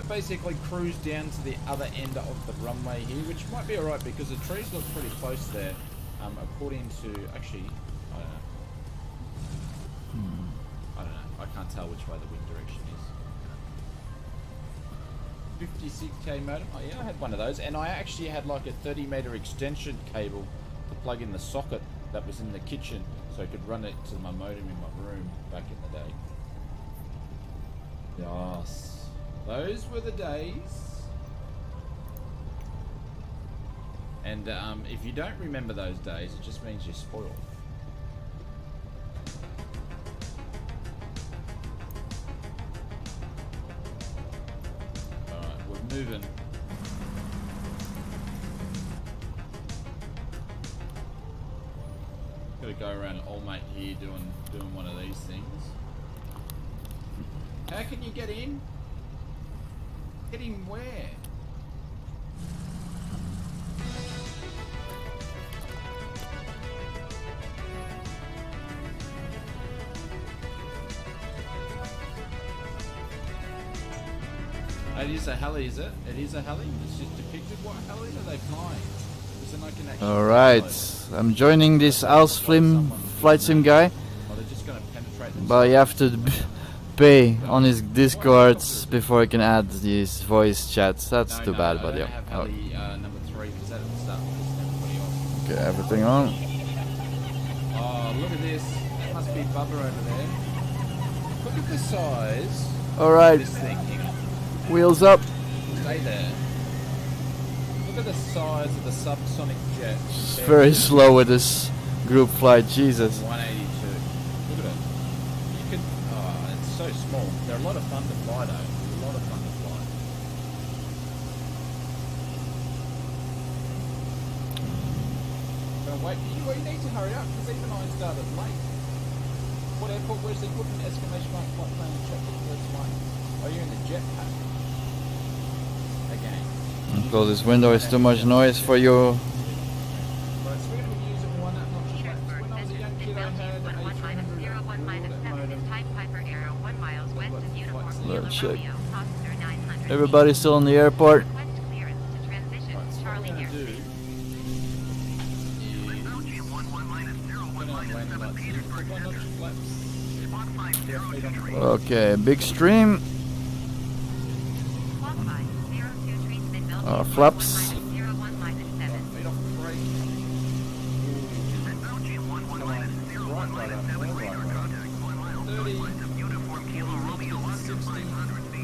basically cruise down to the other end of the runway here, which might be alright because the trees look pretty close there. According to, actually, I don't know. I don't know. I can't tell which way the wind direction is. 56k modem. Oh yeah, I had one of those, and I actually had like a 30-meter extension cable to plug in the socket that was in the kitchen, so I could run it to my modem in my room back in the day. Yes, those were the days. And if you don't remember those days, it just means you're spoiled. Alright, we're moving. Gotta go around Allmate here doing one of these things. How can you get in? Get in where? It is a heli, is it? It is a heli? It's just depicted what heli are they flying? Because then I can actually Alright, I'm joining this Aus Flight Sim guy. Oh, they're just going to penetrate. But you have to pay on his Discords before I can add these voice chats. That's too bad, but yeah. Have heli, number 3, because that at the start pissed everybody off. Okay, everything on. Oh, look at this. That must be Bubba over there. Look at the size Alright, of this thing. wheels up. Stay there. Look at the size of the subsonic jet. It's very slow with this group flight, Jesus. 182. Look at it. You can. Oh, it's so small. They're a lot of fun to fly, though. A lot of fun to fly. Gonna wait. You need to hurry up because even I started late. What airport? Where's the equipment? Exclamation mark! Flight plan and check. Where's mine? Oh, you're in the jetpack. Again. Close this window, it's too much noise for you. Let's check. Everybody's still in the airport. Okay, big stream. Flaps.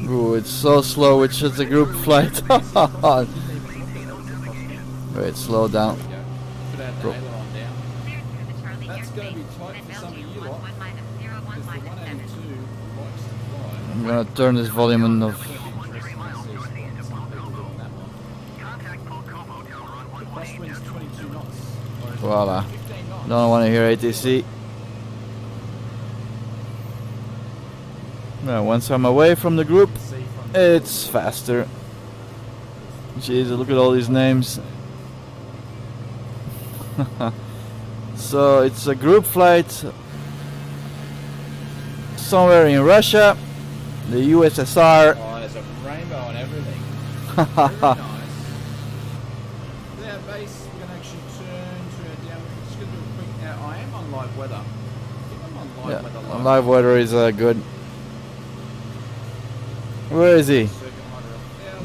Ooh, it's so slow, it's just a group flight. Wait, slow down. Bro. I'm gonna turn this volume off. Voila. Don't want to hear ATC. Now, once I'm away from the group, it's faster. Jeez, look at all these names. So it's a group flight somewhere in Russia, the USSR. Oh, there's a rainbow and everything. Very nice. There, base, we're going to actually turn down. We're just going to do a quick. Now, I am on live weather. I think I'm on live weather. Yeah, live weather is good. Where is he?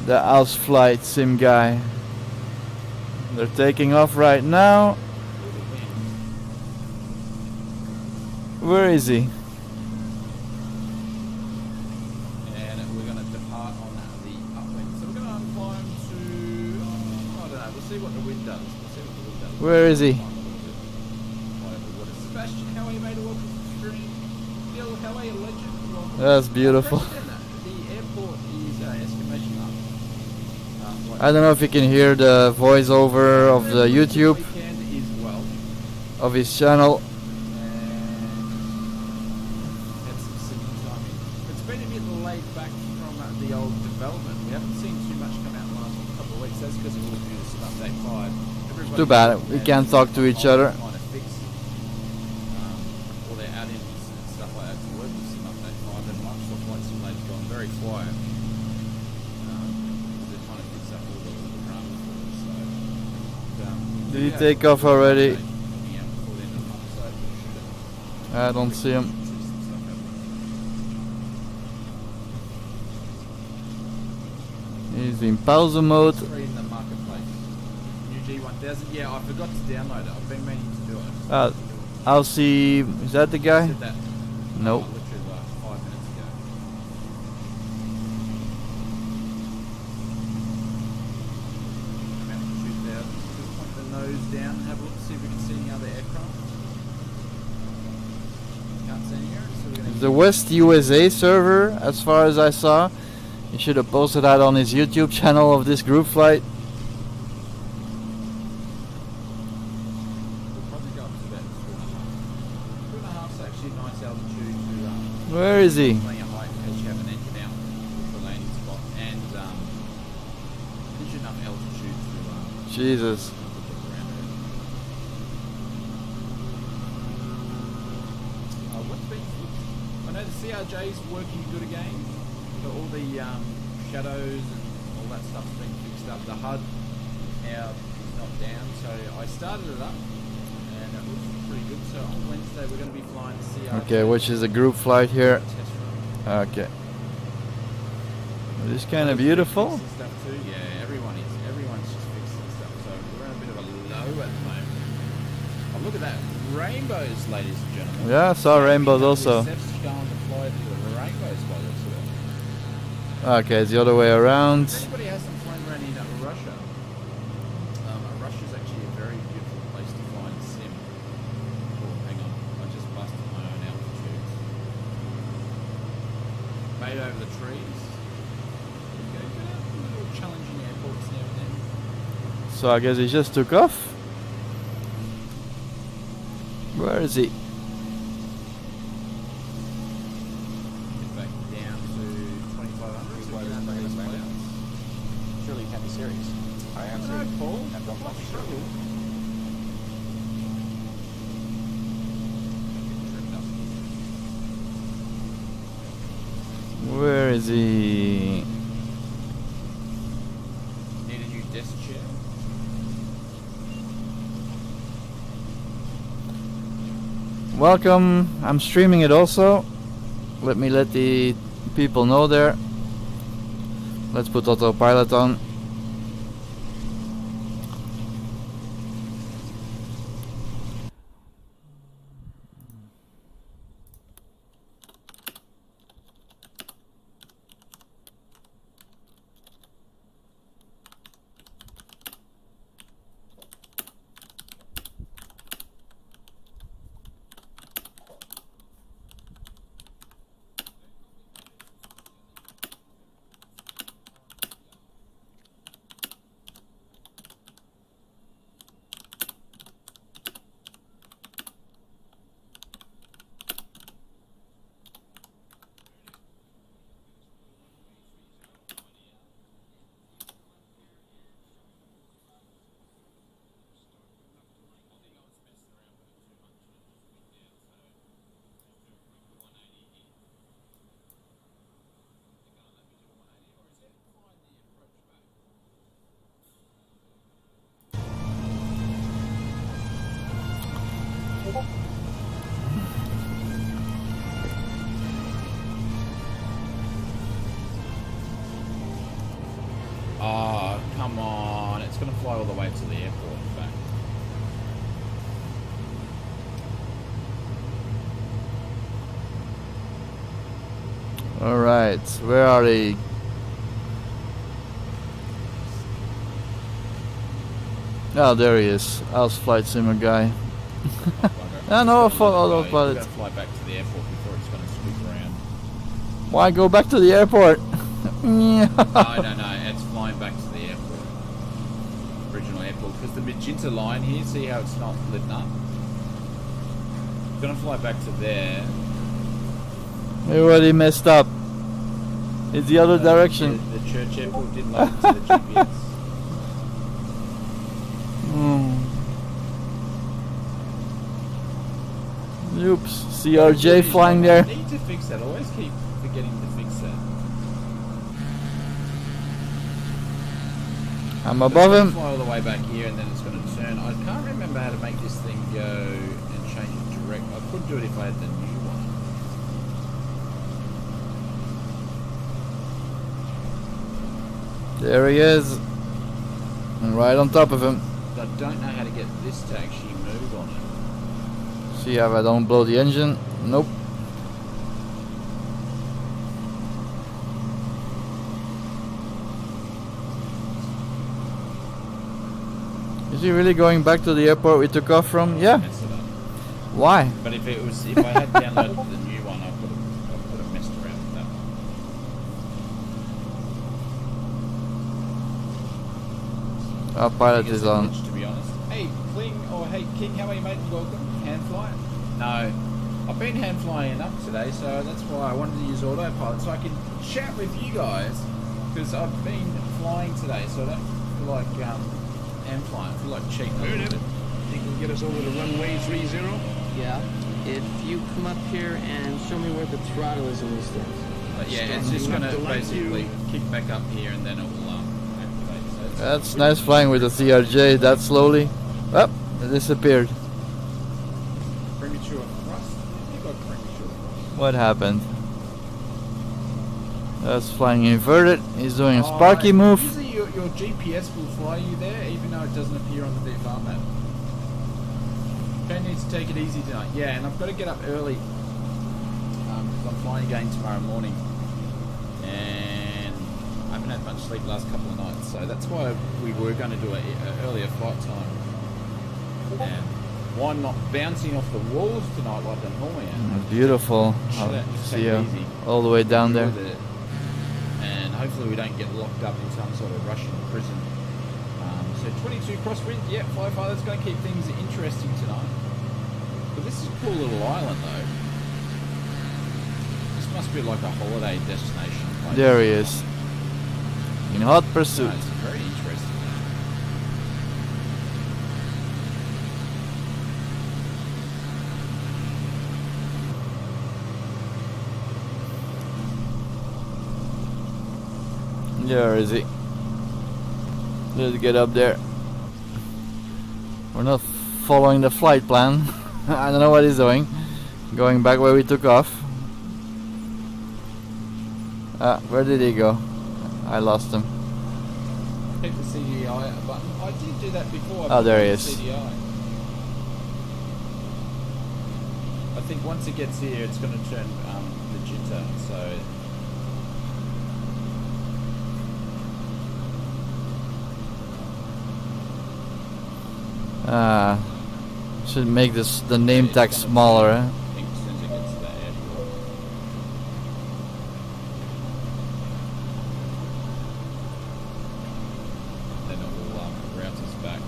The Aus Flight Sim guy. They're taking off right now. Where is he? And we're going to depart on the upwind. So we're going to climb to, I don't know, we'll see what the wind does. Where is he? Sebastian, how are you, mate? Welcome to the stream. Bill, how are you, legend? Welcome. That's beautiful. The airport is exclamation mark. I don't know if you can hear the voiceover of the YouTube of his channel. It's been a bit laid back from the old development. We haven't seen too much come out in the last couple of weeks. That's because it was due to some update 5. Too bad, we can't talk to each other. Kind of fix all their add-ins and stuff like that to work with some update 5. And Microsoft Flight Simulator's gone very quiet. Did he take off already? Yeah, before the end of the month, so should I don't see him. see some stuff happening. He's in pause mode. Free in the marketplace. New G1000. Yeah, I forgot to download it. I've been meaning to do it. I'll see. Is that the guy? Did that Nope. literally like 5 minutes ago. I'm out to 2000. Just point the nose down and have a look to see if we can see any other aircraft. Can't see any here, so we're going to The West USA server, as far as I saw. He should have posted that on his YouTube channel of this group flight. we'll probably go up to about 2.5. 2.5 is actually a nice altitude to Where is he? plenty of height in case you have an engine out for landing spot, and gives you enough altitude to Jesus. look around it. What's been fixed? I know the CRJ's working good again. So all the shadows and all that stuff's been fixed up. The HUD now is not down, so I started it up and it looks pretty good. So on Wednesday we're going to be flying the CRJ. Okay, which is a group flight here. test run. Okay. It is kind of beautiful. Fixing stuff too. Yeah, everyone's just fixing stuff. So we're on a bit of a low at the moment. Oh, look at that. Rainbows, ladies and gentlemen. Yeah, I saw rainbows also. Steps going to fly to the rainbows by the looks of it. Okay, it's the other way around. If anybody hasn't flown around in Russia, Russia's actually a very beautiful place to fly in sim. Oh, hang on, I just busted my own altitudes. Made over the trees. There we go. Little challenging airports now and then. So I guess he just took off. Where is he? Get back down to 2500. So get under these clouds. Surely you can't be serious. I am No, serious. Paul. I've done Not my struggle. Where is he? Need a new desk chair. Welcome. I'm streaming it also. Let me let the people know there. Let's put autopilot on. Oh, come on. It's going to fly all the way to the airport and back. Alright, where are they? Oh, there he is. Aus Flight Simmer guy. I know, I thought We're autopilot. going to fly back to the airport before it's going to squeeze around. Why go back to the airport? No, it's flying back to the airport. Original airport. Because the magenta line here, see how it's not lit up? It's going to fly back to there. We already messed up. It's the other direction. The church airport didn't load into the GPS. Oops, CRJ flying there. I need to fix that. I always keep forgetting to fix that. I'm But above it's him. gonna fly all the way back here and then it's going to turn. I can't remember how to make this thing go and change it direct. I could do it if I had the new one. There he is. I'm right on top of him. But I don't know how to get this to actually move on it. See if I don't blow the engine. Nope. Is he really going back to the airport we took off from? Yeah. Mess it up. Why? But if I had downloaded the new one, I could have messed around with that one. Our pilot I guess is a on. glitch, to be honest. Hey, Kling, or hey, King, how are you, mate? Welcome. Hand flying? No. I've been hand flying enough today, so that's why I wanted to use autopilot, so I can chat with you guys, because I've been flying today, so I don't feel like hand flying. I feel like cheating a little bit. You can get us over to runway 30? Yeah. If you come up here and show me where the throttle is in these things. But yeah, it's just going to basically kick back up here, and then it will activate. So That's nice flying with the CRJ that slowly. Oh, it disappeared. premature thrust. You got premature thrust. What happened? That's flying inverted. He's doing a Sparky move. Usually your GPS will fly you there, even though it doesn't appear on the VFR map. Okay, needs to take it easy tonight. Yeah, and I've got to get up early because I'm flying again tomorrow morning, and I haven't had much sleep the last couple of nights, so that's why we were going to do an earlier flight time. And why not bouncing off the walls tonight like I normally am? Beautiful. Just I'll take see it you easy. all the way down there. Enjoy the- and hopefully we don't get locked up in some sort of Russian prison. So 22 crosswind, yeah, fly. That's going to keep things interesting tonight. But this is a cool little island though. This must be like a holiday destination. Place. There he is. In hot No, pursuit. it's very interesting. There is he. Let's get up there. We're not following the flight plan. I don't know what he's doing. Going back where we took off. Where did he go? I lost him. Hit the CDI button. I did do that before. Oh, there he Hit the is. CDI. I think once it gets here, it's going to turn the jitter. So. Should make this the name tag smaller. I think as soon as it gets to that airport. Then it will route us back.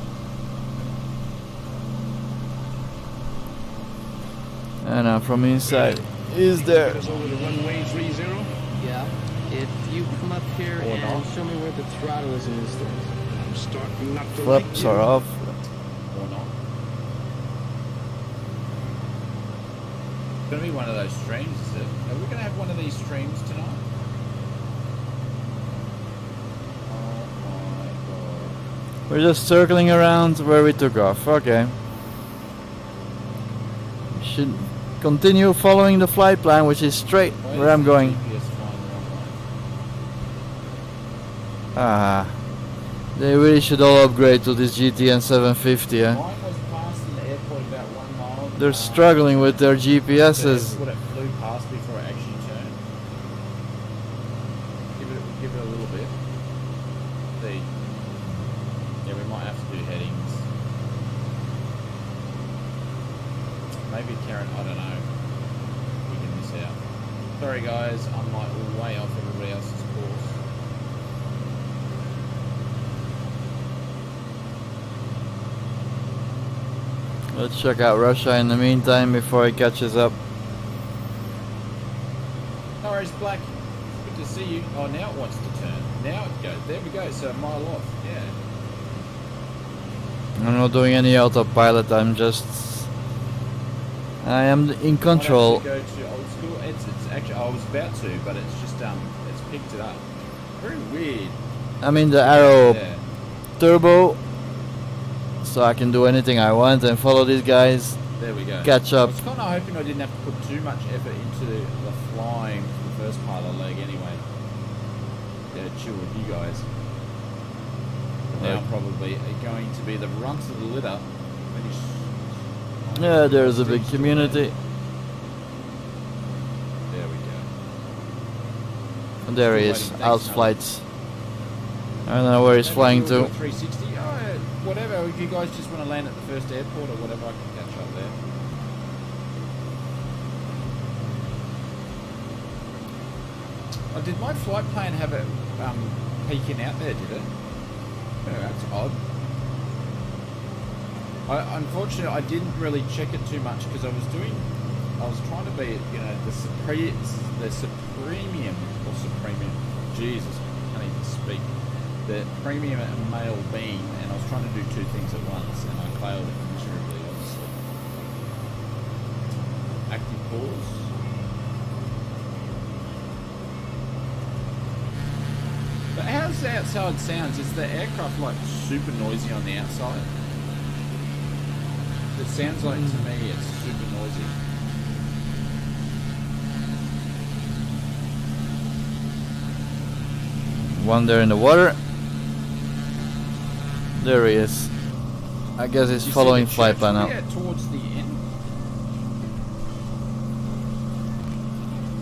And from inside, is there? Get us over to runway 30? Yeah. If you come up here Or and not. show me where the throttle is in these things. I'm starting not to like Flaps you. are off. Or not. It's going to be one of those streams, is it? Are we going to have one of these streams tonight? Oh my god. We're just circling around where we took off. Okay. We should continue following the flight plan, which is straight Why where is I'm the going. GPS flying the wrong way? They really should all upgrade to this GTN 750. Mine was past the airport about 1 mile. They're struggling with their So GPSs. what it flew past before it actually turned. Give it a little bit. See. Yeah, we might have to do headings. Maybe Karen, I don't know. We can miss out. Sorry guys, I'm like way off everybody else's course. Let's check out Russia in the meantime before it catches up. No worries, Black. Good to see you. Oh, now it wants to turn. Now it goes. There we go. So a mile off. Yeah. I'm not doing any autopilot. I am in control. Might have to go to old school. It's actually. I was about to, but it's just it's picked it up. Very weird. I mean the arrow Yeah. turbo, so I can do anything I want and follow these guys. There we go. Catch I up. was kind of hoping I didn't have to put too much effort into the flying for the first part of the leg anyway. Yeah, chill with you guys. But now Right. probably going to be the runt of the litter. Finish. Yeah, there's a big community. There we go. And there he is, Aus Flight. I don't know where he's flying Maybe we'll to. do a 360. Oh, whatever. If you guys just want to land at the first airport or whatever, I can catch up there. Oh, did my flight plan have it peeking out there? Did it? Oh, that's odd. Unfortunately, I didn't really check it too much because I was trying to be, you know, the supremium or supremium. Jesus, I can't even speak. The premium male beam, and I was trying to do two things at once, and I failed it miserably, obviously. Active pause. But how's the outside sounds? Is the aircraft like super noisy on the outside? It sounds like to me it's super noisy. One there in the water. There he is. I guess he's You see following the flight church plan now. there towards the end.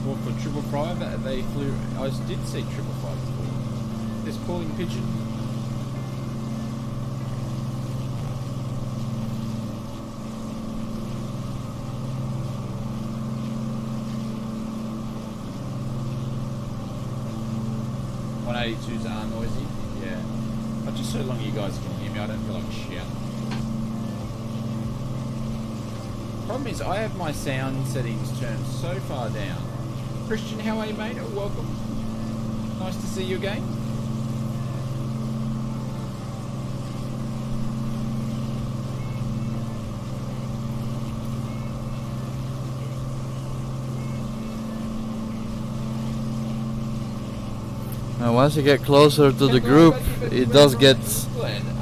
Or for 555, they flew. I did see 555 before. This calling pigeon. .182s are noisy. Yeah. But just so long you guys can hear me, I don't feel like shouting. Problem is, I have my sound settings turned so far down. Christian, how are you, mate? Oh, welcome. Nice to see you again. And once you get closer to the group, it does get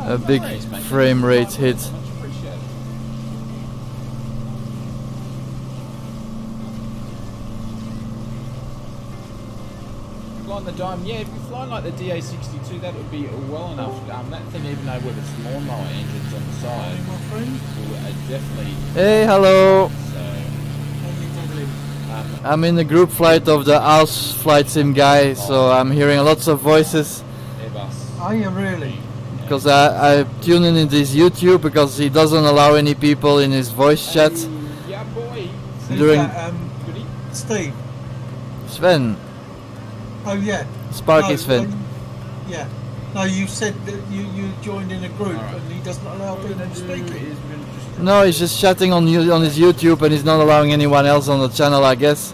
a big frame rate hit. Much appreciated. Flying the Dime, yeah, if you're flying like the DA62, that would be well enough. That thing, even though with its lawnmower engines on the side, will definitely. Hey, hello! So, I'm in the group flight of the Aus Flight Sim guy, so I'm hearing lots of voices. Airbus. Are you really? Because I tune in his YouTube because he doesn't allow any people in his voice chat. Yeah, boy. Who's During- that, Goodie. Steve. Sven, Oh yeah. SparkySven. Yeah. No, you said that you joined in a group Alright. and he doesn't allow people to speak. No, he's just chatting on his YouTube and he's not allowing anyone else on the channel, I guess.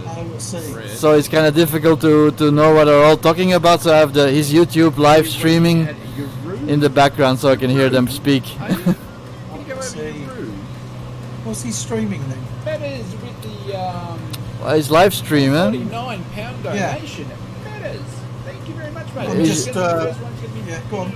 I will see. So it's kind of difficult to know what they're all talking about. So I have his YouTube live streaming in the background so I can hear them speak. See. What's he streaming then? That is with the Well, his live stream, eh? £49 donation. That is. Thank you very much, mate. I'm Is- just, yeah, go on.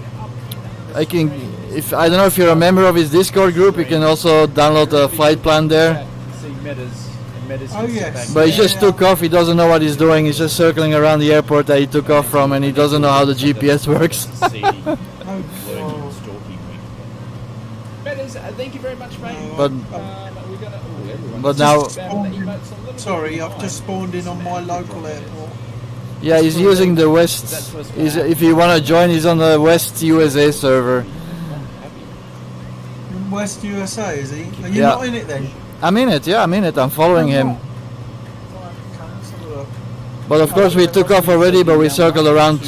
I don't know if you're a member of his Discord group. You can also download the flight plan there. See Metas. And Metas Oh, can sit yes. back But he there. just took off. He doesn't know what he's doing. He's just circling around the airport that he took off from, and he doesn't know how the GPS works. Seedy, Oh, lurking, oh. stalking me. Metas, thank you very much, mate. But We're gonna. Oh, everyone. but now, Spawned in- Sorry, I've just spawned in on my local airport. yeah, he's using the West. If you want to join, he's on the West USA server. In West USA, is he? Are you Yeah. not in it then? I'm in it. Yeah, I'm in it. I'm following him. Right, okay, let's have a look. But of course, we took off already. But we circled around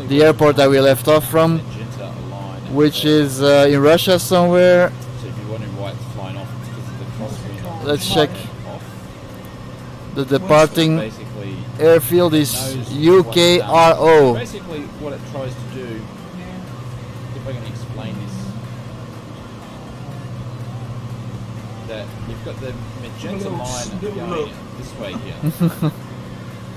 the airport that we left off from, which is in Russia somewhere. So if you're wondering why it's flying off, it's because of the crosswind. Let's check. Off. The departing Basically, airfield is UKRO. basically what it tries to do. If I can explain this, that you've got the magenta line Little going look. this way here,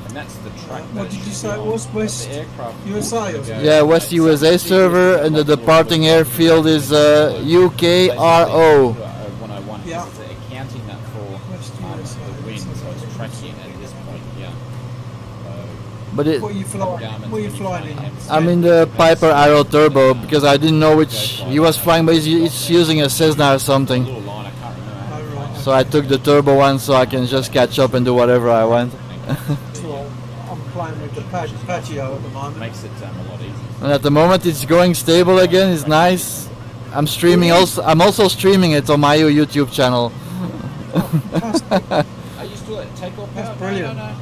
And that's the track. What did you say it was? West The aircraft USA or something? Yeah, West USA server, and the departing airfield is UKRO. 101. Yeah. It's accounting that for West USA. the wind, so it's tracking it at this point. Yeah. But it, What are you flying? What are you flying in? I'm in the Piper Arrow Turbo because I didn't know which he was flying, but he's using a Cessna or something. Little line, I can't remember. Oh, right. So I took the turbo one so I can just catch up and do whatever I want. Well, I'm playing with the patio at the moment. Makes it a lot easier. And at the moment it's going stable again. It's nice. I'm streaming also. I'm also streaming it on my YouTube channel. Are you still at takeoff power? That's brilliant. No.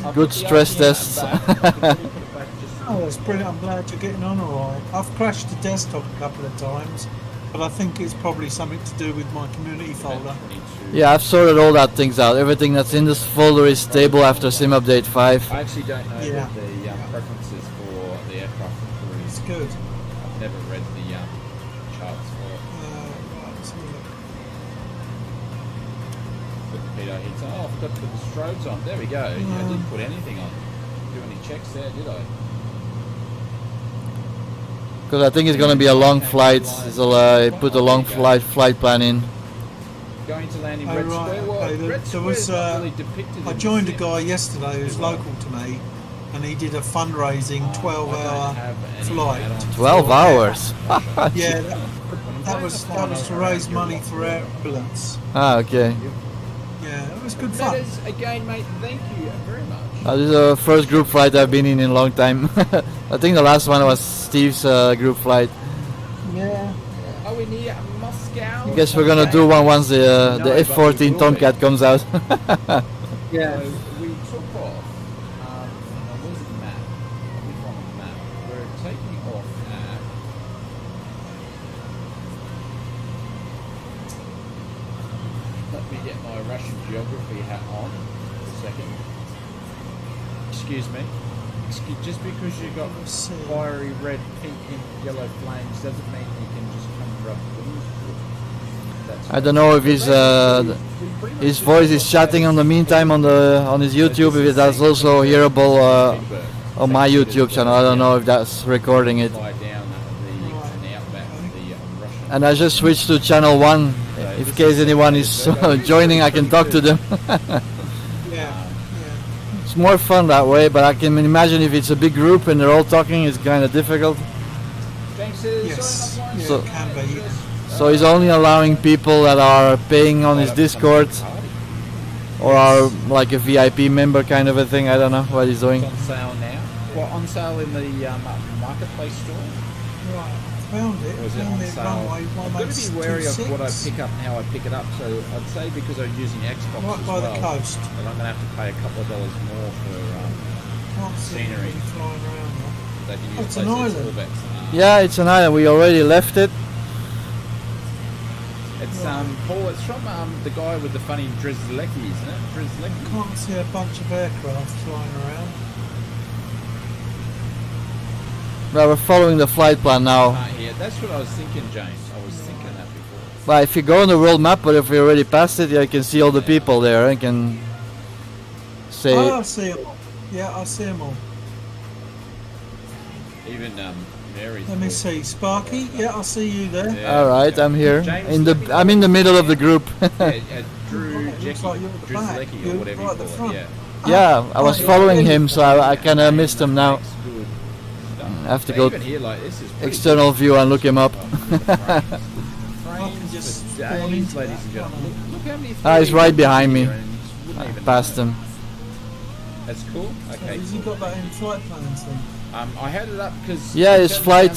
I'll Good put the stress RPM tests. back. You can put it back just Oh, that's brilliant. I'm glad you're getting on all right. I've crashed the desktop a couple of times, but I think it's probably something to do with my community folder. Yeah, I've sorted all that things out. Everything that's in this folder is stable after Sim Update 5. I actually don't know Yeah. the preferences for the aircraft It's crews. good. I've never read the charts for it. Right, let's have a look. But Peter hits, oh, I forgot to put the strobes on. There we go. Yeah, I didn't put anything on. Do any checks there, did I? Because I think it's going to be a long flight. So put a long flight plan in. Going to land in Oh, Red right, Square. Well, okay, Red there Square was, is not really depicted I in joined the a sim. guy yesterday who's local to me, and he did a fundraising I 12-hour don't have any flight. add-ons. 12 hours. Yeah, that was to raise money for ambulance. Ah, okay. Yeah, it was good That fun. is, again, mate, thank you very much. This is the first group flight I've been in a long time. I think the last one was Steve's group flight. Yeah. Are we near Moscow? I guess we're gonna do one once the F-14 Tomcat comes out. Yeah. So we took off. Where's the map? We found the map. We're taking off at. Let me get my Russian geography hat on for a second. Excuse me. Just because you got fiery red, pink, and yellow flames doesn't mean you can just come and rub wings. That's I don't know if his voice is chatting on the meantime on his YouTube. If that's also hearable on my YouTube channel, I don't know if that's recording it. fly down the outback of the Russian. And I just switched to channel 1. In case anyone is joining, I can talk to them. Yeah. It's more fun that way, but I can imagine if it's a big group and they're all talking, it's kind of difficult. James says, Yes. Yeah, So- it can be. So he's only allowing people that are paying on his Discord or are like a VIP member kind of a thing. I don't know what he's doing. It's on sale now. Well, on sale in the marketplace store. Right, I found it. Or is it Found on it sale? runway I've got to be wary of what I 186. pick up and how I pick it up. So I'd say because I'm using Xbox Right as by well, the coast. that I'm going to have to pay a couple of dollars more for Can't see Scenery. anybody flying around there. they can Oh, use it's an places island. fallbacks. Yeah, it's an island. We already left it. It's Paul. It's from the guy with the funny Drizlecki, isn't it? Drizlecki. Can't see a bunch of aircraft flying around. Well, we're following the flight plan now. Here. That's what I was thinking, James. I was thinking that before. Well, if you go on the world map, but if we already passed it, yeah, you can see all the people there. You can say, Oh, I see them all. Yeah, I see them all. Even Mary's. Let me voice. see. Sparky? Yeah, I see you there. Yeah. all right, I'm here. James, I'm in the middle of the group. Yeah, Drew, It looks Jackie, like you're at the back. Drizlecki, or You're whatever right you at the call it. front. Yeah. Yeah, I was following him, so I kind of missed him now. Makes good stuff. I have to So go even here, like, this is pretty External view and look him up. good. Frames just for spawn days, into ladies that, and gentlemen. can't Look how many. He's right behind me. here and you wouldn't even Past know. him. That's cool. Okay. Has he got that in flight plans then? I had it up because. Yeah, his flight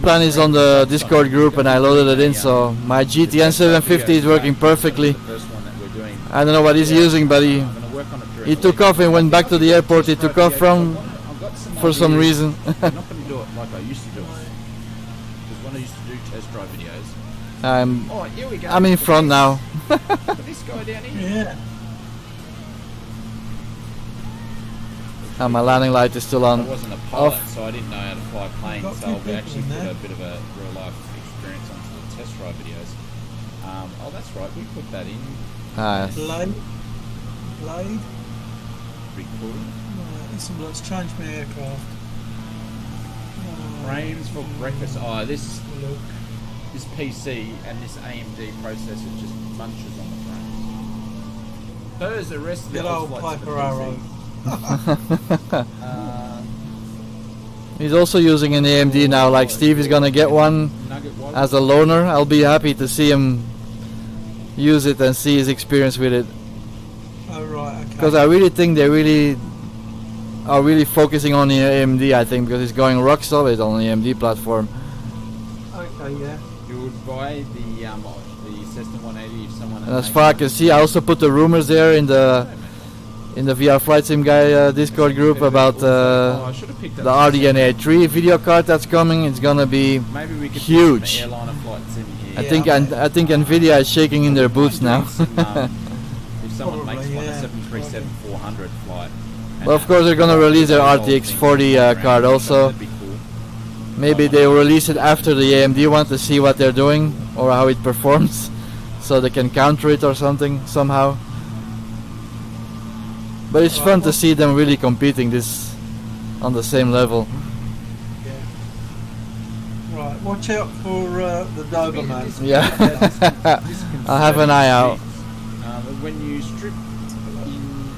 plan is on the Discord group, and I loaded it in. So my GTN 750 is working perfectly. The first one that we're doing. I don't know what he's using, but he I'm going to work on it he directly. took off and went back to the airport. He took off from I've got for some ideas. reason. I'm not going to do it like I used to do it. Because when I used to do test drive videos. Oh, here we go. I'm in front now. For this guy down here. Yeah. And my landing light is still I on. wasn't a pilot, Off. so I didn't know how to fly planes. Got So two I've people actually in put there. a bit of a real life experience onto the test drive videos. Oh, that's right. We put that in. Ah, Flight. Blade. Pretty cool. Let's change my aircraft. Frames for breakfast. Oh, this Look. PC and this AMD processor just munches on the frames. So does the rest of the Good Aus old Flight Piper Simmer Arrow. PC. He's also using an AMD now, like Steve is gonna get one as a loaner. I'll be happy to see him use it and see his experience with it. Oh right, okay. Because I really think they really are really focusing on the AMD, I think, because it's going rock solid on the AMD platform. Okay, yeah. You would buy the Cessna 180 if someone. And as far as I can see, I also put the rumors there in the VR Flight Sim guy Discord group about the RDNA 3 video card that's coming. It's gonna be Maybe we could huge. Do some airliner flight sim here. I think Nvidia is shaking in their boots now. If someone makes one, a 737-400 flight. Well, of course they're gonna release their RTX 40 card also. That'd be cool. Maybe they'll release it after the AMD one to see what they're doing or how it performs, so they can counter it or something somehow. But it's fun to see them really competing this on the same level. Right, watch out for the Dobermann. Yeah, I'll have an eye out. When you strip in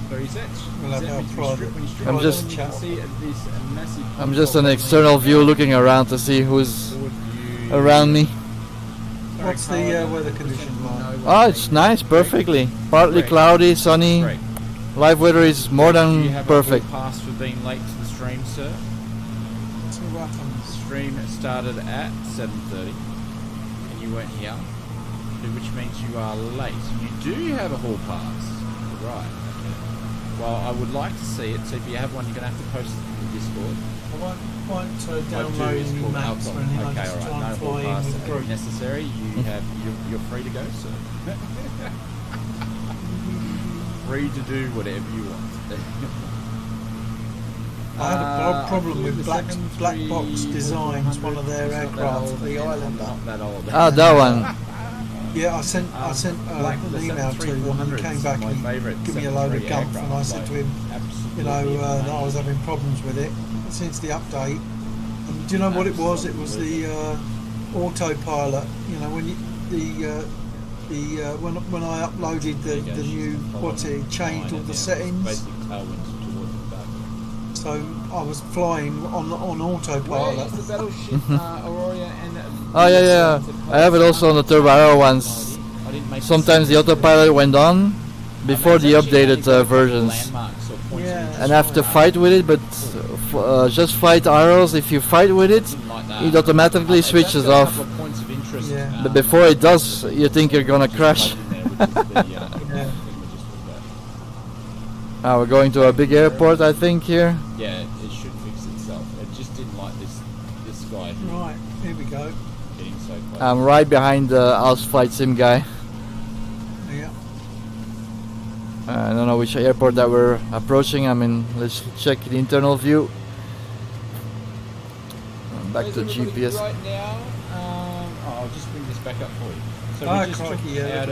30 seconds, We'll have our private. I'm just- you can see this massive. I'm just an external view looking around to see who's around me. What's the weather condition like? Oh, it's nice, perfectly. Partly cloudy, sunny. Great. Live weather is more Do you than have perfect. a full pass for being late to the stream, sir? So what happens? The stream started at 7:30, and you weren't here, which means you are late. You do have a hall pass, right? Okay. Well, I would like to see it. So if you have one, you're gonna have to post it in the Discord. I won't I download do is any called maps or alcohol. anything. I Okay, just all try right. and No hall fly in pass with the if group. necessary. You're free to go, sir. Free to do whatever you want. I had a problem with the Black 737 Box Designs, one of their It's not that aircraft, old, the again, Islander. Not that old. Ah, that one. Yeah, I sent Like an the email to him and he came back my and favourite he gave me a load of 73 gumph and I aircraft, said to like, him, you know, absolutely that I was amazing. having problems with it since the update. And do you know what it was? It was the autopilot. You know, when you, when I uploaded the new it changed all the settings. Basic tailwinds towards the back. So I was flying on Where autopilot. is the battleship Aurora and Oh yeah. I have it also on the Turbo Arrow ones. I didn't make Sometimes the autopilot went on before the updated versions. Yeah. And I have to fight with it, but just flight arrows, if you fight with it, it automatically switches off. Yeah. But before it does, you think you're gonna crash. Yeah. We're going to a big airport, I think, here. Yeah, it should fix itself. It just didn't like this guy here Right, here we go. getting so close. I'm right behind the Aus Flight Sim guy. Yeah. I don't know which airport that we're approaching. I mean, let's check the internal view. Back to Where's everybody GPS. right now. I'll just bring this back up for you. So Ah, we just crikey, yeah,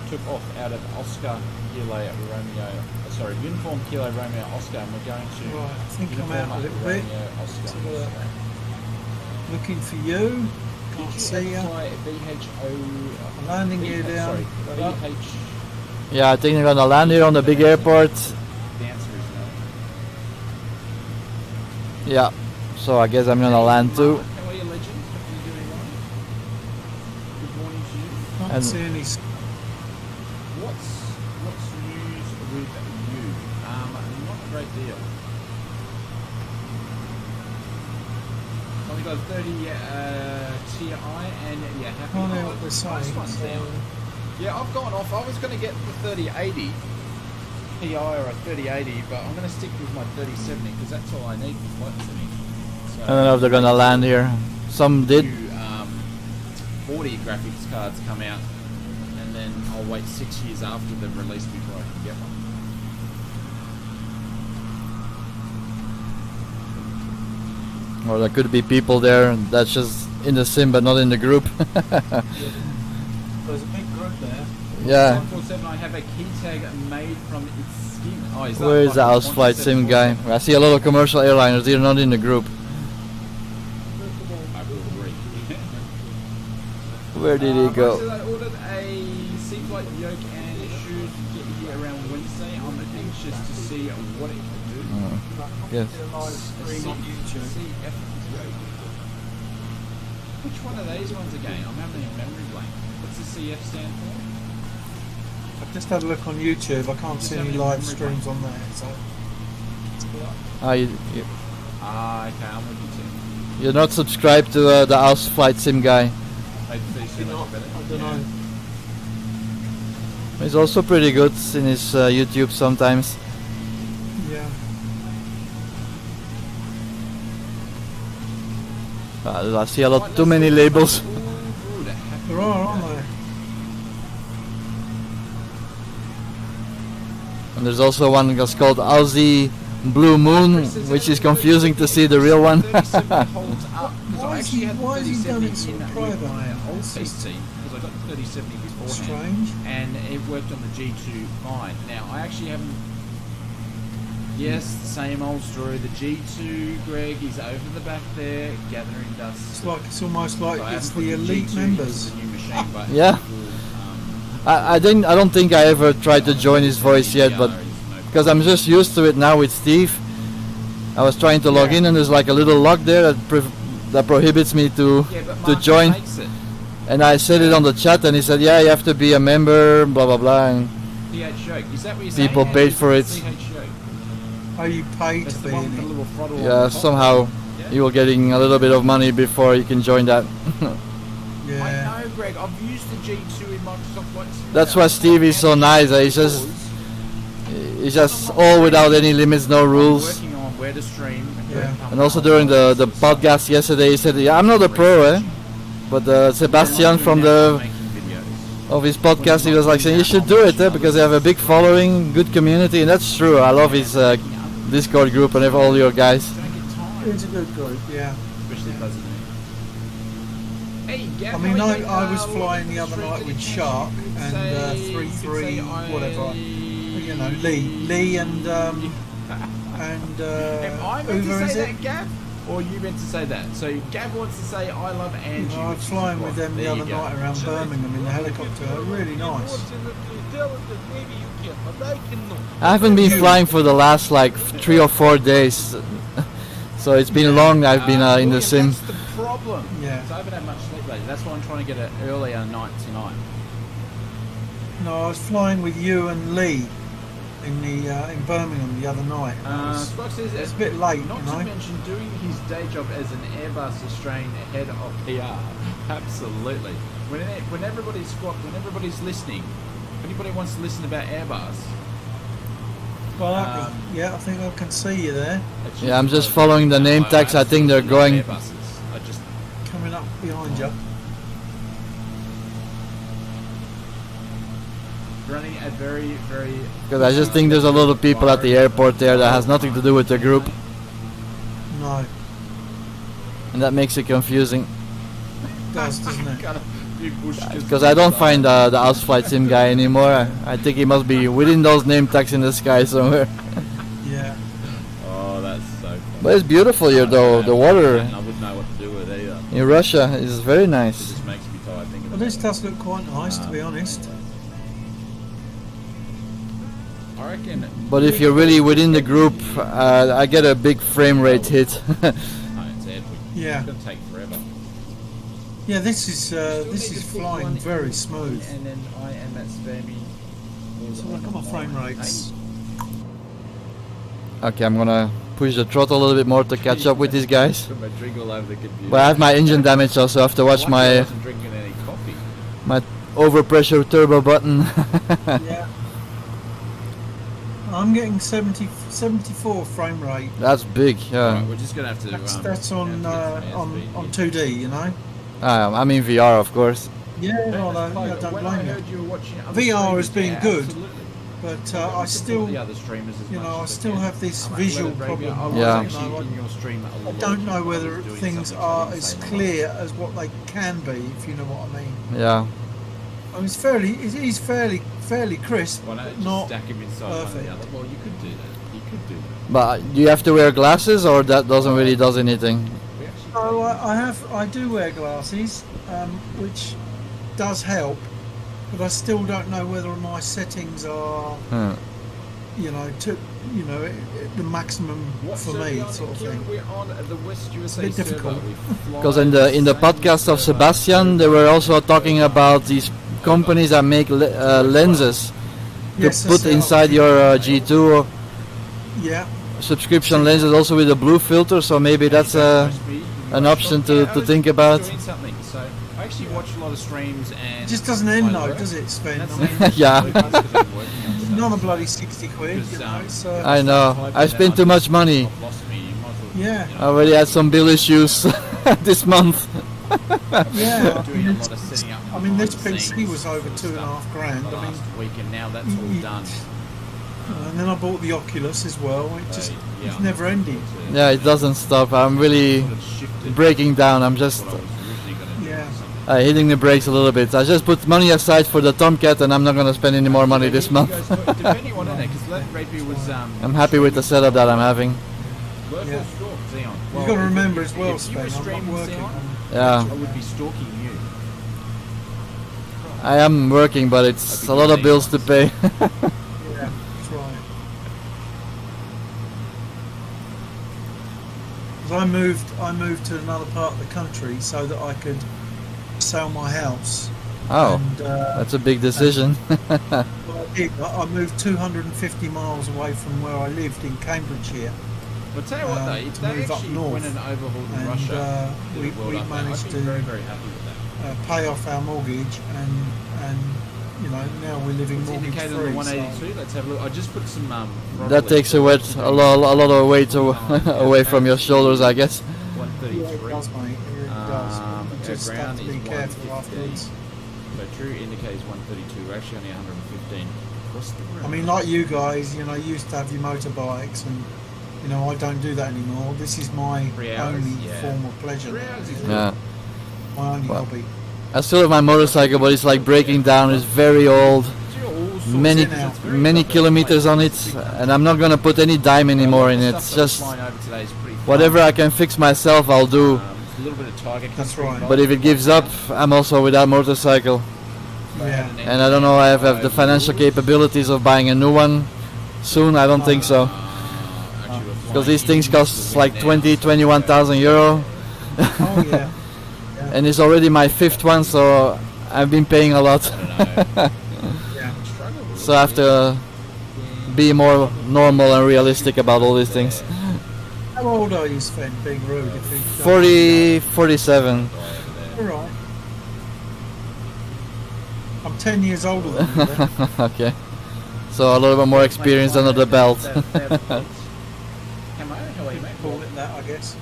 took off out of Oscar Kilo Romeo. Sorry, Uniform Kilo Romeo Oscar, and we're going to Right, I think I'm Uniform out a little bit. Romeo Oscar. Let's have a look. Looking for you. Can't see ya. Landing gear down. Sorry, VH. Yeah, I think they're gonna land here on the big airport. The answer is no. Yeah, so I guess I'm gonna land too. How are you, legend? How are you doing, Ryan? Good morning to you. Can't And- see any. What's news with you? Not a great deal. Only got 30 TI and yeah, happy. Can't hear what they're saying. Nice one, Sam. Yeah, I've gone off. I was going to get the 3080 TI or a 3080, but I'm going to stick with my 3070 because that's all I need for flight siming. So I don't know if they're gonna land here. Some did. new 40 graphics cards come out, and then I'll wait 6 years after they've released before I can get one. Or there could be people there that's just in the sim but not in the group. There's a big group there. Yeah. 147, I have a key tag made from its skin. Oh, is that Where is like the Aus Flight Sim guy? I see a lot of commercial airliners. They're not in the group. I will agree. Where did he Right, go? so I ordered a seat flight yoke and it should get here around Wednesday. I'm anxious to see what it can do. Yes. Stream on YouTube. CF yoke. Which one of these ones again? I'm having a memory blank. What's the CF stand for? I've just had a look on YouTube. I can't see any live streams on there. So. Ah, Okay, I'm with you too. you're not subscribed to the Aus Flight Sim guy. Maybe these two Not, better. I don't know. He's also pretty good in his YouTube sometimes. Yeah. I see a lot too many labels. There are, aren't there? And there's also one that's called Aussie Blue Moon, which is confusing to see the real one. Why has he done it so private? My old PC, because I got the 3070 beforehand, Strange. and it worked on the G2 fine. Now I actually haven't. Yes, the same old story. The G2, Greg, is over the back there gathering dust. It's almost like So I it's haven't the put elite G2 members. into the new machine, but Yeah. it will, I don't think I ever tried to join his voice yet, but because I'm just used to it now with Steve. I was trying to log in and there's like a little lock there that prohibits me to join. And I said it on the chat and he said, yeah, you have to be a member, blah blah blah, and people paid for it. Are you paid to be in it? Yeah, somehow you were getting a little bit of money before you can join that. Yeah. I know, Greg. I've used the G2 in Microsoft Flight Simmer. That's why Steve is so nice. He's just all without any limits, no rules. Working on where to stream. Yeah. And also during the podcast yesterday, he said, "Yeah, I'm not a pro, but Sebastian from of his podcast, he was like saying you should do it, because they have a big following, good community, and that's true. I love his Discord group and all your guys. It's a good group, yeah. Especially Buzzing. Hey, I mean, I was flying the other night with Shark and 3-3, whatever. You know, Lee and Am I meant Uber, to is say it? that, Gav? Or you meant to say that? So Gav wants to say I love Angie. I was flying with them the There you other go. night around Birmingham in the helicopter. Really nice. I haven't been flying for the last like 3 or 4 days, so it's been long. I've been in the sim. That's the problem. Yeah. So I haven't had much sleep lately. That's why I'm trying to get an earlier night tonight. No, I was flying with you and Lee in in Birmingham the other night. Spock says It's a bit late, not you to know. mention doing his day job as an Airbus Australian head of PR. Absolutely. When everybody's listening, if anybody wants to listen about Airbus, Well, yeah, I think I can see you there, it's Yeah, I'm just following the name tags. I think they're going. Airbuses. I just coming up behind you. running a very, very. Because I just think there's a lot of people at the airport there that has nothing to do with the group, No, and that makes it confusing. it does, doesn't it? Because I don't find the Aus Flight Sim guy anymore. I think he must be within those name tags in the sky somewhere. Yeah. Oh, that's so funny. But it's beautiful here though. The water I wouldn't know what to do with it either. in Russia is very It nice. just makes me tired thinking Well, about this it. does look quite nice, to be honest. I reckon. But if you're really within the group, I get a big frame rate hit. No, it's Edward. Yeah. It's gonna take forever. Yeah, this is flying very smooth. And then I am at spammy. So look at my frame rates. Okay, I'm gonna push the throttle a little bit more to catch up with these guys. Put my drink all over the computer. But I have my engine damage, also have to watch I my wasn't drinking any coffee. overpressure turbo button. Yeah. I'm getting 74 frame rate. That's big. Yeah. Right, we're just gonna have to. That's on on 2D, you know. I'm in VR, of course. Yeah, well, I don't When I blame heard you. you were watching other VR has streamers, been yeah, good, absolutely. but I I support still, the other streamers as you much know, I as still can. have this I'm at visual Weather Radio. problem. I was Yeah. actually in your stream a I lot. don't know whether doing things something are along the as same lines. clear as what they can be, if you know what I mean. Yeah. I mean, he's fairly crisp, Why not but just not stack him inside one perfect. and the other? Well, you could do that. You could do that. But do you have to wear glasses, or that doesn't really does anything? We actually Oh, I do wear glasses, which does help, but I still don't know whether my settings are, the maximum What for server me, are we sort of on? thing. We're on the West USA Bit server. difficult. We fly Because in the same podcast of server. Sebastian, they were also talking about these companies that make lenses Yes, to put that's inside your G2 Yeah, subscription lenses, also with a blue filter. So maybe that's an option to think about. Doing something. So I actually watch a lot of streams and it just doesn't end my though, work. does it, Sven? That's I mean, the- Yeah. because I'm working on stuff. not a bloody 60 quid, Because, you know, it's, I know. I spent too much money. I've lost me. You might as well, Yeah. you I know, already had some bill issues this month. yeah. doing a lot of setting up. I mean, this behind the PC scenes was over stuff 2.5 grand. the I mean, last week, and now that's all you- done. and then I bought the Oculus as well. It just yeah, it's never ending. Yeah, it doesn't stop. I'm really Sort of shifted breaking down. I'm just what I was originally going to do. Yeah. hitting the brakes a little bit. I just put money aside for the Tomcat, and I'm not gonna spend any more money this month. Depending on it, because that Rapier was. I'm happy with the setup that I'm having. Work Yeah. or stalk, Xeon? You've got to remember as well, if you were Sven, I'm streaming not working. Xeon, Yeah, I would be stalking you. I am working, but it's a lot of bills to pay. Yeah, that's right. 'Cause I moved to another part of the country so that I could sell my house. Oh, And, that's a big decision. well, I did. I moved 250 miles away from where I lived in Cambridgeshire. But tell you what, though, if to they move up actually north. went and overhauled And, Russia, did we- a world we update, managed I'd be to- very, very happy with that. Pay off our mortgage, and now we're living It's mortgage indicated on free. the So, 182. Let's have a look. I just put some. That takes a lot of weight away from your shoulders, I guess. yeah, it 133. does, mate. It really does. Our You just have ground to is be careful 150. afterwards. So true indicates 132. We're actually only 115 across the room. I mean, like you guys, used to have your motorbikes, and I don't do that anymore. This is my 3 hours, only yeah. form of pleasure. 3 hours is Yeah, My only Well, hobby. I still have my motorcycle, but it's like breaking down. It's very old. Many many kilometers on it, and I'm not gonna put any dime anymore in it. It's just whatever I can fix myself, I'll do. It's a little bit of Tiger That's country right. involved. But if it gives up, I'm also without motorcycle, Yeah. and I don't know I have the financial capabilities of buying a new one soon. I don't think so, because these things cost like 21,000 euro, Oh yeah. and it's already my 5th one, so I've been paying a lot. Yeah. So I have to be more normal and realistic about all these things. How old are you, Sven? Being rude. If you don't 40, 47. All right. I'm 10 years older than you. Then. Okay. So a little bit more experience under the belt. Camo, how are you, mate? Call it that, I guess.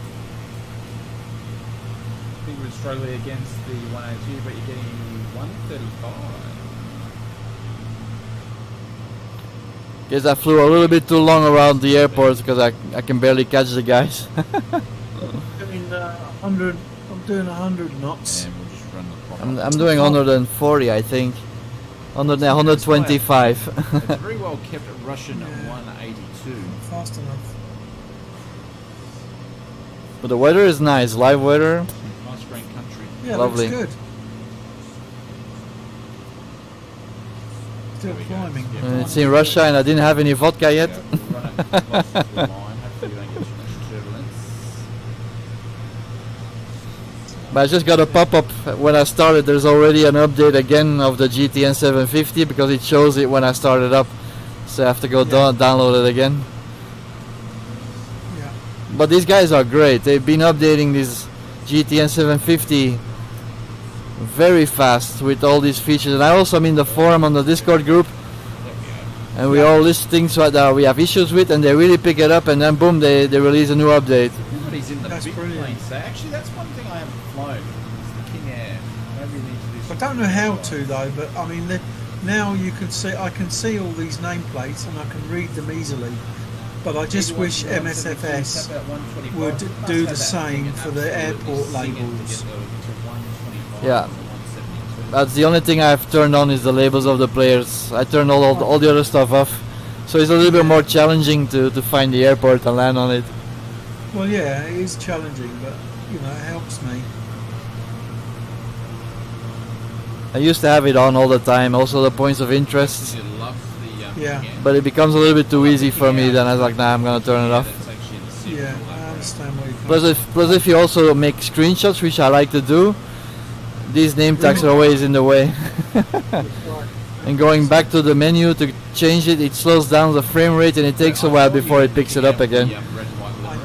I think we're struggling against the 182, but you're getting 135. Guess I flew a little bit too long around the airport because I can barely catch the guys. Doing 100. I'm doing 100 knots. And we'll just run the proper. I'm doing 140, I think. 125. It's a very well kept Russian Yeah. 182. Fast enough. But the weather is nice, live weather. Nice green country. Yeah, Lovely. looks good. Still There we go. climbing. Yeah. It's in Russia and I didn't have any vodka yet. Yeah, we'll run it close to the line. Hopefully we don't get too much turbulence. But I just got a pop-up when I started. There's already an update again of the GTN 750 because it shows it when I started up. So I have to go download it again. Yeah. But these guys are great. They've been updating this GTN 750 very fast with all these features. And I also am in the forum on the Discord group, and we all list things that we have issues with, and they really pick it up, and then boom, they release a new update. Everybody's in the That's big brilliant. plane. So actually, that's one thing I haven't flown. Is the King Air. Maybe we need to do I some. don't know how to though, but I mean, now you can see. I can see all these nameplates and I can read them easily. But I just wish MSFS would do the same for the airport labels. Yeah. That's the only thing I've turned on is the labels of the players. I turned all the other stuff off. So it's a little bit more challenging to find the airport and land on it. Well, yeah, it is challenging, but you know, it helps me. I used to have it on all the time, also the points of interest. It loves the Yeah. again. But it becomes a little bit too easy for me, then I was like, nah, I'm gonna turn it off. That's actually in the serial Yeah, that I way. understand where you're coming Plus if you also make screenshots, which I like to do, these name tags are always in the way. from. And going back to the menu to change it, it slows down the frame rate and it takes a while before it picks it up again. The, red and white livery.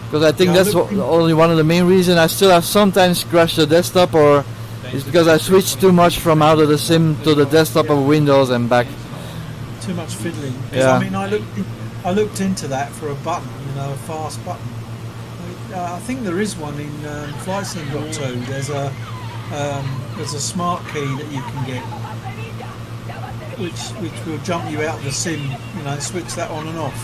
Because I think Yeah, that's only one of the main reasons I still have sometimes crashed the desktop, or it's because I switched too much from out of the sim to the desktop of Windows and back. Too much fiddling. 'Cause, Yeah. I mean, I looked into that for a button, you know, a fast button. I think there is one in Flight Simmer 2. There's a smart key that you can get, which will jump you out of the sim. You know, switch that on and off.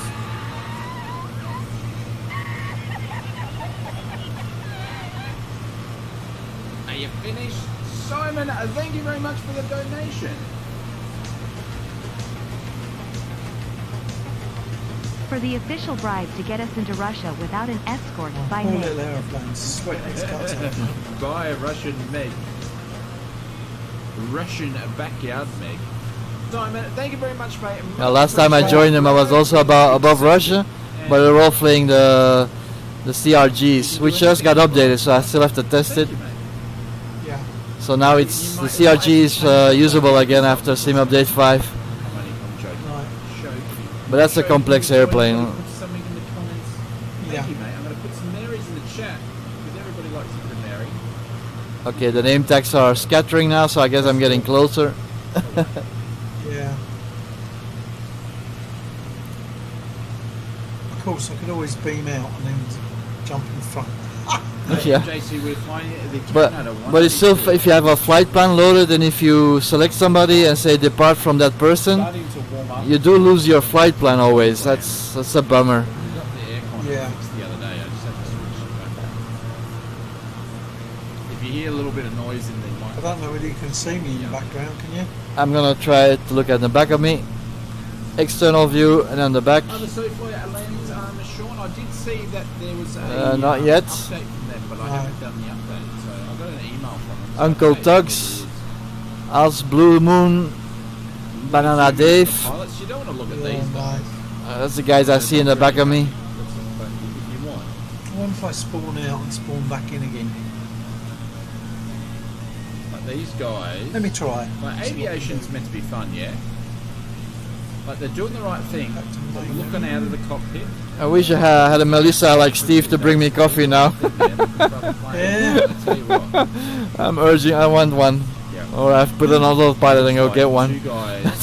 Are you finished? Simon, thank you very much for the donation. For the official bribe to get us into Russia without an escort by Poor May. little aeroplanes. Sweat these cuts off. Buy a Russian Meg. Russian backyard Meg. Simon, thank you very much, mate. Now, last time I joined them, I was also above Russia, but they're all playing the CRGs, which just got updated, so I still have to test it. Thank you, mate. Yeah. So now it's the CRG is usable again after Sim Update 5, I'm only joking. Right. Joking. but that's a complex airplane. Put something in the comments. Thank Yeah. you, mate. I'm going to put some Marys in the chat because everybody likes a good Mary. Okay, the name tags are scattering now, so I guess I'm getting closer. Yeah. Of course, I could always beam out and then jump in front. Yeah. JC, we're flying the But Canada it's still 182. if you have a flight plan loaded and if you select somebody and say depart from that person, Starting to warm up. you do lose your flight plan always. That's a bummer. We got the aircon Yeah. fixed the other day. I just had to switch it back. If you hear a little bit of noise in the I mic, don't know whether you can see me in the background, can you? I'm gonna try to look at the back of me, external view, and then the back. other Soulfly lens, Sean, I did see that there was a Not yet. update from them, but I No. haven't done the update. So I got an email from them. Uncle Tugs, Als Blue Moon, Banana Dave. Pilots, you don't want to look at Yeah, these no. guys. That's the guys I see in the back of me. But if you want. What if I spawn out and spawn back in again? Like these guys. Let me try. Like aviation's meant to be fun, yeah? Like they're doing the right thing. Back to But main looking menu. out of the cockpit. I wish I had a Melissa like Steve to bring me coffee now. Yeah. I'll tell you what. I'm urging, I want one. Yeah. Or I've put an autopilot and go Like get Two one. guys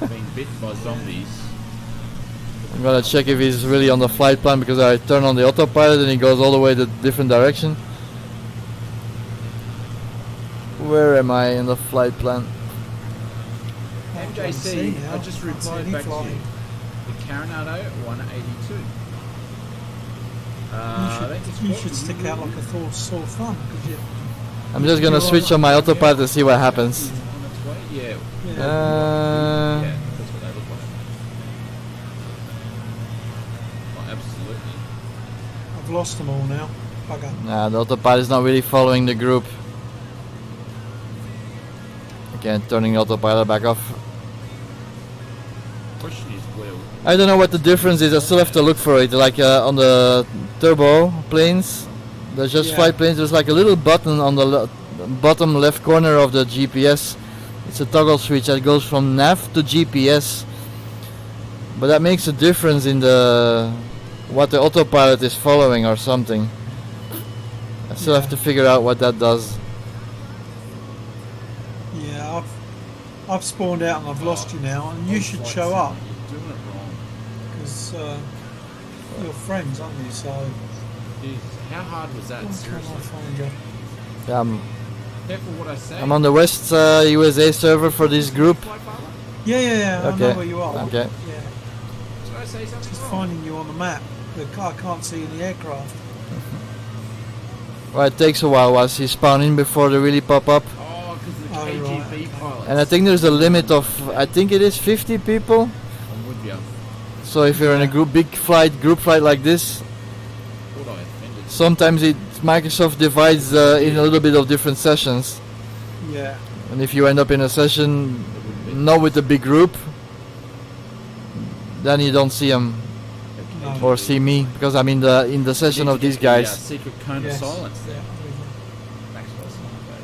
being bitten by zombies. I'm gonna check if he's really on the flight plan because I turn on the autopilot and he goes all the way to different direction. Where am I in the flight plan? can't see MJC, now. I just Can't see replied any back to you. flying. The Coronado 182. You should stick out like a sore thumb because you. I'm just gonna switch on my autopilot to see what happens. On its way? Yeah. Yeah. Yeah, that's what they look like. Oh, absolutely. I've lost them all now. Bugger. Nah, the autopilot is not really following the group. Again, turning the autopilot back off. Question is, well, I don't know what the difference is. I still have to look for it. Like on the turbo planes, the just Yeah. flight planes, there's like a little button on the bottom left corner of the GPS. It's a toggle switch that goes from nav to GPS. But that makes a difference in the what the autopilot is following or something. I still have to figure out what that does. Yeah, I've spawned out and I've lost you now, and you Aus should Flight show Simmer, up You're doing it wrong. because you're friends, aren't you? So Jeez, how hard was that? why can't Seriously. I find you? Careful what I say. I'm on the West USA server for this group. Fly Father? Yeah. I Okay. know where you are. Okay. Yeah, Did I say something just wrong? finding you on the map. The car can't see any aircraft. Well, it takes a while once you spawn in before they really pop up. Oh, because of the Oh, KGB right. pilots. And I think there's a limit of, I think it is 50 people. I'm with you. So if you're in a group flight like this, Thought I offended. sometimes Microsoft divides in a little bit of different sessions. Yeah. And if you end up in a session not with a big group, then you don't see them No. or see me because I'm in the session of these Yeah, guys. secret cone Yes. of silence there. Yeah. Maxwell's not bad.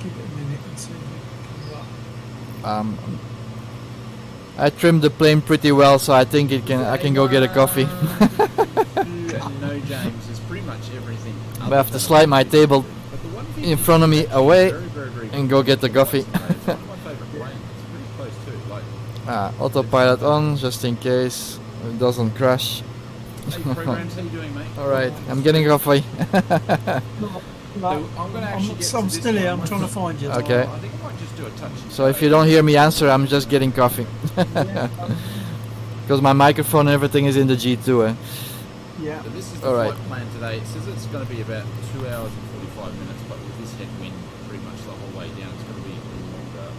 Give it a minute and see if it comes up. I trimmed the plane pretty well, so I think I can go get a coffee. No, James, it's pretty much everything. I have to slide my table But the 150 in front of me away very, very, very and go get the coffee. It's one of my favourite planes. It's pretty close too. Like, Autopilot on, just in case it doesn't crash. hey, programs, how you doing, mate? Alright, I'm getting coffee. So I'm gonna actually get to I'm this still here. one. I'm trying to find you. Okay. I think I might just do a touch. and So if go. you don't hear me answer, I'm just getting coffee. Because my microphone and everything is in the G2. Yeah. So this is the Alright. flight plan today. It says it's going to be about 2 hours and 45 minutes, but with this headwind pretty much the whole way down, it's going to be a little longer.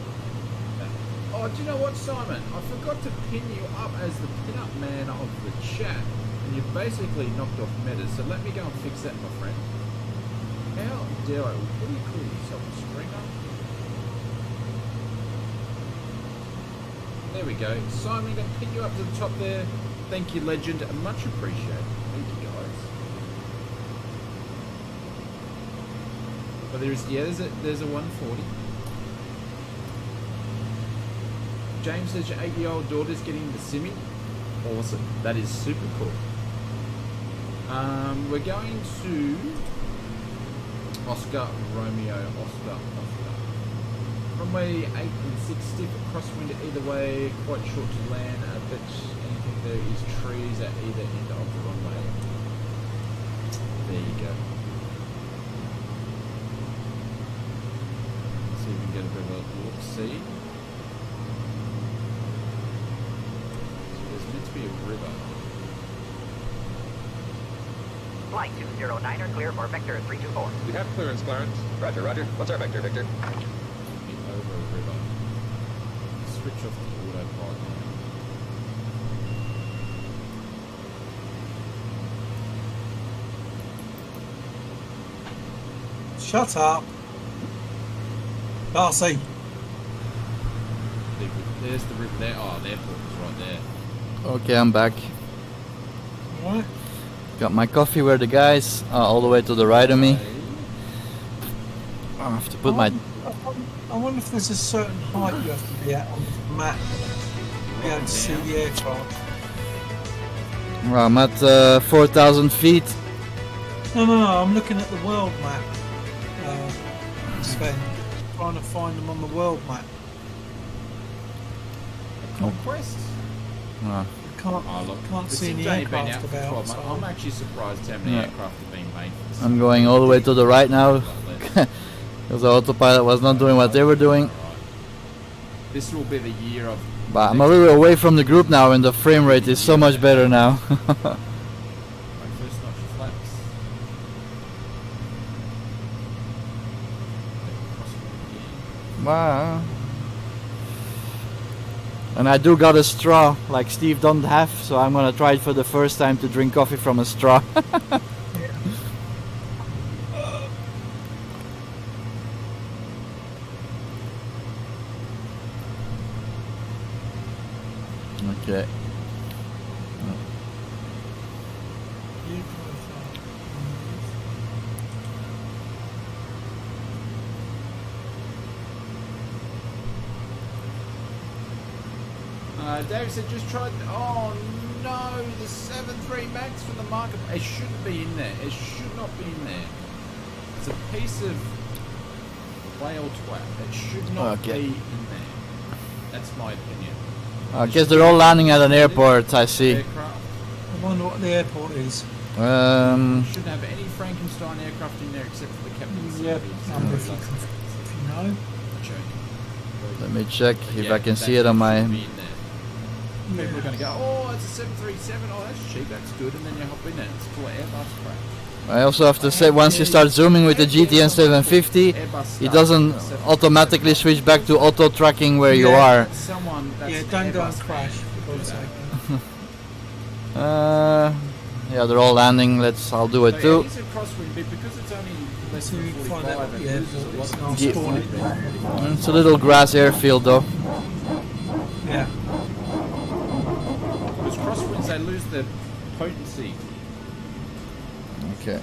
Oh, do you know what, Simon? I forgot to pin you up as the pin-up man of the chat, and you basically knocked off metas, so let me go and fix that, my friend. How dare I? What do you call yourself, a stringer? There we go. Simon, I'm going to pin you up to the top there. Thank you, legend. Much appreciated. Thank you, guys. But there's a 140. James says your 8-year-old daughter's getting the simmy. Awesome. That is super cool. We're going to Oscar Romeo Oscar. Runway 8 and 6 stiff, crosswind either way, quite short to land, but anything there is trees at either end of the runway. There you go. Let's see if we can get a bit of a look-see. So there's meant to be a river. Flight 209er, clear for vector 324. We have clearance, Clarence. Roger, roger. What's our vector, Victor? Be over a river. Switch off the autopilot. Shut up. Darcy. There's the river there. Oh, the airport is right there. Okay, I'm back. Alright. Got my coffee where the guys are all the way to the right of me. I have to put my... I wonder if there's a certain height you have to be at on the map to be able to see the aircraft. Well, I'm at 4,000 feet. No, I'm looking at the world map. Sven, trying to find them on the world map. Conquest? Oh, I can't, Oh, look. can't the see any Sydney been aircraft out for 12 about. months. So I'm actually surprised how many Yeah. aircraft have been made for this. I'm going all the way to the right now because the autopilot was not doing what they were doing. This will be the year of... But I'm a little away from the group now and the frame rate is so much better now. My first notch of flaps. Wow. And I do got a straw like Steve don't have, so I'm gonna try it for the first time to drink coffee from a straw. Okay. Dave said just tried... Oh no, the 7.3 Max from the market. It shouldn't be in there. It should not be in there. It's a piece of whale twat. It should not Okay. be in there. That's my opinion. I guess they're all landing at an airport, I see. Aircraft. I wonder what the airport is. Shouldn't have any Frankenstein aircraft in there except for the captain's Yep. service. If you know. Joking. Let me check if Yeah, I can that see it on my... should be in there. People are going to go, oh, it's a 737. Oh, that's cheap. That's good. And then you hop in it. It's full of Airbus crap. I also have to say, once you start zooming with the GTN 750, it doesn't automatically switch back to auto tracking where you are. Yeah, don't go and crash. For God's sake. Yeah, they're all landing. I'll do it too. It's a crosswind bit because it's only less So than you can find 45. out. It Yeah, loses a lot it's of not Yeah. spawning. It's a little grass airfield though. Yeah. Because crosswinds, they lose their potency. Okay.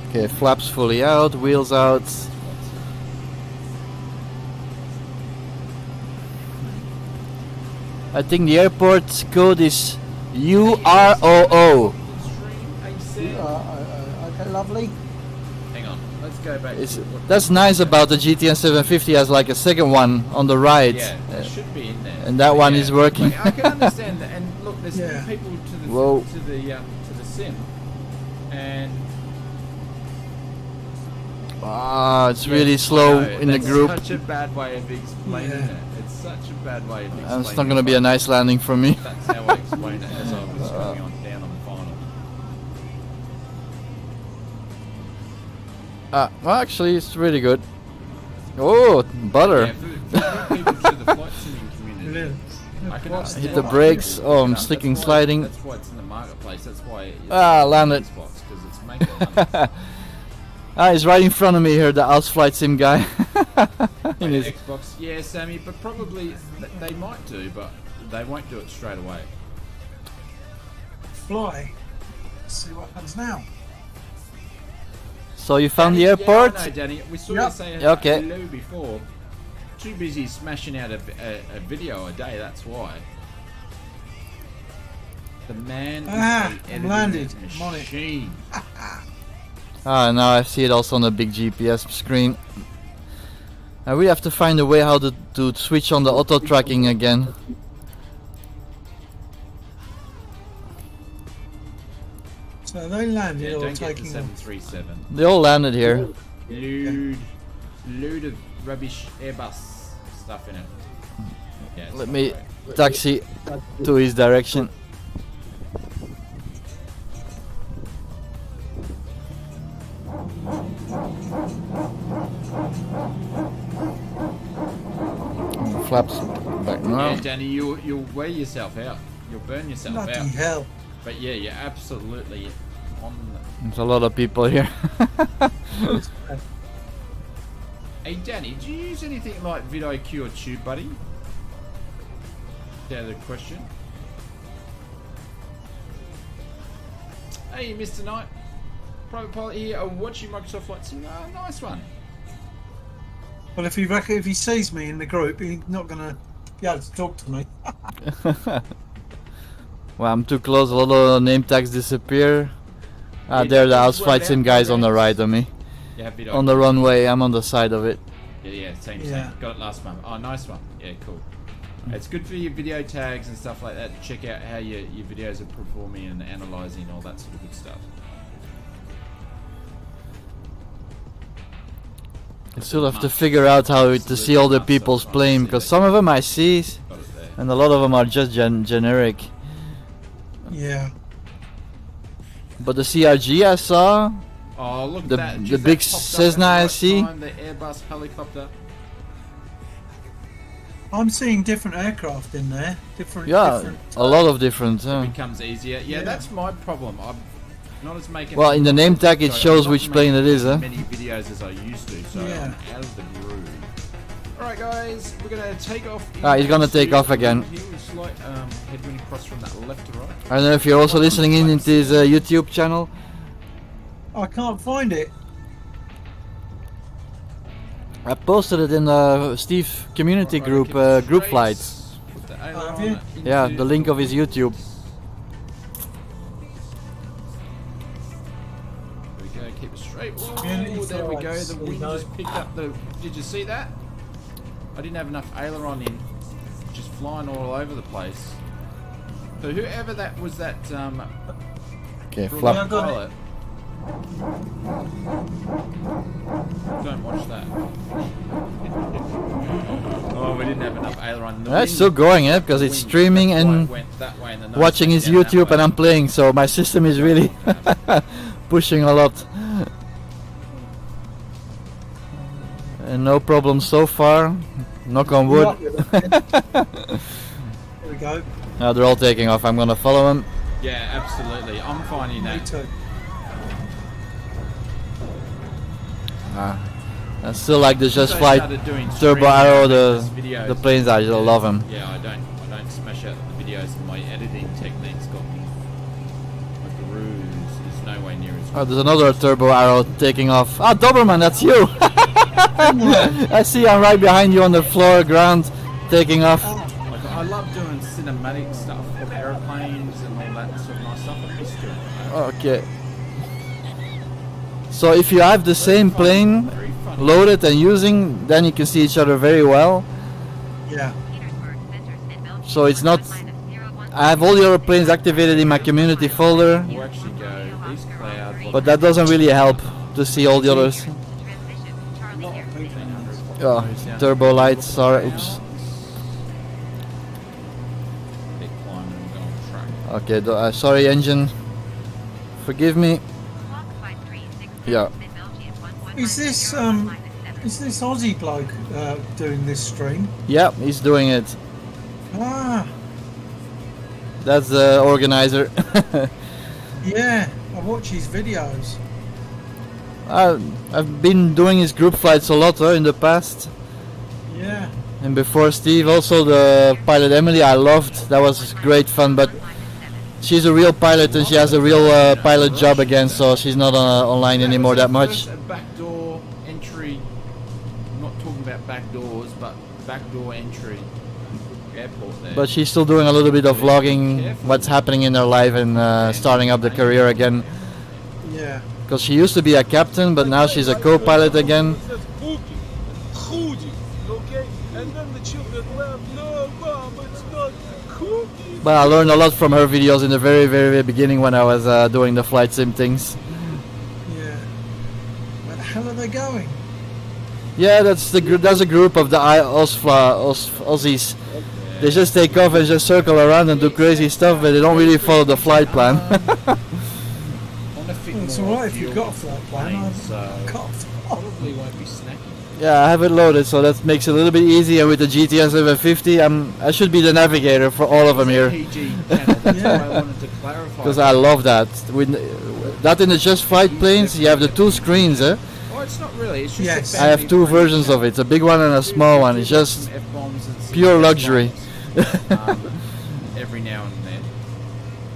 Okay, flaps fully out, wheels out. I think the airport code is UROO. Okay, lovely. Hang on, let's go back. That's nice about the GTN 750 has like a second one on the right. Yeah, it should be in there. And that one is working. Like, I can understand that. And look, there's Yeah. people to the Whoa. to the sim, and It's really slow in the group. Such a bad way of explaining Yeah. it. It's such a bad way of explaining It's not going to be a nice landing for me. That's how I explain it as I was going on down on the final. Well, actually, it's really good. Oh, butter. Yeah, for people to the flight simming community, Brilliant. I can understand Hit the why brakes. people Oh, I'm pick it up. sticking, That's why- sliding. That's why it's in the marketplace. That's why it's Landed. because it's making money. He's right in front of me here, the Aus Flight Sim guy. In his- Xbox, yeah, Sammy, but probably they might do, but they won't do it straight away. Fly. Let's see what happens now. So you found the Yeah, airport? I know, Danny. We saw Yep. you say Okay. hello before. Too busy smashing out a video a day. That's why. The man Ah, is I'm the editing landed. I'm on it. machine. Now I see it also on the big GPS screen. We have to find a way how to switch on the auto tracking again. So they landed Yeah, or don't get the taking 737. They all landed here. Load of rubbish Airbus stuff in it. Yeah, it's Let not me great. taxi to his direction. Flaps back now. Yeah, Danny, you'll wear yourself out. You'll burn yourself bloody out. hell. But yeah, you're absolutely on the... There's a lot of people here. Hey Danny, do you use anything like vidIQ or TubeBuddy? That's the question. Hey Mr. Knight, Private Pilot here, watching Microsoft Flight Simmer. Nice one. Well, if he sees me in the group, he's not going to be able to talk to me. Well, I'm too close, a lot of name tags disappear. There the Aus Flight Sim guys on the right of me. You have vidIQ. On the runway, I'm on the side of it. Yeah, same. Yeah. Got it last month. Oh, nice one. Yeah, cool. It's good for your video tags and stuff like that. Check out how your videos are performing and analysing all that sort of good stuff. I still have to figure out how to see all the people's plane, because some of them I see, Got it there. and a lot of them are just generic. Yeah. But the CRG I saw, Oh, look The- at that. the Just big that popped up Cessna at the I right see. time, the Airbus helicopter. I'm seeing different aircraft in there. Different. a lot of different. It becomes easier. Yeah, that's my problem. I'm not as making. Well, in the name tag it Sorry, shows I'm not which plane it making is, as huh? many videos as I used to, so Yeah. I'm out of the groove. Alright guys, we're gonna take off. He's gonna take off again. Here with slight headwind across from that left to right. I don't know if you're also listening in into his YouTube channel. I can't find it. I posted it in the Steve community Right, group, keep it group straight, flights. put the have aileron you? Yeah, into the link of his YouTube. There we go, keep it straight. Community Whoa, there we go. flights, The there we wind go. just picked up the. Did you see that? I didn't have enough aileron in, just flying all over the place. So whoever that was, that Okay, brilliant flap. I got it. pilot, Don't watch that. Oh, we didn't have enough aileron. The That's wind- still going, eh? Because it's wind, streaming that's why it and went that way and the nose watching went his down that YouTube, and way. I'm playing, so my system is really pushing a lot. And no problem so far. Knock on wood. There we go. Now they're all taking off. I'm gonna follow them. Yeah, absolutely. I'm finding Me that. too. I still like the Just Since I Flight started doing Turbo streaming, Arrow, I the make videos. the planes. I just love them. Yeah, I don't smash out the videos. My editing techniques got me. My grooves is no way near as good. Oh, there's another Turbo Arrow taking off. Ah, Doberman, that's you! I see, I'm right behind you on the floor, ground, taking off. Like, I love doing cinematic stuff, aeroplanes and all that sort of nice stuff. I miss doing that. Okay. So if you have the same plane Very funny. loaded and using, then you can see each other very well. Yeah. So it's not... I have all the other planes activated in my community folder, We'll actually go these clouds. but that doesn't really help to see all the others. Oh, turbo lights, sorry, oops. They're climbing and going track. Okay, sorry engine, forgive me. Yeah. Is this Aussie bloke doing this stream? Yeah, he's doing it. Ah, That's the organizer. yeah. I watch his videos. I've been doing his group flights a lot in the past. Yeah. And before Steve, also the pilot Emily, I loved. That was great fun, but she's a real pilot and she has a real pilot job again, so she's not online anymore that much. A backdoor entry. I'm not talking about back doors, but backdoor entry. Airport there. But she's still doing a little bit of vlogging, what's happening in her life, and starting up the career again. Yeah. Because she used to be a captain, but now she's a co-pilot again. But I learned a lot from her videos in the very, very, very beginning when I was doing the flight sim things. Yeah. Where the hell are they going? Yeah, that's a group of the Aussies. They just take off and just circle around and do crazy stuff, but they don't really follow the flight plan. It's alright if you've got a flight plan. I so can't. probably won't be snacking. Yeah, I have it loaded, so that makes it a little bit easier with the GTS 750. I should be the navigator for all of them here. PG channel, that's why I wanted to clarify. Because I love that. With that in the Just Flight planes, you have the two screens, eh? Oh, it's not really. It's just Yes. I have two versions of it, a big one and a small one. It's just F-bombs and pure luxury. Every now and then.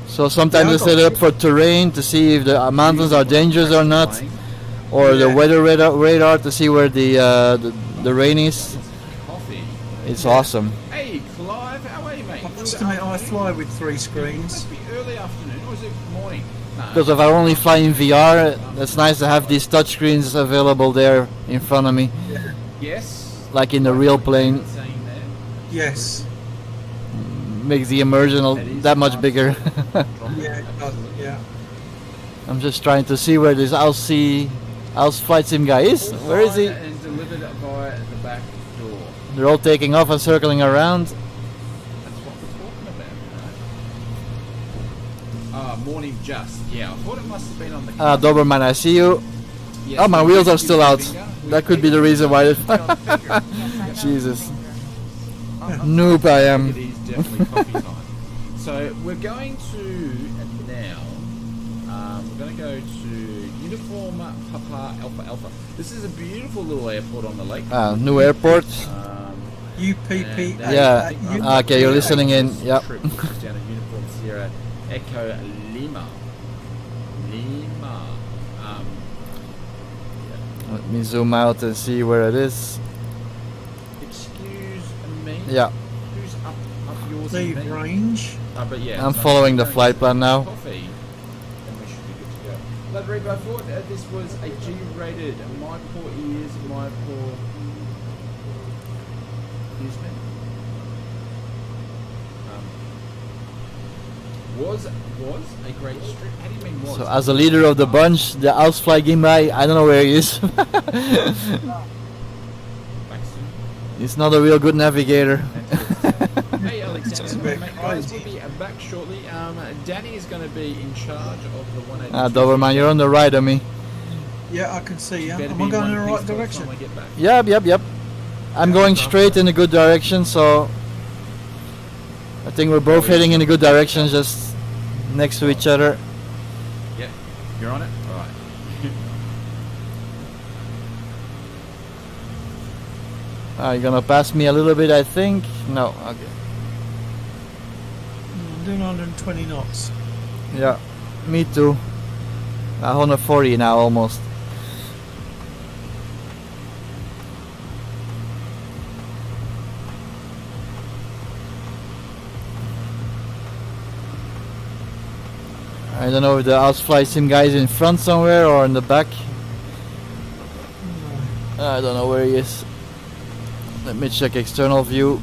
So sometimes I set it up for terrain to see if the mountains are dangerous or not, or the Yeah. weather radar to see where the rain is. Coffee. It's awesome. Hey, Clive, how are you, mate? I must admit, I fly with 3 It screens. must be early afternoon, or is it morning? No. Because if I only fly in VR, it's nice to have these touch screens available there in front of me, Yes. like in the real plane. Saying that. Yes. Makes the immersion that much bigger. Yeah, it does. Yeah. I'm just trying to see where this Aus Flight Sim guy is. Where is he? And delivered via the back door. They're all taking off and circling around. That's what we're talking about. Morning just. Yeah, I thought it must have been on the. Doberman, I see you. Yes, Oh, my we wheels did are give still you the out. finger. That could be the reason why. Jesus. Noob I am. It is definitely coffee time. So we're going to now. We're going to go to Uniform Papa Alpha Alpha. This is a beautiful little airport on the lake. New airport. UPPA. Yeah. Okay, you're listening in. Yep. Trip, which is down at Uniform Sierra Echo Lima. Let me zoom out and see where it is. Excuse me. Yeah. Who's up yours? The and me? range. But yeah, I'm so following the we're flight plan now. Coffee, and we should be good to go. But Reba, I thought this was a G-rated. My poor ears, my poor. Excuse me. Was a great strip. How do you mean was? So as a leader of the bunch, the Aus Flight Simmer, I don't know where he is. Back soon. He's not a real good navigator. Hey Alexander, It's a bit mate, guys, crazy. we'll be back shortly. Danny is going to be in charge of the 182. Dobermann, you're on the right of me. Yeah, I can see you. Better Am be I going one in the piece right by the direction? time I get back. Yep. I'm going straight in a good direction, so I think we're both heading in a good direction, just next to each other. Yeah, you're on it? Alright. You're gonna pass me a little bit, I think. No, okay. I'm doing 120 knots. Yeah, me too. 140 now almost. I don't know if the Aus Flight Sim guy is in front somewhere or in the back. I don't know where he is. Let me check external view.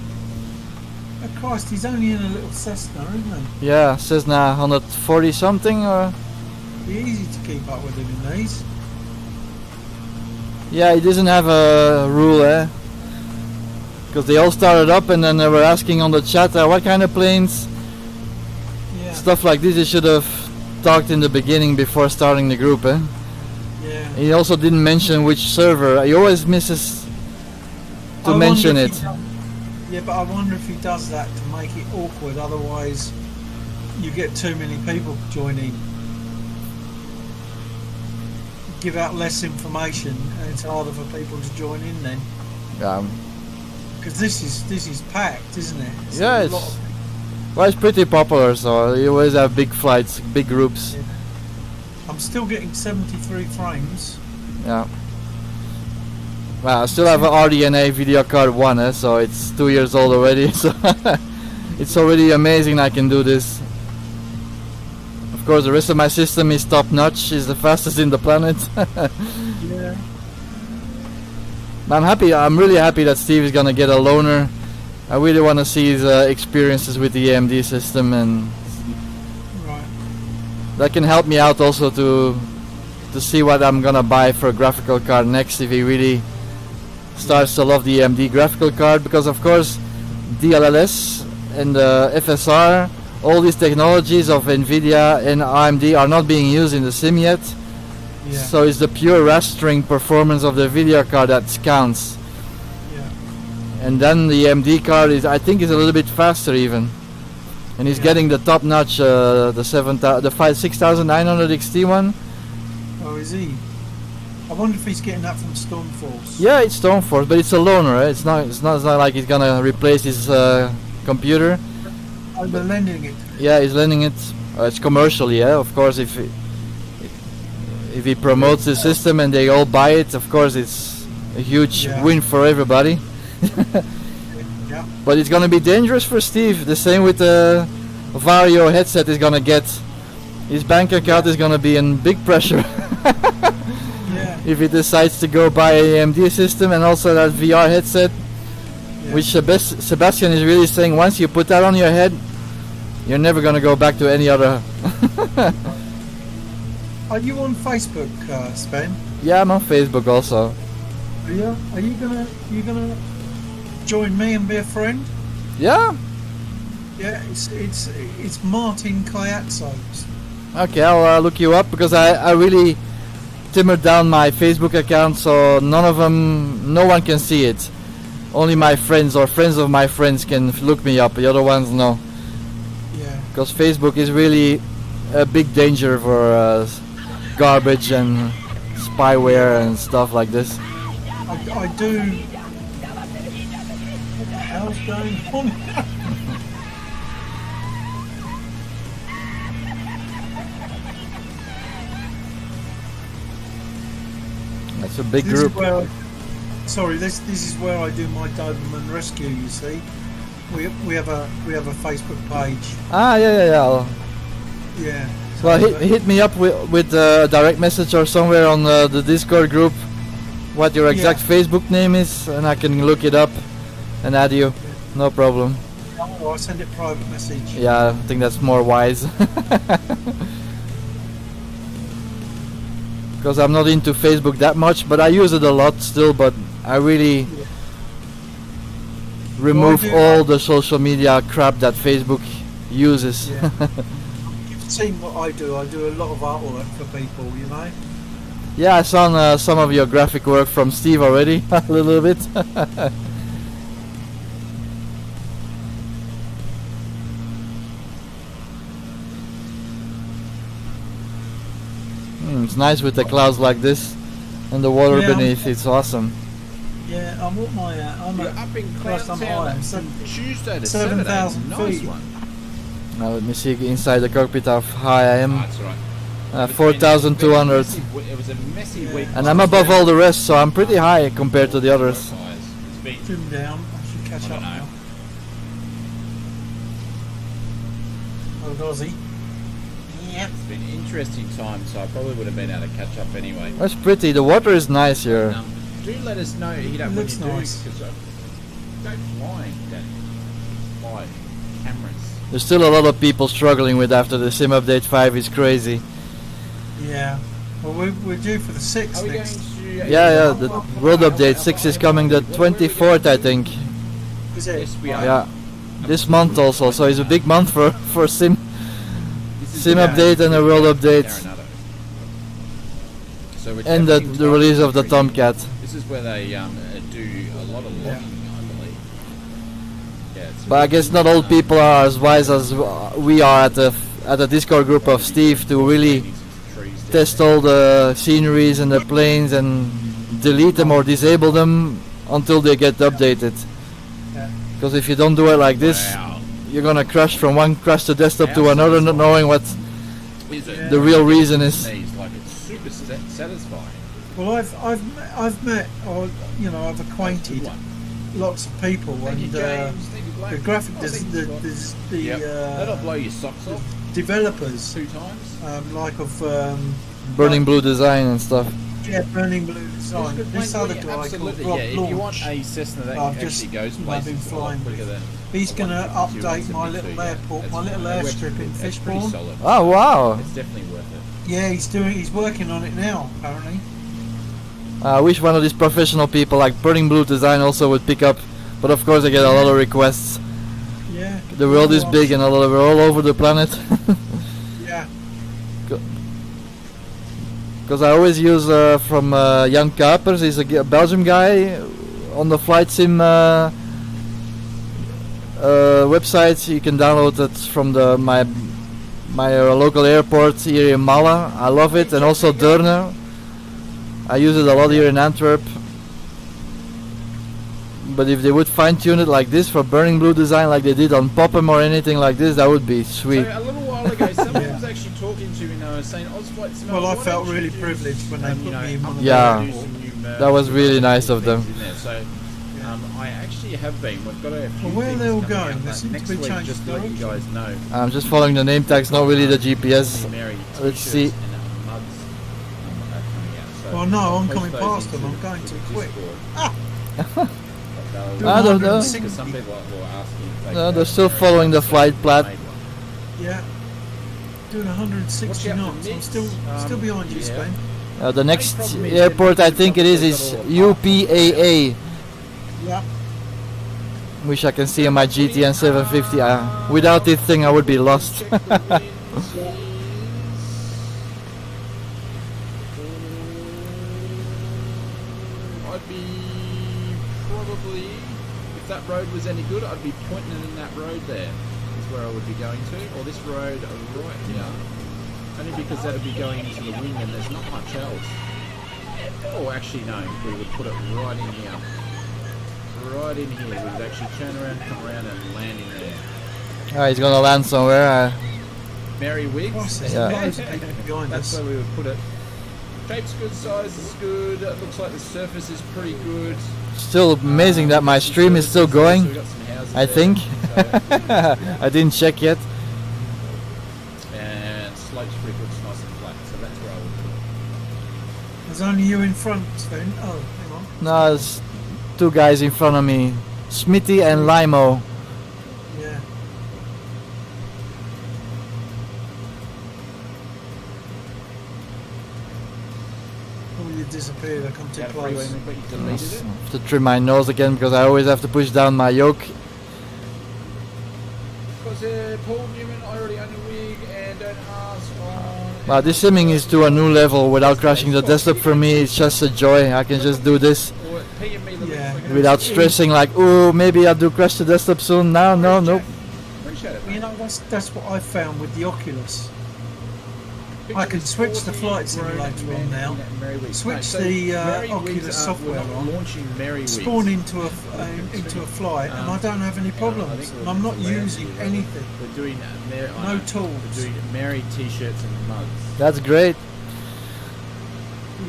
Oh Christ, he's only in a little Cessna, isn't Yeah, Cessna 140 something or... he? Be easy to keep up with him in these. Yeah, he doesn't have a rule, because they all started up and then they were asking on the chat what kind of planes, Yeah. stuff like this. They should have talked in the beginning before starting the group. Yeah. He also didn't mention which server. He always misses I to wonder mention if it. he does- Yeah, but I wonder if he does that to make it awkward. Otherwise, you get too many people joining. Give out less information, and it's harder for people to join in then. Because this is packed, isn't it? Yeah, a it's, lot of- well, it's pretty popular, so you always have big flights, big groups. I'm still getting 73 frames. Yeah. Well, I still have an RDNA video card 1, so it's 2 years old already. So it's already amazing I can do this. Of course, the rest of my system is top notch, is the fastest in the planet. Yeah. I'm happy. I'm really happy that Steve is gonna get a loaner. I really want to see his experiences with the AMD system, and Right. that can help me out also to see what I'm gonna buy for a graphical card next if he really starts to love the AMD graphical card, because of course DLLS and FSR, all these technologies of NVIDIA and AMD are not being used in the sim yet. Yeah. So it's the pure rastering performance of the video card that counts. Yeah. And then the AMD card is, I think, is a little bit faster even. And he's Yeah. getting the top notch, the 6900 XT one. Oh, is he? I wonder if he's getting that from Stormforce. Yeah, it's Stormforce, but it's a loaner. It's not like he's gonna replace his computer. Oh, they're lending it. Yeah, he's lending it. It's commercially, yeah. Of course, if he promotes the system and they all buy it, of course it's a huge Yeah. win for everybody. Yeah. But it's gonna be dangerous for Steve. The same with the Vario headset is gonna get. His bank account is gonna be in big pressure Yeah. if he decides to go buy an AMD system and also that VR headset. Yeah. Which Sebastian is really saying, once you put that on your head, you're never gonna go back to any other. Are you on Facebook, Sven? Yeah, I'm on Facebook also. Are you? Are you gonna join me and be a friend? Yeah. Yeah. It's Martin Kayatso. Okay, I'll look you up, because I really timbered down my Facebook account, so no one can see it. Only my friends or friends of my friends can look me up. The other ones, no. Yeah. Because Facebook is really a big danger for garbage and spyware and stuff like this. I do. What the hell's going on? That's a big This is group. where sorry, this is where I do my Doberman rescue. You see, we have a Facebook page. Ah, yeah. Yeah. Well, hit me up with a direct message or somewhere on the Discord group what your exact Yeah. Facebook name is, and I can look it up and add you. No problem. Alright. Oh, I send it private message. Yeah, I think that's more wise. Because I'm not into Facebook that much, but I use it a lot still, but I really remove all the social media crap that Facebook uses. Yeah. You've seen what I do. I do a lot of artwork for people, you know. Yeah, I saw some of your graphic work from Steve already, a little bit. It's nice with the clouds like this and the water beneath. It's awesome. Yeah, I'm at my. I'm You're at, up in Christ, I'm Cloudtown high. from Tuesday to 7,000 Saturday. Nice feet. one. Now let me see inside the cockpit how high I am. Oh, that's right. 4,200. It was a messy week. And I'm above all the rest, so I'm pretty high compared to the others. It's been, Trim down. I should catch I up don't know. now. Oh, Dozzy. Yeah. It's been an interesting time, so I probably would have been able to catch up anyway. That's pretty. The water is nice here. Do let us know, when you looks do, nice. because go flying, Danny. Fly cameras. There's still a lot of people struggling with after the sim update 5 is crazy. Yeah. Well, we're due for the 6th Are we going next. to... Yeah, the world update 6 is coming the 24th, I think. Is it? Yes, we are. Yeah, this month also, so it's a big month for sim update and a world update. So we're And definitely the release of the targeting- Tomcat. This is where they do a lot of logging, I believe. Yeah, it's But I guess not all people are as wise as we are at the Discord group of Steve to really test all the sceneries and the planes and delete them or disable them until they get updated. Yeah. Because if you don't do it like this, Wow. you're gonna crash from one crash to desktop to another, not knowing what Is it? the real reason is. Like it's super satisfying. Well, I've met, or you know, I've acquainted Good one. lots of people, Thank you, and James. Thank you, Blake. the graphic, Oh, thank you, Scott. the Yep. That'll blow your socks off developers, 2 times. like of Burning Blue design and stuff. yeah, Burning Blue Design. This other guy called Absolutely, Rob yeah. If you want Launch, a Cessna that I've actually just goes been places a lot flying quicker with. than he's the going to 152 update my 172, little yeah. airport, That's my little fine. It works airstrip in pretty- it's pretty Fishbourne. solid. Oh wow! It's definitely worth it. Yeah, he's working on it now, apparently. I wish one of these professional people like Burning Blue Design also would pick up, but of course I get a lot of requests. Yeah. The world is big and we're all over the planet. Yeah. Because I always use from Jan Kuipers, he's a Belgium guy on the Flight Sim website. You can download it from my local airport here in Mala. I love it, and also Deurne. I use it a lot here in Antwerp. But if they would fine tune it like this for Burning Blue Design, like they did on Popham or anything like this, that would be sweet. So a little while ago, someone was actually talking to me, saying Aus Flight Simmer. Well, I why felt don't you really do privileged when they some, put you know, me in one of Yeah. do some new merch That was and really some nice of them. things in there. So I actually have been. We've got a few Well, where are they all things coming going? out, They but seem to next be week, changing just to let you guys know. I'm just following the name tags, not really the GPS. Mary Let's t-shirts see. and mugs are coming out. So Well, no, I'm post coming those past them. into I'm going the too quick. Discord. I don't know. Because some people were asking if they No, could they're have still Mary following the t-shirts, flight so plan. I made one. Yeah. Doing 160 Watch out for knots. I'm mix. still behind you, Yeah. Sven. The next problem is airport that I think it is UPAA, Yeah. which I can see on my GTN 750. Without this thing I would be lost. Check the winds. I'd be probably, if that road was any good, I'd be pointing it in that road there. Is where I would be going to, or this road right here. Only because that would be going into the wind and there's not much else. Oh, actually no, we would put it right in here. Right in here. We would actually turn around, come around and land in there. He's gonna land somewhere. Mary Wiggs. Gosh, there's Yeah. loads of people behind That's us. where we would put it. Shape's good, size is good. It looks like the surface is pretty good. Still amazing that my stream is still So going. we've got some houses I there, think. so- I didn't check yet. and slope's pretty good. It's nice and flat. So that's where I would put it. There's only you in front, Sven. Oh, hang on. No, there's 2 guys in front of me, Smithy and Limo. Yeah. they disappeared. I come too Had a freeway close. link, but you deleted it. Have to trim my nose again because I always have to push down my yoke. Because Paul Newman, I already own a wig and don't ask on. But this simming is to a new level without crashing the desktop. For me, it's just a joy. I can just do this Or PM me the Yeah. link. without stressing like, oh, maybe I do crash the desktop soon. No, no, nope. Appreciate it. You know, that's what I found with the Oculus. I can switch the flight simulator on now. Switch the Oculus software on. Launching Mary Spawn into a flight, and I don't have any problems. And I'm not using anything. We're doing No tools. We're doing Mary t-shirts and mugs. That's great.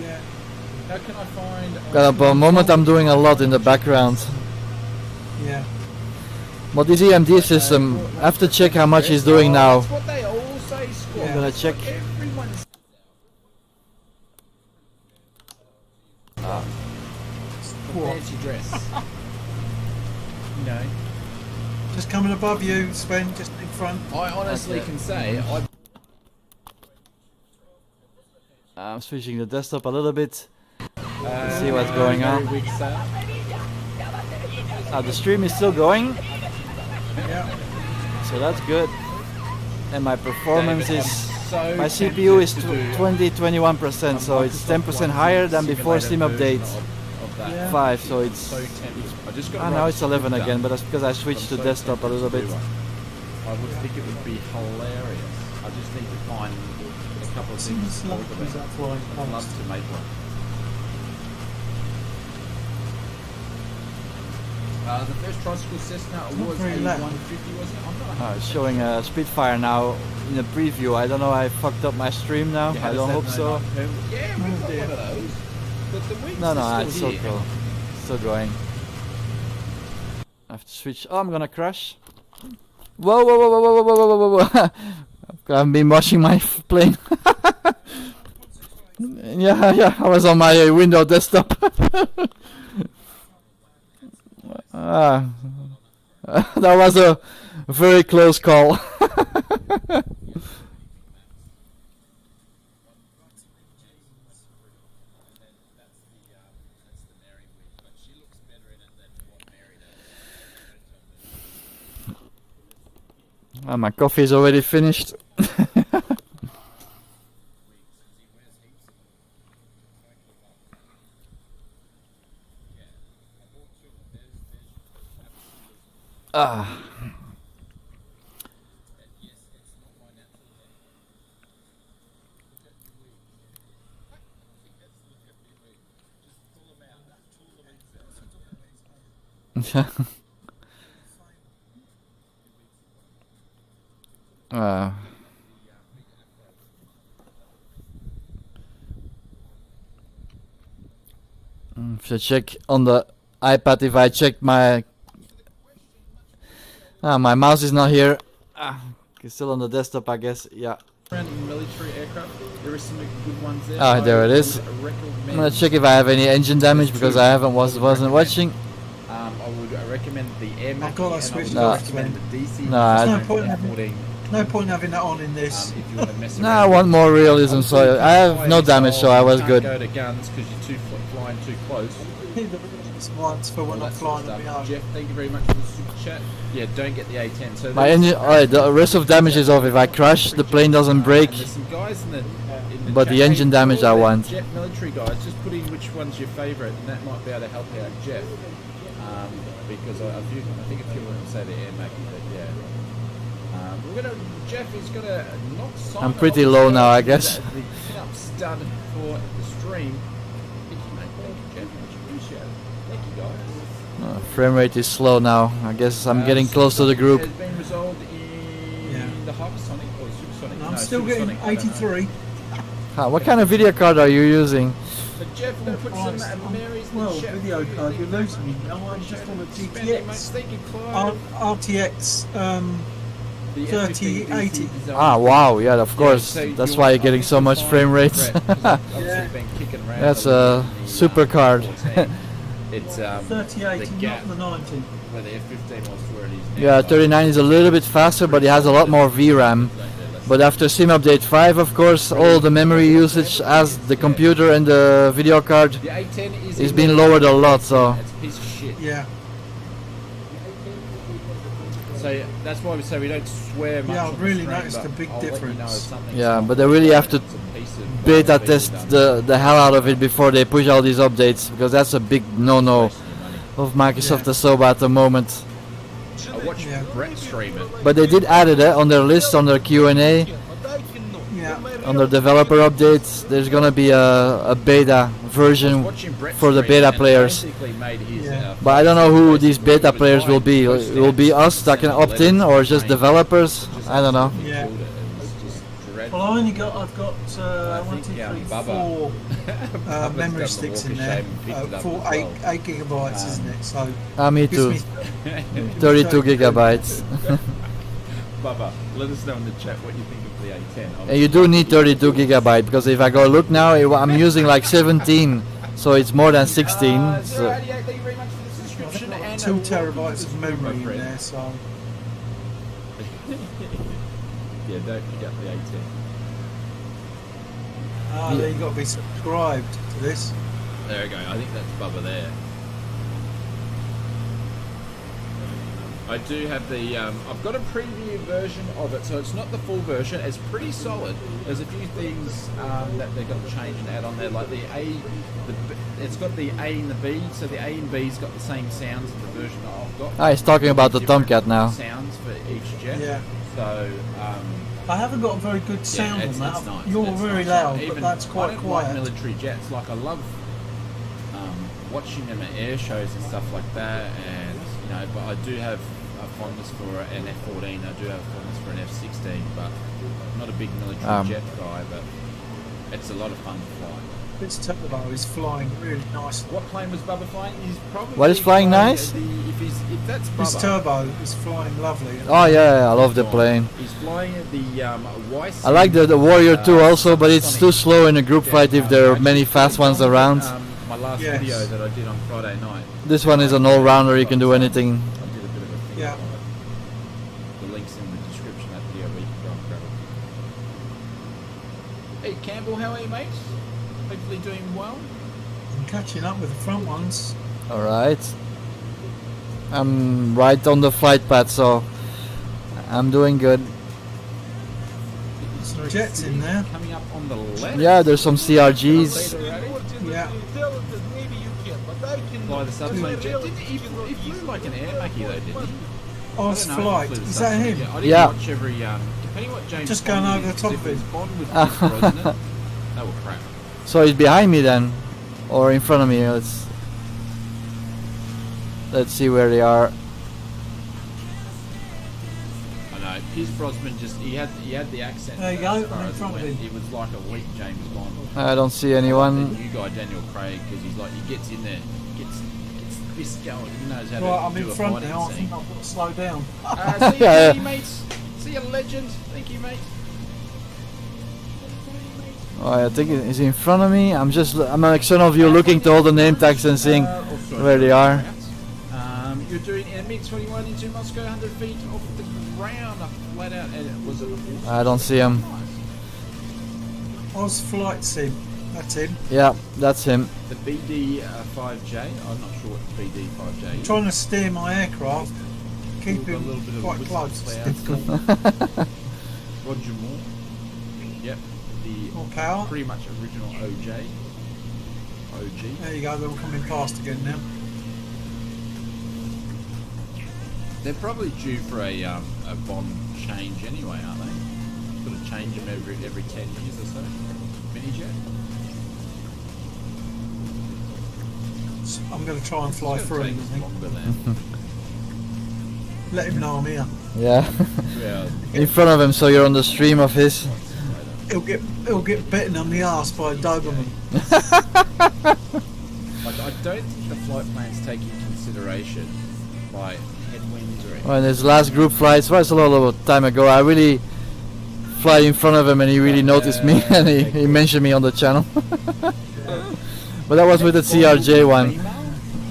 Yeah. How can I find? But at the moment, I'm doing a lot in the background. Yeah. But this EMD system, I have to check how much he's doing now. That's what they all say, Scott. I'm gonna check. Everyone's fancy dress. You know, Just coming above you, Sven, just in front. I honestly can say I'm switching the desktop a little bit. Let's see what's going on. The stream is still going, Yeah. so that's good. And my performance is, so my CPU is 20-21%, so it's 10% higher than before Steam Update Yeah. 5, so it's, So tempted. I just got now it's 11 again, but that's because I switched to desktop a little bit. I would think it would be hilarious. I just need to find a couple of things to talk about. I'd love to make one. The first tricycle Cessna was very a loud. 150, wasn't it? I'm not It's showing a Spitfire now in the preview. I don't know, I fucked up my stream now. I don't hope so. Yeah, we've got one of those. But the wings No, are it's still still here. cool. Still going. I have to switch. Oh, I'm gonna crash. Whoa, whoa, whoa, whoa, whoa, whoa, whoa, whoa, whoa. I've been watching my plane. Yeah, I was on my window desktop. That was a very close call. My coffee is already finished. Should check on the iPad if I check my my mouse is not here. It's still on the desktop, I guess. Yeah. Around military aircraft, there are some good ones there. Oh, there it is. I'm gonna check if I have any engine damage because I wasn't watching. I would recommend the Air Mac. got that switched No. off. recommend the DC. No, I- There's no point having, no point having that on in this. If you want to mess No, around. I want more realism, so I have no damage, so I was Can't good. go to guns because you're flying too close. Once for when All I'm that sort of flying stuff. on Jeff, thank you very much for the super chat. Yeah, don't get the A10. So My there's- engine, alright, the rest of damage is off. If I crash, the plane doesn't break. And there's some guys in the But the chat. engine Hey, damage all I the want. Jet military guys, just put in which one's your favourite, and that might be able to help out Jeff. Because I think a few of them say the Air Mac, but yeah. Jeff is gonna knock Simon I'm pretty off low the now, I stage. guess. The pin-up stud for the stream. Thank you, mate. Thank you, Jeff. Much appreciated. Thank you, guys. Frame rate is slow now. I guess I'm getting So close to the group. Has been resolved in Yeah. the hypersonic or supersonic. I'm still getting supersonic, I don't know. 83. What kind of video card are you using? But Jeff, gonna put some Christ. Mary's in Well, the chat. video card, you're losing me. No, I'm just on a GTX. Thank you, Clive. RTX The 3080. F15 design. Wow, yeah, of course. so That's you're- why you're getting so much frame rates. Yeah. That's a super card. It's 3080, the gap not the 90. where the F15 was to where it is now. Yeah, 39 is a little bit faster, but it has a lot more VRAM. But after Sim Update 5, of course, all the memory usage as the computer and the video card The A10 is being lowered a lot, so It's a piece of shit. Yeah. So that's why we say we don't swear much. Yeah, on I've the really screen, noticed but a big I'll let you know if difference. something's yeah, not but they really have to it's a piece of beta being test done. the hell out of it before they push all these updates, because that's a big no-no Wasting your money. of Microsoft Yeah. Asoba at the moment. I watched Yeah. Brett stream it. But they did add it on their list, on their Q&A, Yeah. under developer updates. There's gonna be a beta version Watching Brett for the stream beta and players. basically made his, Yeah. But I don't know who these beta players will be. It will be us that can opt in, or just developers. I don't know. Yeah. It was just dreadful. Well, I've got I 1, think, 2, 3, Bubba. 4 Bubba's memory done the sticks walk in of there. shame and picked it up 4, as well. 8 gigabytes, isn't it? So Me gives too. me 32 gigabytes. Bubba, let us know in the chat what you think of the A10. And you do need 32 gigabyte, because if I go look now, I'm using like 17, so it's more than 16. So 088, thank you very much for the subscription. I've got And 2 a terabytes of my memory in friend. there. So Yeah, don't forget the A10. there you got to be subscribed to this. There we go. I think that's Bubba there. I do have the. I've got a preview version of it, so it's not the full version. It's pretty solid. There's a few things that they're going to change and add on there, like the A. It's got the A and the B, so the A and B's got the same sounds as the version that I've got. he's talking about the Different Tomcat now. Sounds for each jet. Yeah. So. I haven't got a very good sound it's, on that. it's nice. You're It's very nice. loud, Even, but that's I quite don't quiet. like military jets. Like I love watching them at air shows and stuff like that, and you know. But I do have a fondness for an F-14. I do have a fondness for an F-16, but I'm not a big military jet guy. But it's a lot of fun to fly. This turbo is flying really nicely. What plane was Bubba flying? He's probably What is flying nice? If that's Bubba, This turbo is flying lovely. Oh yeah, I love the plane. He's flying at the YC. I like the Warrior 2 also, but it's too slow in a group fight if there are many fast ones around. My last Yes. video that I did on Friday night. This one is an all-rounder, you can do anything. I did a bit of a thing Yeah. on it. The link's in the description of that video where you can go and grab it. Hey Campbell, how are you, mate? Hopefully doing well. I'm catching up with the front ones. Alright. I'm right on the flight path, so I'm doing good. Some jets in there. Coming up on the left. Yeah, there's some CRGs. Yeah. By the subplane jet. He flew like an air Mackie though, didn't he? Aus I don't know if Flight. he flew the Is that subplane him? jet. I didn't Yeah. watch every depending what James Just Bond going it over is, the top 'cause of if it. it's Bond with Pierce Brosnan, that will crap. So he's behind me then, or in front of me. Let's see where they are. I know. Pierce Brosnan just he had the accent. There you as go, far I'm in as it front of went. him. He was like a weak James Bond. I don't see The anyone. new guy Daniel Craig, because he's like he gets in there, gets the fist going. He knows how Right, to I'm do in a front fighting now. I scene. think I've got to slow down. See you, Yeah. mates. See you, legend. Thank you, mate. Oh, I think he's in front of me. I'm an external view looking to all the name tags and seeing where they are. You're doing a MiG-21 into Moscow, 100 feet off the ground, flat out, and was it? I don't see him. Aus Flight Sim. That's him. Yeah, that's him. The BD-5J. I'm not sure what the BD-5J I'm is. trying to steer my aircraft. Keep Got a little bit him of quite whistle close. It's cloud. difficult. Roger Moore. Yep. More The power. pretty much original OG. There you go. They're all coming past again now. They're probably due for a Bond change anyway, aren't they? Sort of change them every 10 years or so. Mini jet. I'm going to try and fly It's through gonna him. take I think. longer than. Let him know I'm here. Yeah. Yeah. In front of him, so you're on the stream of his. He'll get bitten on the arse by a Dobermann. Like I don't think the flight plans take into consideration like headwinds or anything. Well, in his last group flights, was a lot of time ago, I really fly in front of him and he really noticed me and he mentioned me on the channel. But that was with the CRJ one.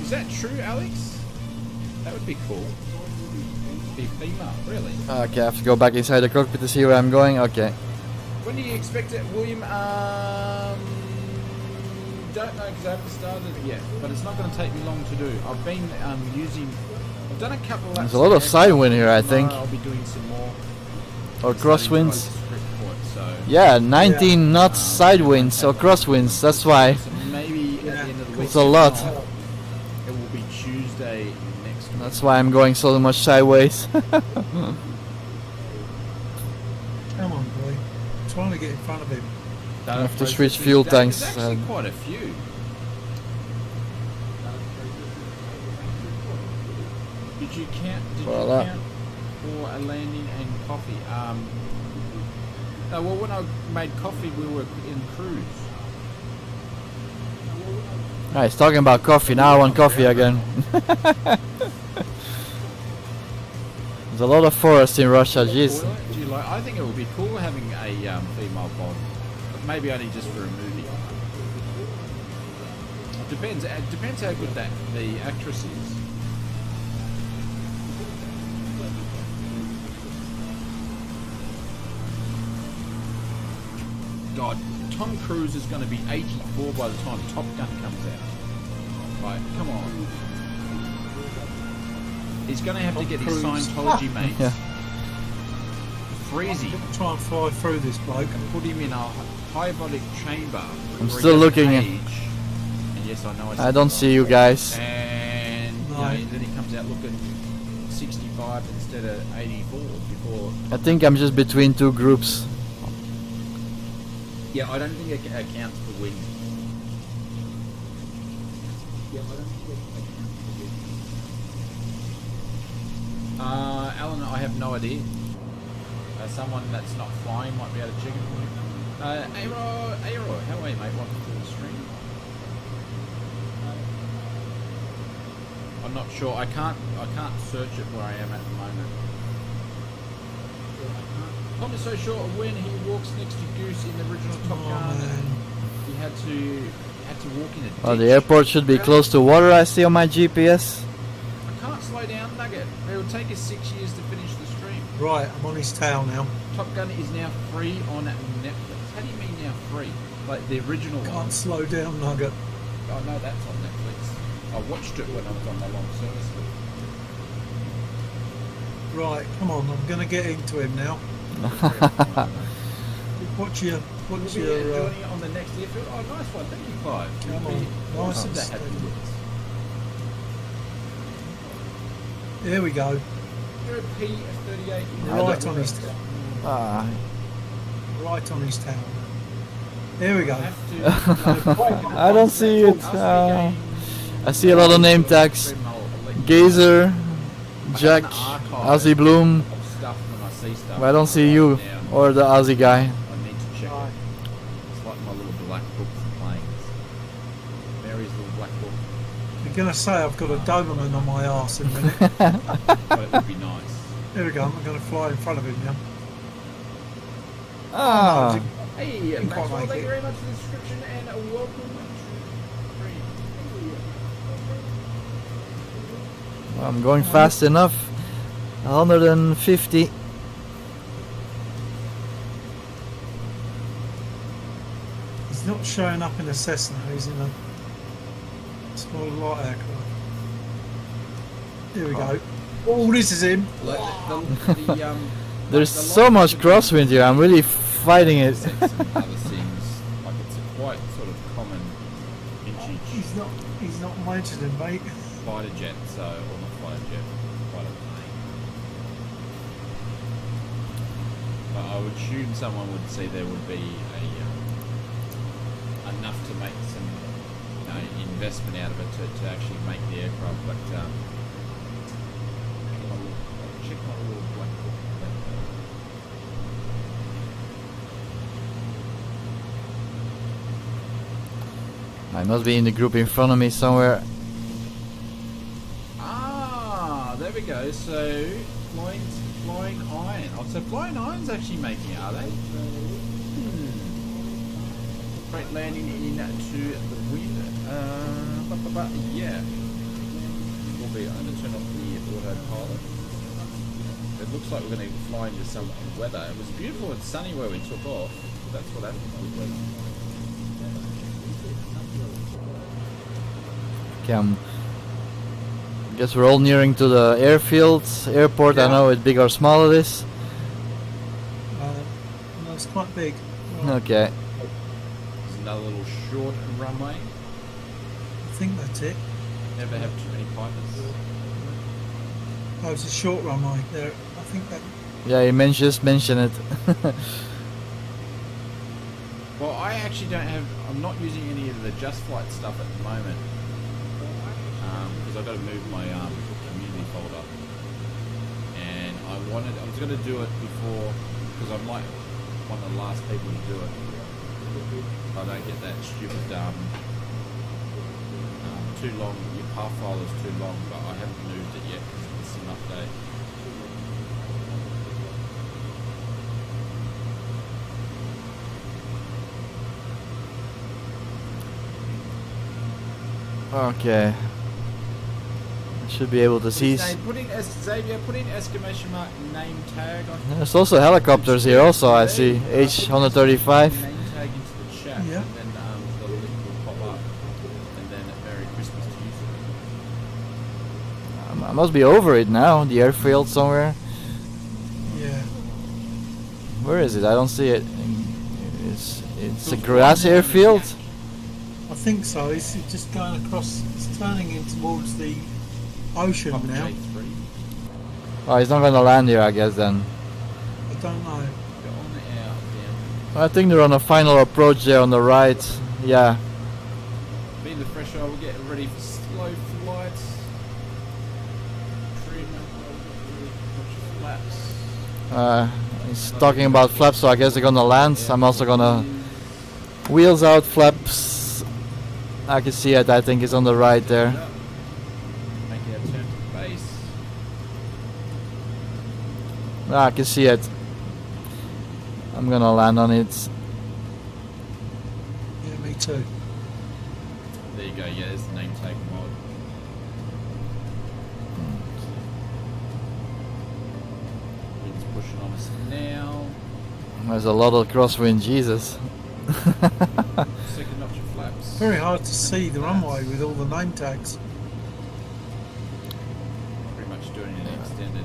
Is that true, Alex? That would be cool. If female, really. Okay, I have to go back inside the cockpit to see where I'm going. Okay. When do you expect it, William? Don't know because I haven't started it yet, but it's not going to take me long to do. I've been I've done a couple of laps. There's a lot of side wind here, I think. I'll be doing some more. Or crosswinds. So Yeah, 19 knots side winds or crosswinds. That's why. so maybe at the end of the week. It's a lot. It will be Tuesday next week. That's why I'm going so much sideways. Come on, boy. I'm trying to get in front of him. I have to switch fuel tanks. There's actually quite a few. Did you count for a landing and coffee? No, well, when I made coffee, we were in cruise. He's talking about coffee. Now I want coffee again. There's a lot of forest in Russia. Jeez. Do you like? I think it would be cool having a female Bond, but maybe only just for a movie. It depends. It depends how good the actress is. God, Tom Cruise is going to be 84 by the time Top Gun comes out. Like, come on. He's going to have to get his Scientology mates. Yeah. Freeze him. Try and fly through this bloke. And put him in a hyperbolic chamber. I'm where he still has looking a in. cage. And yes, I know. I don't see you guys. And No. you know, then he comes out looking 65 instead of 84 before. I think I'm just between two groups. Yeah, I don't think it accounts for win. Yeah, I don't think it accounts for win. Alan, I have no idea. Someone that's not flying might be able to check it for me. Aero, how are you, mate? Welcome to the stream. I'm not sure. I can't search it where I am at the moment. Tom is so short of when he walks next to Goose in the original Top Gun. Man. He had to walk in a ditch. Oh, the airport should be close to water. I see on my GPS. I can't slow down, Nugget. It will take us 6 years to finish the stream. Right, I'm on his tail now. Top Gun is now free on Netflix. How do you mean now free? Like the original one? Can't slow down, Nugget. Oh no, that's on Netflix. I watched it when I was on my long service leave. Right, come on, I'm going to get into him now. What's your We'll be joining it on the next airfield. Oh, nice one. Thank you, Clive. Come on. Nice and that happy steady. with us. Here we go. You're a P38. Right on his tail. Ah, Right on his tail. Here we go. I don't see it. I see a lot of name tags. Gazer, Jack, Ozzy Bloom. But I don't see you or the Aussie guy. I need to check it. It's like my little black book for planes. Mary's little black book. You're going to say I've got a Doberman on my arse in a minute. But it would be nice. Here we go. I'm going to fly in front of him now. Ah, Hey, Didn't quite Maxwell, make thank it. you very much for the description and welcome to the stream. I'm going fast enough. 150. He's not showing up in a Cessna. He's in a small light aircraft. Here we go. Oh, this is him. There's so much crosswind here. I'm really fighting it. Some other things, like it's a quite sort of common vintage He's not mentioning, mate. fighter jet, so, or not fighter jet, fighter plane. But I would assume someone would see there would be enough to make some investment out of it to actually make the aircraft. But I'll check my little black book. I must be in the group in front of me somewhere. Ah, there we go. So flying iron. Oh, so flying iron's actually making it, are they? Straight landing into the wind. Yeah. We'll be. I'm gonna turn off the autopilot. it looks like we're going to fly into some weather. It was beautiful and sunny where we took off. That's what happened with weather. Okay, I guess we're all nearing to the airport. Yeah. I know it's big or small it is. No, it's quite big. Right. Okay. There's another little short runway. I think that's it. Never have too many pipers. Oh, it's a short runway there. I think that. Yeah, you just mentioned it. Well, I actually don't have. I'm not using any of the Just Flight stuff at the moment because I've got to move my community folder. And I was going to do it before because I'm like one of the last people to do it. I don't get that stupid too long. Your path file is too long, but I haven't moved it yet because it's an update. Okay. I should be able to see. Xavier, put in exclamation mark name tag. There's also helicopters here. Also, I see H135. Name tag into the chat, Yeah. and then the link will pop up, and then Merry Christmas to you. I must be over it now. The airfield somewhere. Yeah. Where is it? I don't see it. It's a grass airfield. I think so. It's just going across. It's turning in towards the ocean Papa now. J3. Oh, he's not gonna land here, I guess then. I don't know. Go on the air, down. I think they're on a final approach there on the right. Yeah. Be the fresh air. We'll get ready for slow flights. Trim, watch flaps. He's talking about flaps, so I guess they're gonna land. I'm also gonna wheels out, flaps. I can see it. I think it's on the right there. Make our turn to base. I can see it. I'm gonna land on it. Yeah, me too. There you go. Yeah, there's the name tag mod. Wind's pushing on us now. There's a lot of crosswind, Jesus. Second notch of flaps. Very hard to see the runway with all the name tags. Pretty much doing an extended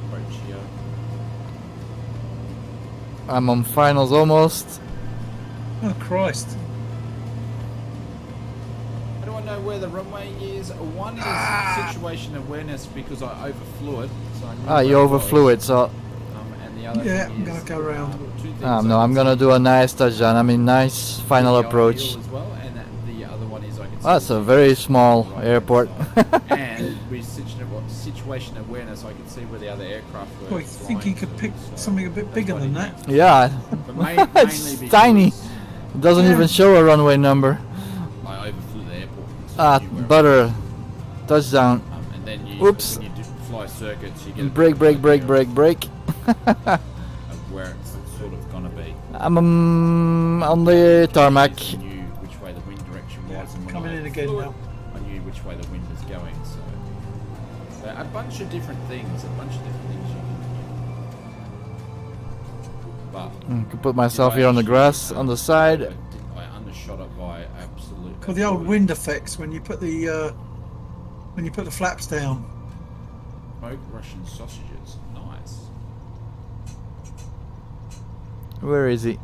approach here. I'm on finals almost. Oh Christ! How do I know where the runway is? One is situation awareness because I overflew it. So I knew You where it overflew was. it, so And the other Yeah, thing I'm gonna is, go round. two things no, I I'm can gonna see. do a nice touchdown. I mean, nice final The approach. ideal as well, and the other one is I can see That's the a very small right-hand airport. side. And with situation awareness, I can see where the other aircraft were. Well, I think you flying could to, pick so something a bit that's bigger what than it that. means. Yeah, But mainly it's because tiny. It doesn't Yeah. even show a runway number. I overflew the airport. So I knew where it Butter. Touchdown. was. And then you, Oops. when you do fly circuits, you get a Brake, bit of brake, an brake, idea brake, brake. of where it's sort of gonna be. I'm on the tarmac. I knew which way the wind direction was, and when Coming I in again flew it, now. I knew which way the wind was going. So a bunch of different things. You can do. But I can put myself here on the grass on the side. I undershot it by absolute. Called the old wind effects when you put the flaps down. Smoked Russian sausages. Nice. Where is he?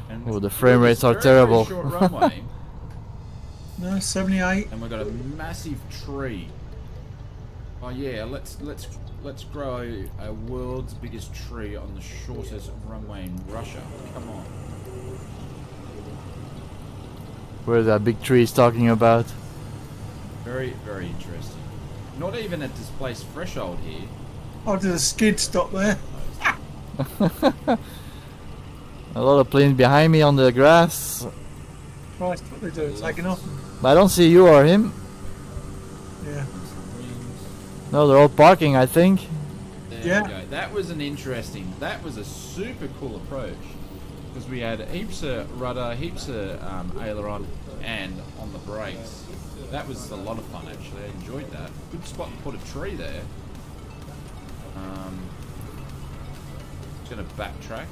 And Oh, the frame with rates this are very, terrible. Very short runway, No, 78. and we've got a massive tree. Oh yeah, let's grow a world's biggest tree on the shortest runway in Russia. Come on. Where that big tree is talking about? Very, very interesting. Not even a displaced threshold here. I did a skid stop there. A lot of planes behind me on the grass. Christ, what they doing? Taking off. But I don't see you or him. Yeah. No, they're all parking, I think. There Yeah. we go. That was a super cool approach. Because we had heaps of rudder, heaps of aileron, and on the brakes. That was a lot of fun actually. I enjoyed that. Good spot to put a tree there. Just gonna backtrack,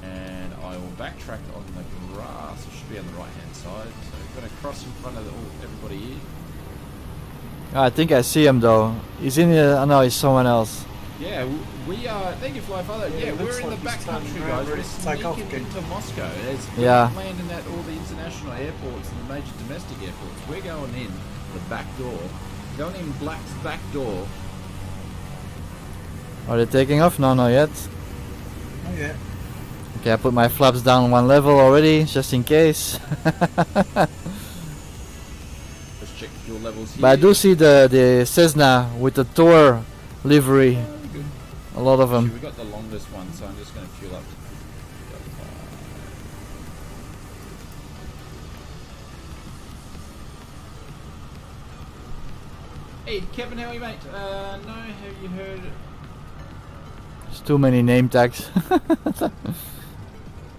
and I will backtrack on the grass. It should be on the right hand side. So I'm gonna cross in front of everybody here. I think I see him though. He's in here. Oh no, he's someone else. Yeah, we are. Thank you, Fly Father. Yeah, it looks we're in like the back he's turning country, around, guys. ready We're to take off sneaking again. into Moscow. There's Yeah. landing at all the international airports and the major domestic airports. We're going in the back door. Going in Black's back door. Are they taking off? No, not yet. Oh yeah. Okay, I put my flaps down one level already, just in case. Let's check fuel levels here. But I do see the Cessna with the Tor livery. Good. A lot of them. We got the longest one, so I'm just going to fuel up. Hey, Kevin, how are you, mate? No, have you heard? There's too many name tags.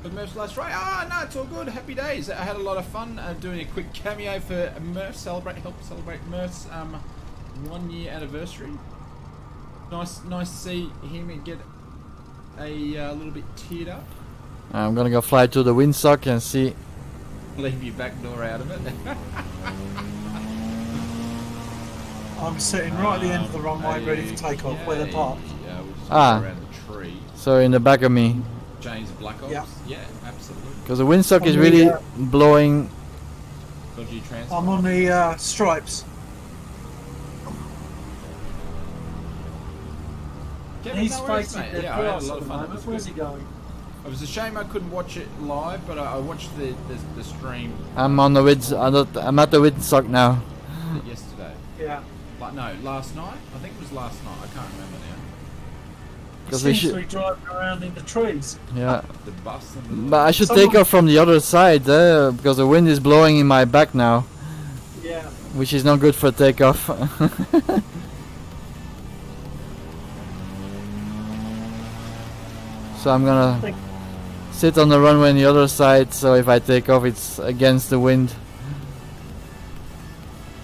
With Murph's last ride? Ah, no, it's all good. Happy days. I had a lot of fun doing a quick cameo for Murph. Help celebrate Murph's 1 year anniversary. Nice to see him get a little bit teared up. I'm gonna go fly to the windsock and see. Leave your back door out of it. I'm sitting right at the end of the runway, ready for takeoff, where they're parked. Yeah, we'll just Ah. go around the tree. So in the back of me, James Black Ops. Yeah. Yeah, absolutely. because the windsock is On the, really blowing. Dodgy transfer. I'm on the stripes. Kevin, He's no worries, facing mate. the Yeah, I had a grass lot at of the fun. It moment. was Where's good. he going? It was a shame I couldn't watch it live, but I watched the stream I'm on the wind. I'm at the windsock now. yesterday. Yeah. Like no, last night. I think it was last night. I can't remember now. He Because we seems to should. be driving around in the trees. Yeah. The bus and the. But I should Someone- take off from the other side because the wind is blowing in my back now, Yeah. which is not good for takeoff. So I'm gonna sit on the runway on the other side, so if I take off it's against the wind.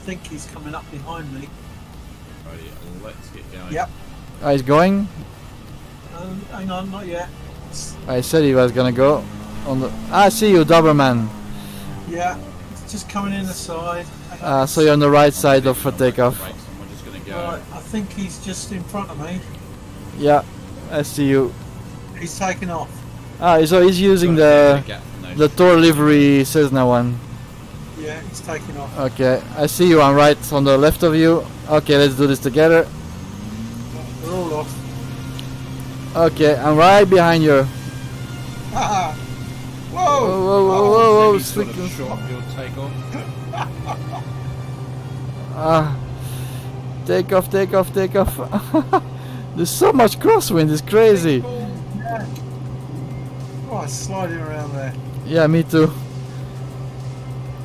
I think he's coming up behind me. Righty, let's get going. Yep. Oh, he's going? Hang on, not yet. I said he was gonna go on the. I see you, Doberman. Yeah. It's just coming in the side. Hang on. So you're on the right side of for takeoff. Brakes and we're just gonna go. Right, I think he's just in front of me. Yeah, I see you. He's taking off. Ah, so he's using Got a gap in those the Tor livery Cessna one. Yeah, he's taking off. Okay, I see you. I'm right on the left of you. Okay, let's do this together. They're all off. Okay, I'm right behind you. Ah! Whoa, Whoa! whoa, whoa, whoa, whoa, Maybe sort slick. of short your takeoff. Ah, take off, take off, take off. There's so much crosswind, it's crazy. Yeah. Oh, it's sliding around there. Yeah, me too.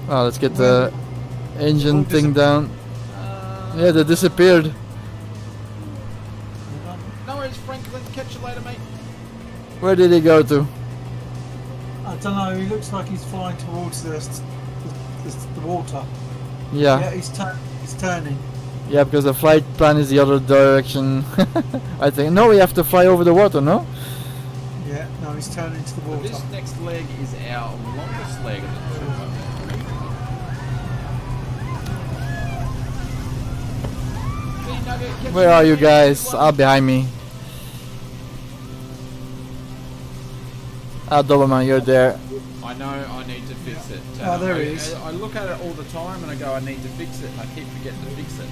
Oh, let's get the engine thing down. Yeah, they disappeared. No worries, Franklin. Catch you later, mate. Where did he go to? I don't know, he looks like he's flying towards the water. Yeah, Yeah, he's turning. yeah, because the flight plan is the other direction. I think. No, we have to fly over the water, no? Yeah, no, he's turning to the water. This next leg is our longest leg of the trip. Where are you guys? Ah, behind me. Ah, Doberman, you're there. I know I need to fix it. Oh, there he is. I look at it all the time and I go, I need to fix it, and I keep forgetting to fix it.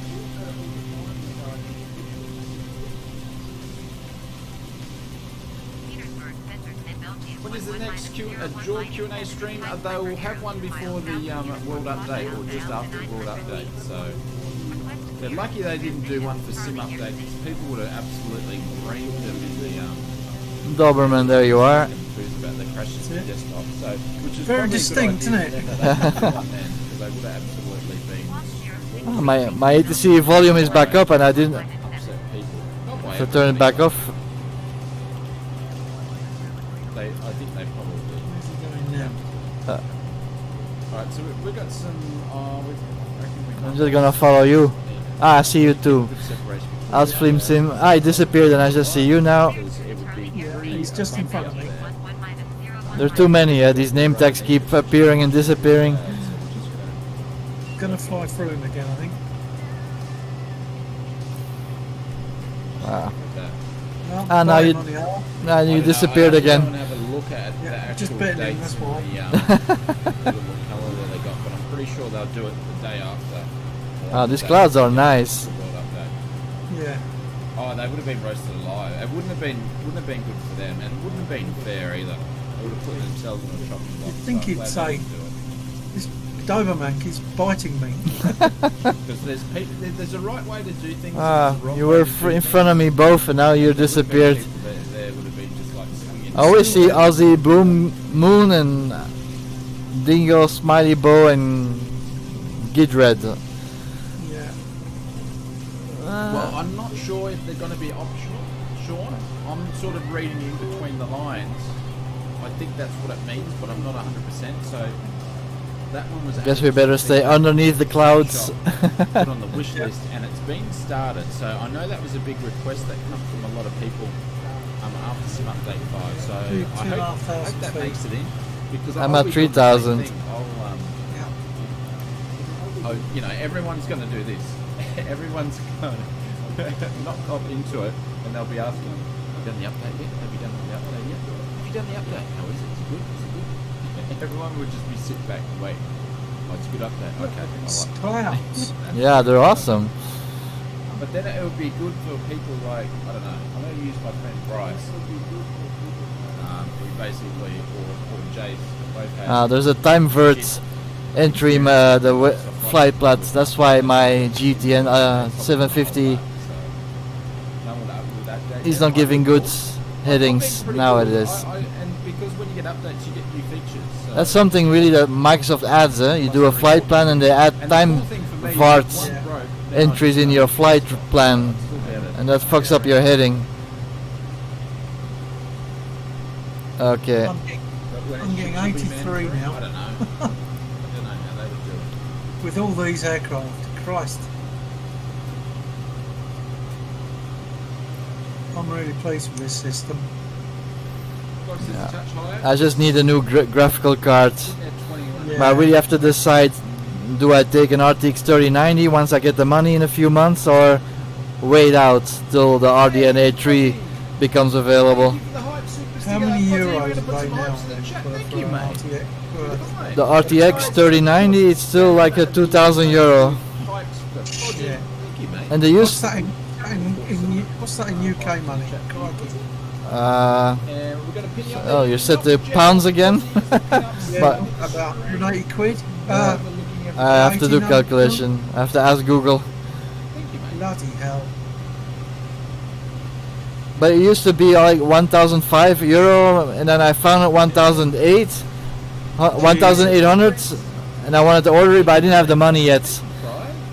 When is the next dual Q&A stream? They will have one before the World Update, or just after the World Update. So they're lucky they didn't do one for Sim Update, because people would have absolutely reamed them in the Doberman, there you are. about the crashes of the desktop. So, which is Very probably a good distinct, idea isn't it? that they did one then, because they would have absolutely been Oh, my ATC volume is back up and I didn't upset people. Not by to turn it back off. I think they probably. Where's he going now? Alright, so we got some. I'm just gonna follow you. Ah, I see you too. Aus Flight Simmer. I disappeared and I just see you now. He's just in front of me. There are too many. These name tags keep appearing and disappearing. Gonna fly through him again, I think. Ah. No, Ah, now you, on the arm. now you disappeared again. Have a look at the Yeah, actual just betting him, dates that's why. and the little calendar they got, but I'm pretty sure they'll do it the day after. Ah, these clouds are nice. The World Update. Yeah. Oh, they would have been roasted alive. It wouldn't have been good for them, and it wouldn't have been fair either. They would have put themselves in a chopping block. You'd think so he'd I'm glad say, they didn't do it. This Dobermann keeps biting me. Because there's a right way to do things. Ah, there's a wrong you way were to do in things. front of me both and now you disappeared. There would have been just like swinging. I always see Aussie Boom Moon and Dingo, Smiley Bow and Gidred. Yeah. Well, I'm not sure if they're going to be optional, Sean. I'm sort of reading in between the lines. I think that's what it means, but I'm not 100%. So that one was. Guess we better stay underneath the clouds. Put on the wish list, and it's been started. So I know that was a big request that comes from a lot of people after Sim Update 5. So I hope that makes it in. Because I'm I'll at be doing the 3,000. same thing. Oh, you know, everyone's going to do this. Everyone's going to not cop into it, and they'll be asking, have you done the update yet? Have you done the update yet? Have you done the update? How is it? Is it good? Is it good? Everyone would just be sit back and wait. Oh, it's a good update. Okay, I It's like it. clouds. Yeah, they're awesome. But then it would be good for people like, I don't know, I'm going to use my friend Bryce. Who basically, or Jace, both have There's a time vert entry the flight plats. That's why my GTN 750 is not giving good headings nowadays. And because when you get updates, you get new features. So That's something really that Microsoft adds. You do a flight plan and they add and the time cool thing for me is vart once it broke, then I entries just in your flight plan, still get it. and that fucks up your heading. Okay. I'm getting, But when I'm it getting should be 83 mandatory, now. I don't know. I don't know how they would do it. with all these aircraft. Christ. I'm really pleased with this system. What's this, Yeah. touch higher? I just need a new graphical card. Yeah, 21. Yeah. But I really have to decide, do I take an RTX 3090 once I get the money in a few months, or wait out till the RDNA 3 becomes available? How many euros are they now then for Thank you, an mate. RTX? For The RTX 3090 is still like a 2,000 euro. Yeah. And they What's use that what's that in UK money? Crikey. oh, you said the pounds again? Yeah, But about 180 quid. I have to do 89 calculation. I have to ask Google. Bloody hell. But it used to be like 1,005 euro, and then I found it 1,008, 1,800, and I wanted to order it, but I didn't have the money yet.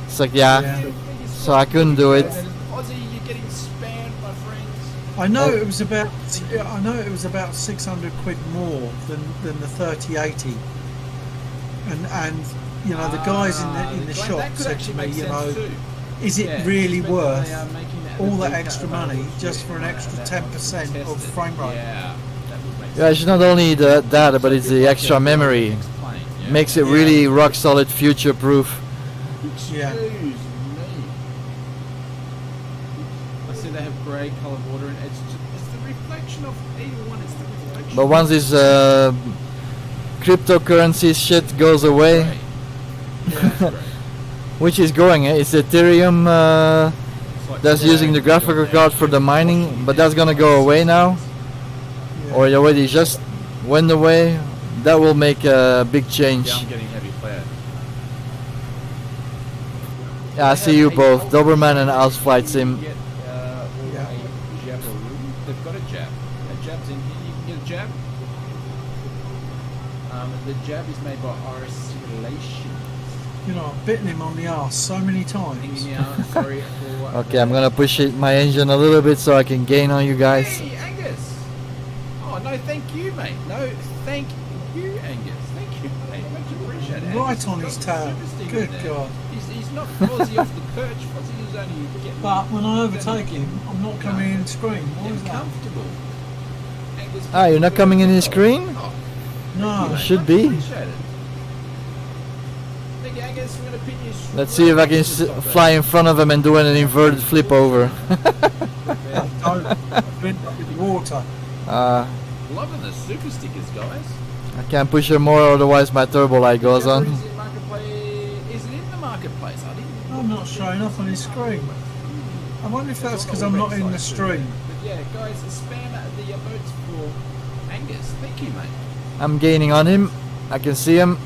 It's like, yeah, so I couldn't do it. Aussie, you're getting spammed, my friends. I know it was about 600 quid more than the 3080. And you know the guys in the shop said to me, you know, is it really worth all that extra money just for an extra 10% of frame rate? Yeah, it's not only the data, but it's the extra memory. Makes it really rock solid, future proof. Yeah. Excuse me. I see they have grey coloured water, and it's the reflection of either one. It's the reflection. But once this cryptocurrency shit goes away, which is going, it's Ethereum that's using the graphical card for the mining, but that's gonna go away now, or it already just went away. That will make a big change. Yeah, I'm getting heavy flare. Yeah, I see you both, Dobermann and Aus Flight Sim. They've got a jab. A jab's in here. You can get a jab. The jab is made by RS Simulation. You know, I've bitten him on the arse so many times. Sorry for Okay, I'm gonna push my engine a little bit so I can gain on you guys. Hey, Angus! Oh, no, thank you, mate. No, thank you, Angus. Thank you, mate. Much appreciated. right on his tail. Good God. He's not Fozzie off the perch. Fozzie is only getting... But when I overtake him, I'm not coming in screen. Why is that? comfortable. Ah, you're not coming in his screen? No. You should be. Appreciate it. Thank you, Angus. We're gonna pin you Let's see if I can fly in front of him and do an inverted flip over. I've been up with the water. Loving the super stickers, guys. I can't push her more, otherwise my turbo light goes on. Is it in the marketplace? I didn't. I'm not showing up on his screen. I wonder if that's because I'm not in the stream. But yeah, guys, spam the emotes for Angus. Thank you, mate. I'm gaining on him. I can see him.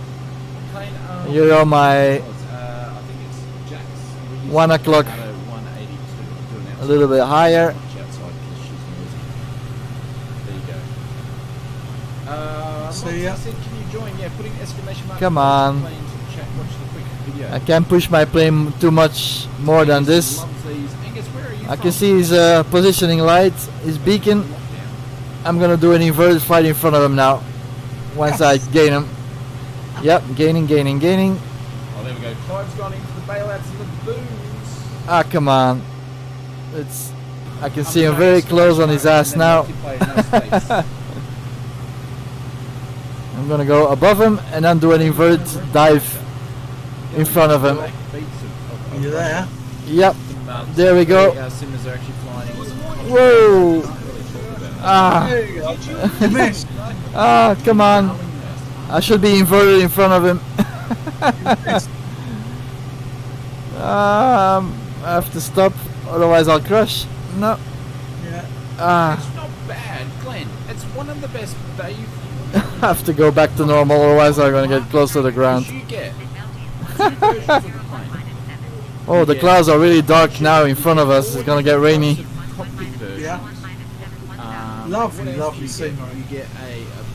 Playing, You're on my I think it's Jax. 1 o'clock. 182. A little bit higher. There you go. See ya. Said, can you join? Yeah, putting exclamation mark. Come on. Playing to chat, watch the quick video. I can't push my plane too much more than this. Loves these. Angus, where are you I from? can see his positioning light, his beacon. I'm gonna do an inverted flight in front of him now. Once I gain him. Yep, gaining. Oh, there we go. Clive's gone into the bailouts and the booms. Ah, come on. I can see him very close on his ass now. I'm gonna go above him and then do an inverted dive in front of him. Are you there? Yep, there we go. Simmers are actually flying. Whoa! Ah, There you go. You missed. ah, come on. I should be inverted in front of him. I have to stop, otherwise I'll crash. No. Yeah. Ah, It's not bad, Glenn. It's one of the best value I have to go back to normal, otherwise I'm gonna get close to the ground. you get. Two versions of the plane. Oh, the clouds are really dark now in front of us. It's gonna get rainy. Cockpit version. Yeah. Um, Lovely, what else lovely do you scenery. get? You get a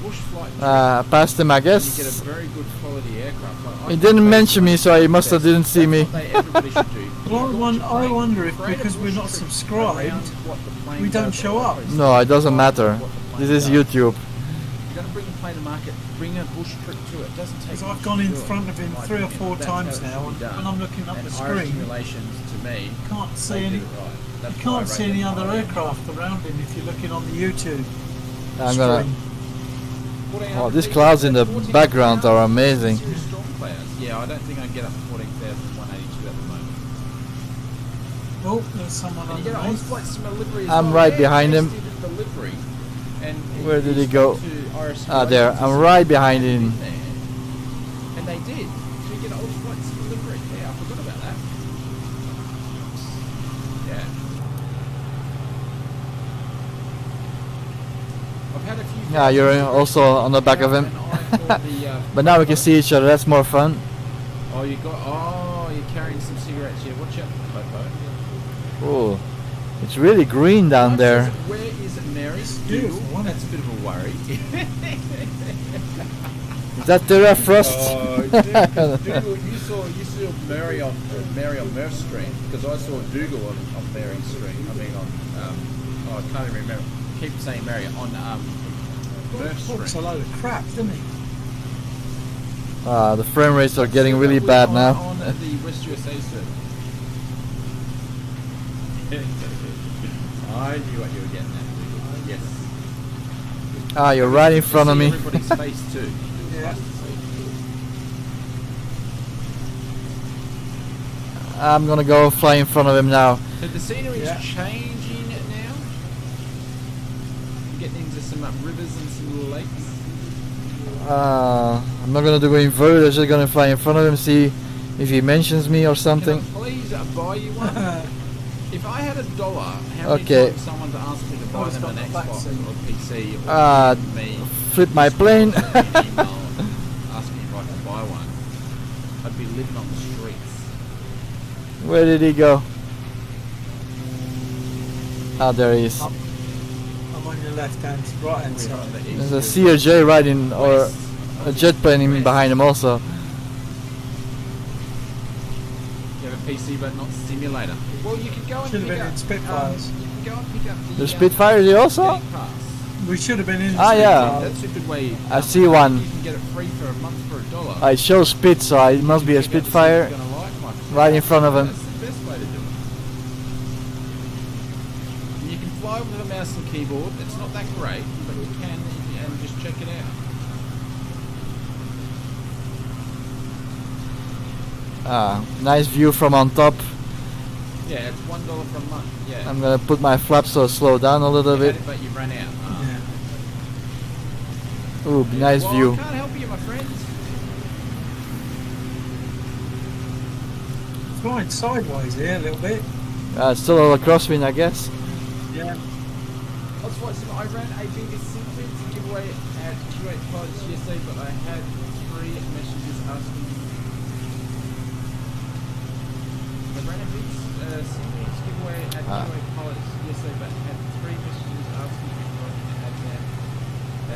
bush flight. I passed him, I You get a guess. very good quality aircraft. Like, He didn't mention me, so he must have didn't see me. Everybody should do. Well, I wonder if because we're not subscribed, we don't show up. No, it doesn't matter. This is YouTube. You're going to bring the plane to market, bring a bush trip to it. Doesn't take Because much I've gone to in do it. front of him Like, 3 or 4 that's times how it now, should and be done. when I'm looking up And the Irish screen, simulations, to me, can't see they any. do it right. You That's why I can't see rate any them other high. aircraft around him if you're looking on the YouTube I'm gonna. stream. Oh, these clouds in the background are amazing. Serious storm clouds. Yeah, I don't think I can get up to 14,182 at the moment. Oh, there's someone And you get an Aus underneath. Flight Simmer livery as I'm well. right Yeah, behind they him. did the livery. And Where did he spoke go? to Irish Ah, there. simulations I'm right behind him. there. And they did. So you get an Aus Flight Simmer livery. Yeah, I forgot about that. Yeah. I've had a few. Yeah, you're also on the back of him. But now we can see each other. That's more fun. Oh, you're carrying some cigarettes here. Watch out, Popo. Oh, it's really green down there. Where is Mary? beautiful, Google. isn't it? That's a bit of a worry. Is that Terra Frost? Oh, Dougal, you saw Mary on Murph's stream, because I saw Dougal on Mary's stream. I mean I can't even remember. Keep saying Mary on Murph's Talks a stream. load of crap, doesn't he? The frame rates are getting really bad now. On the West USA server. I knew what you were getting at. Yes. Ah, you're right in front of See me. everybody's face too. Yeah. I'm gonna go fly in front of him now. So the scenery Yeah. is changing now. You're getting into some rivers and some lakes. I'm not gonna do an inverted. I'm just gonna fly in front of him, see if he mentions me or something. Can I please buy you one? If I had $1, how many Okay. times someone to ask me to buy Oh, it's them an got the Xbox backseat. or PC or me Flip my plane. email asking if I can buy one, I'd be living on the streets. Where did he go? Ah, there he is. I'm on your left hand, right hand We're on side. the east There's a coast. CRJ riding, or a jet plane in behind him also. You have a PC but not simulator. Well, you could go and Should have pick been up, in Spitfires. you can go and pick up the The Spitfire is he also? getting pass. We should have been in. Ah, yeah. That's a good way. I see one. You can get it free for a month for $1. It shows Spit, so it must be a Spitfire right in front of him. That's the best way to do it. You can fly with a mouse and keyboard. It's not that great, but you can, and just check it out. Nice view from on top. Yeah, it's $1 for a month. Yeah. I'm gonna put my flaps so slow down a little You bit. had it, but you ran out. Yeah. Ooh, nice Well, view. I can't help you, my friends. Flying sideways here a little bit. Still all across wind, I guess. Yeah. Aus Flight Simmer, I ran a biggest sequence giveaway at Q8 Pilots yesterday, but I had 3 messages asking me. I ran a big sequence giveaway at Q8 Pilots yesterday, but had 3 messages asking me if I can add them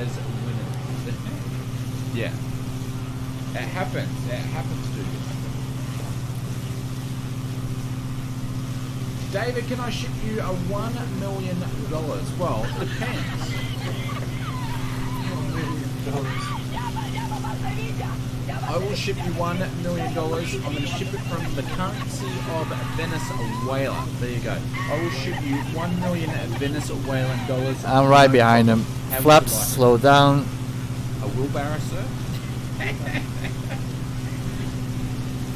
as winners. Yeah. It happens. It happens to you. David, can I ship you a $1 million? Well, it depends. I will ship you $1 million. I'm going to ship it from the currency of Venezuela. There you go. I will ship you $1 million Venezuelan dollars. I'm right behind him. How Flaps, would you like it? slow down. A wheelbarrow, sir?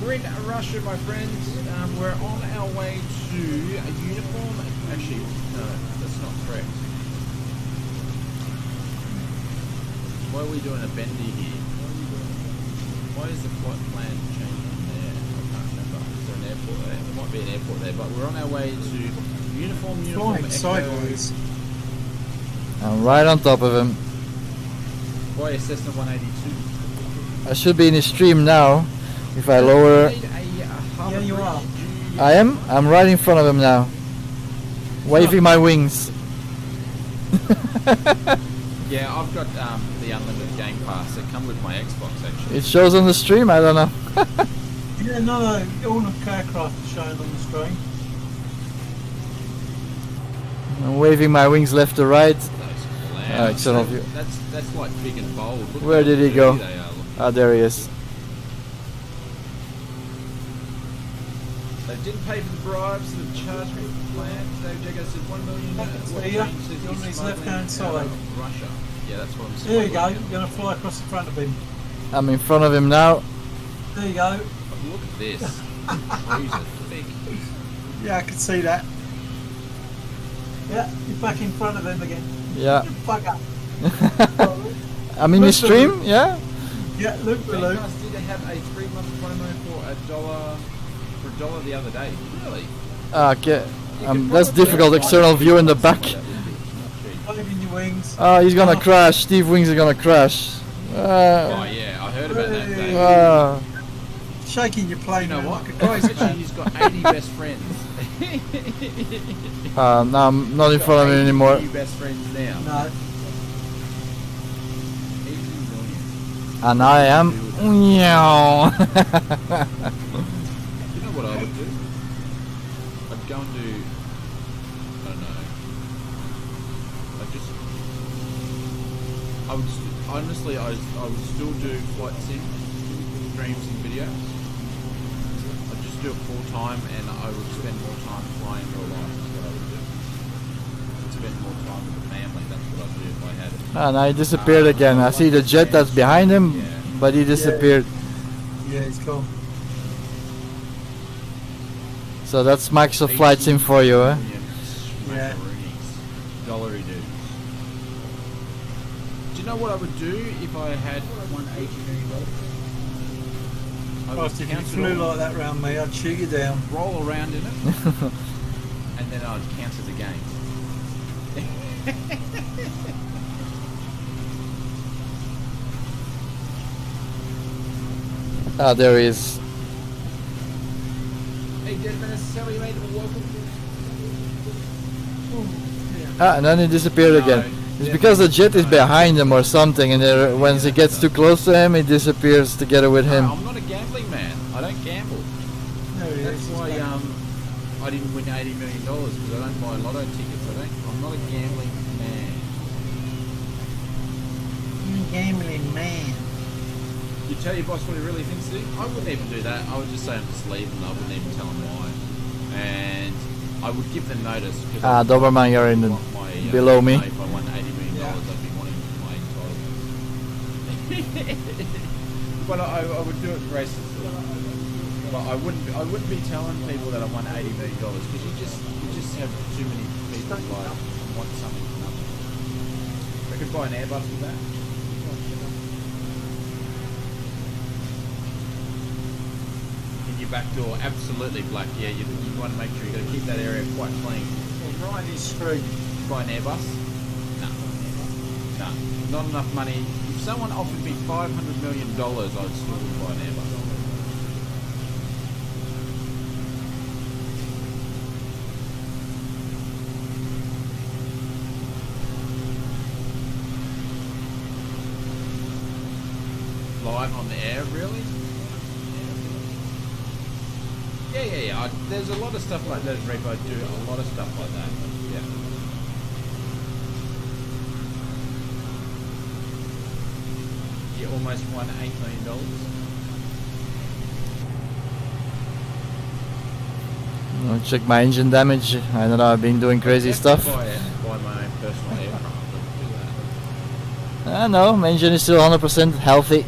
We're in Russia, my friends. We're on our way to a uniform. Actually, no, that's not correct. Why are we doing a bendy here? Why is the flight plan changing there? I can't remember. Is there an airport there? There might be an airport there, but we're on our way to uniform. Flying Echo. sideways. I'm right on top of him. Why a Cessna 182? I should be in his stream now. If I lower... Yeah, you are. I am? I'm right in front of him now. Waving my wings. Yeah, I've got the unlimited game pass that come with my Xbox actually. It shows on the stream, I don't know. Yeah, no, all the aircraft are showing on the screen. I'm waving my wings left to right. Those clowns. Excellent view. That's like big and bold. Look Where how did he dirty go? they are. Ah, there he is. They didn't pay for the bribes and have charged me for the plan. Dave Jago said $1 million. There you go. You're on his left-hand side. Russia. Yeah, that's what I'm saying. There you go. You're going to fly across the front of him. I'm in front of him now. There you go. Look at this. Trees are thick. Yeah, I can see that. Yeah, you're back in front of him again. Yeah. Bugger. I'm in his stream, yeah? Yeah, loop for loop. Gamecast did have a 3-month promo for $1 the other day. Really? Okay. That's difficult. External view in the back. Waving your wings. Oh, he's gonna crash. Steve Wings is gonna crash. Oh yeah, I heard about that. Dave. Shaking your plane. You know what? Like a crazy Actually, he's got 80 best friends. No, I'm not in front of him anymore. 80 best friends now. No. 80 million. And I am. Meow. You know what I would do? I'd go and do, I don't know. Honestly, I would still do flight sim streams and videos. I'd just do it full time, and I would spend more time flying real life. Is what I would do. I'd spend more time with the family. That's what I'd do if I had it. And I disappeared again. I see the jet that's behind him, but he disappeared. Yeah, he's gone. So that's Max of Flight Sim for you, eh? Yeah. Dollary dudes. Do you know what I would do if I had $180 million? I would If you count it flew all, like that round me, I'd shoot you down. roll around in it, and then I'd cancel the game. Ah, there he is. Hey, Deadman, mate, welcome. Ah, and then he disappeared again. It's because the jet is behind him or something, and when he gets too close to him, he disappears together with him. I'm not a gambling man. I don't gamble. There he That's is. why I didn't win $80 million because I don't buy lotto tickets. I'm not a gambling man. man. You tell your boss what he really thinks to do? I wouldn't even do that. I would just say I'm just leaving. I wouldn't even tell him why. And I would give them notice. Dobermann, you're in the below me. If I won $80 million, I'd be wanting my entitlement. But I would do it graciously. But I wouldn't be telling people that I won $80 million because you just have too many people like want something for nothing. I could buy an Airbus with that. In your back door, absolutely black. Yeah, you want to make sure you got to keep that area quite clean. Right is street. Buy an Airbus? No. No. Not enough money. If someone offered me $500 million, I'd still buy an Airbus. Live on the air, really? Yeah. There's a lot of stuff like that. Repo do a lot of stuff like that. Yeah. You almost won $8 million. I'll check my engine damage. I don't know. I've been doing crazy stuff. Buy my own personal aircraft. Do that. No, my engine is still 100% healthy.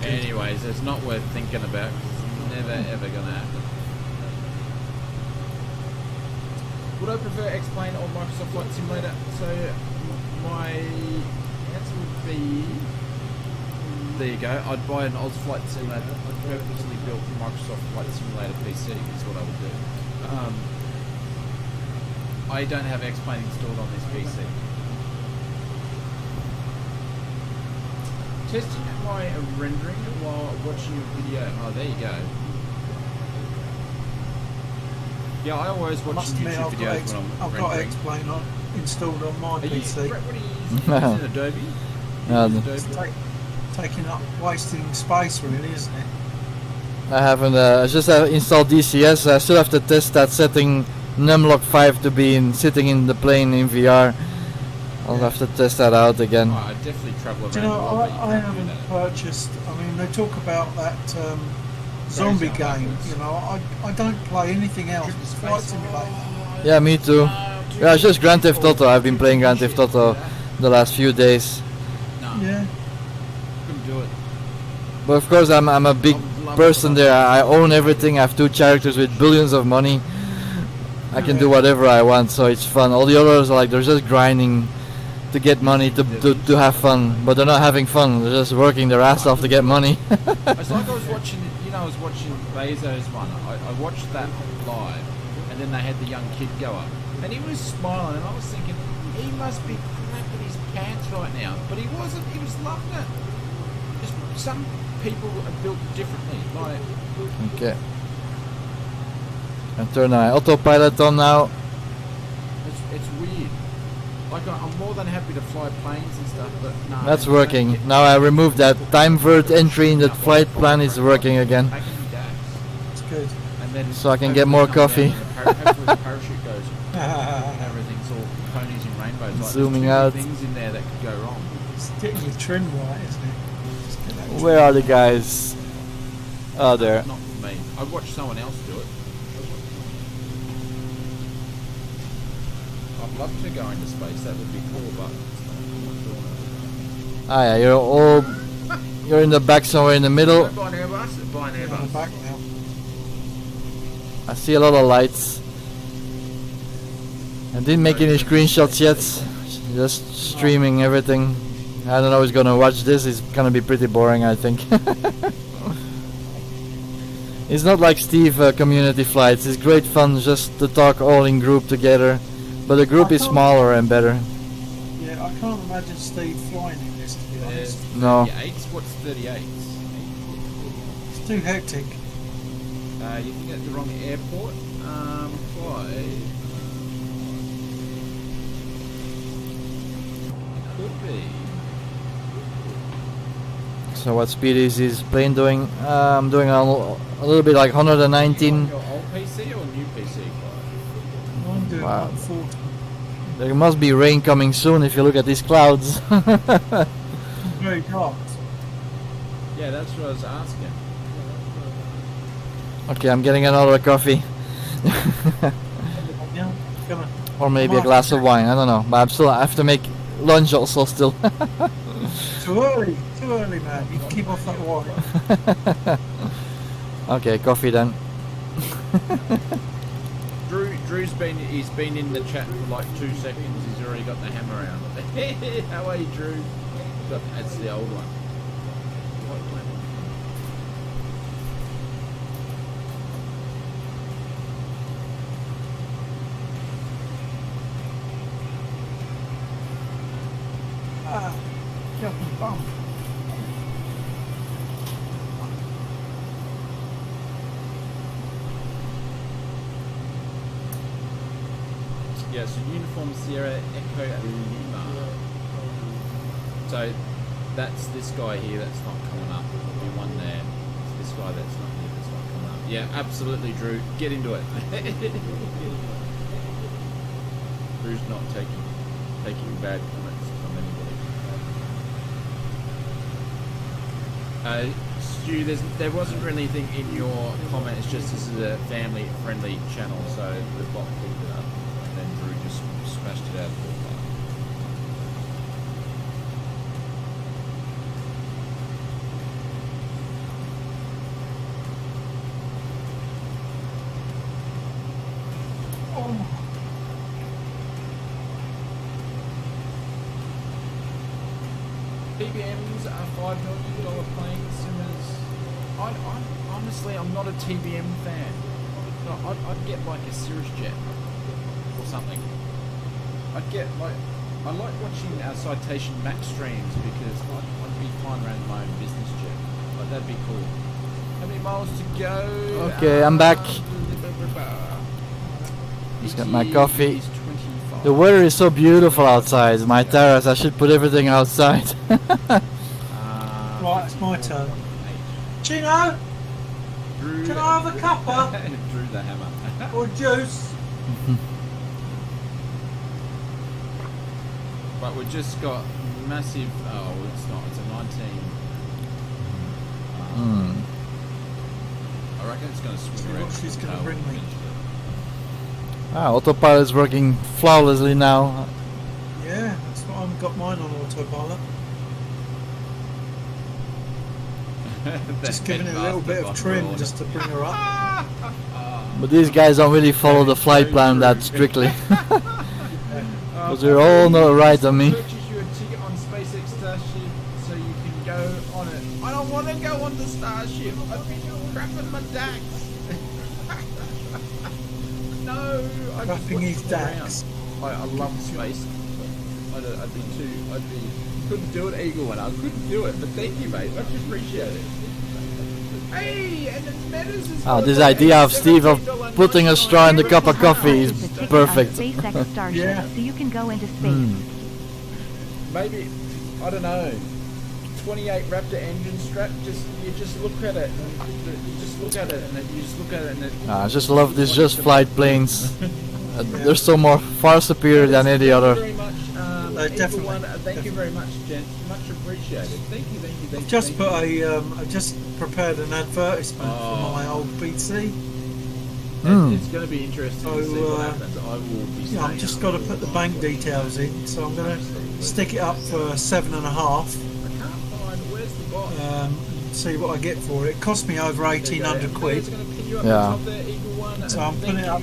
Anyways, it's not worth thinking about. It's never ever gonna happen. Would I prefer X-Plane or Microsoft Flight Simulator? So my answer would be, there you go. I'd buy an Aus Flight Simulator. I'd purposely built Microsoft Flight Simulator PC is what I would do. I don't have X-Plane installed on this PC. Testing my rendering while watching a video. Oh, there you go. Yeah, I always watch YouTube videos when I'm I've got rendering. X-Plane installed on my PC. Brett, what are you using? Adobe? It's taking up, wasting space really, isn't it? I haven't. I just have installed DCS. I still have to test that setting numlock 5 to be sitting in the plane in VR. I'll have to test that out again. Oh, I definitely travel around. Do you know, a lot, but I haven't purchased. I mean, they talk about that zombie game. You know, I don't play anything else. It's Flight Simulator. Yeah, me too. Yeah, it's just Grand Theft Auto. I've been playing Grand Theft Auto the last few days. No, Yeah. couldn't do it. But of course, I'm a big person there. I own everything. I have 2 characters with billions of money. I can do whatever I want, so it's fun. All the others are like they're just grinding to get money to have fun, but they're not having fun. They're just working their ass off to get money. It's like I was watching, I was watching Bezos one. I watched that live, and then they had the young kid go up, and he was smiling, and I was thinking, he must be crapping his pants right now, but he wasn't. He was loving it. Just some people are built differently. Like, Okay. I turn my autopilot on now. it's weird. Like I'm more than happy to fly planes and stuff, but no. That's working. Now I removed that time vert entry in the flight plan. Is working again. Back in the dash. It's good. And then So I can get more coffee. Hopefully the parachute goes. And everything's all ponies and rainbows. Like, Zooming there's out. too many things in there that could go wrong. It's getting your trim right, isn't it? Just get that Where are the guys? Oh, there. Not for me. I'd watch someone else do it. I'd love to go into space. That would be cool, but Ah, yeah. You're in the back somewhere in the middle. buy an Airbus. Buy an trim on the Airbus. back now. I see a lot of lights. I didn't make any screenshots yet. Just streaming everything. I don't know who's gonna watch this. It's gonna be pretty boring, I think. It's not like Steve community flights. It's great fun just to talk all in group together. But the group is smaller and better. Yeah, I can't imagine Steve flying in this, to be honest. No. 38s? What's 38s? It's too hectic. You think at the wrong airport? Fly. Could be. So what speed is his plane doing? I'm doing a little bit like 119. Your old PC or new PC? I'm doing Wow. 140. There must be rain coming soon if you look at these clouds. very hot. Yeah, that's what I was asking. Okay, I'm getting another coffee. Yeah, come on. Or maybe a Come on. glass of wine, I don't know. But I have to make lunch also still. Too early, man. You can keep off that wine. Okay, coffee then. Drew's been in the chat for like 2 seconds. He's already got the hammer out. How are you, Drew? That's the old one. Jumping bum. Yeah, so Uniform Sierra Echo Lima. So that's this guy here that's not coming up. There'll be one there. It's this guy that's not here that's not coming up. Yeah, absolutely, Drew. Get into it. Drew's not taking bad comments from anybody. Stu, there wasn't really anything in your comment. It's just this is a family-friendly channel, so the bot picked it up. Then Drew just smashed it out of the park. TBMs are $5 million plane simmers. Honestly, I'm not a TBM fan. I'd get like a Cirrus jet or something. I like watching Citation Max streams because I'd be flying around in my own business jet. Like, that'd be cool. How many miles to go? Okay, I'm back. Just got my coffee. The weather is so beautiful outside. My terrace, I should put everything outside. Right, it's my turn. Chino, Drew, can I have a cuppa Drew the hammer. or juice? But we've just got massive. Oh, it's not. It's a 19. I reckon it's going to swing See around. what she's gonna tail bring me. eventually. Autopilot is working flawlessly now. Yeah, that's what I've got mine on autopilot. Just giving it a little bit of trim just to bring her up. But these guys don't really follow the flight plan that strictly. Because they're all not right on me. Purchase you a ticket on SpaceX Starship so you can go on it. I don't want to go on the Starship. I've been crapping my DAX. No, I just Crapping his watch DAX. around. I love space. Couldn't do it, Eagle, and I couldn't do it. But thank you, mate. Much appreciated. Hey, and it matters as well. This idea of Steve of putting a straw in the cup of coffee is perfect. SpaceX Starship, Yeah. so you can go into space. Maybe, I don't know. 28 Raptor engine strap. You just look at it. I just love these just flight planes. They're so far superior than any other. Thank you very much, Definitely. Thank you very much, gents. Much appreciated. Thank you. I've just put I've just prepared an advertisement for my old PC. It's going to be interesting to see So, what happens. I will be Yeah, I've just got to put the bank details in, so I'm going to stick it up for 7.5. I can't find, where's the box? And see what I get for it. It cost me over 1,800 quid. Yeah. So I'm putting it up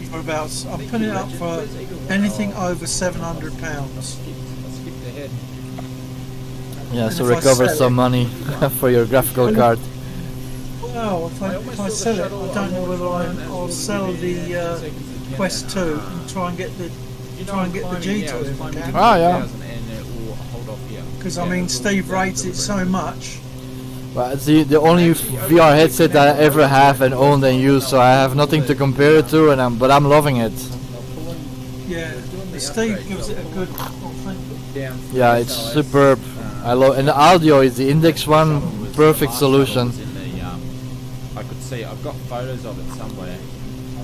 for anything over £700. I skipped ahead. Yeah, so And if I recover sell some money for your graphical card. Well, if I sell it, I don't know whether I'll sell the Quest 2 and try and get the G2 if I can. Ah, yeah. Because I mean, Steve rates it so much. Well, it's the only VR headset that I ever have and owned and used, so I have nothing to compare it to, but I'm loving it. Yeah, Steve gives it a good. Yeah, it's superb. I love, and the audio is the Index one, perfect solution. I could see, I've got photos of it somewhere,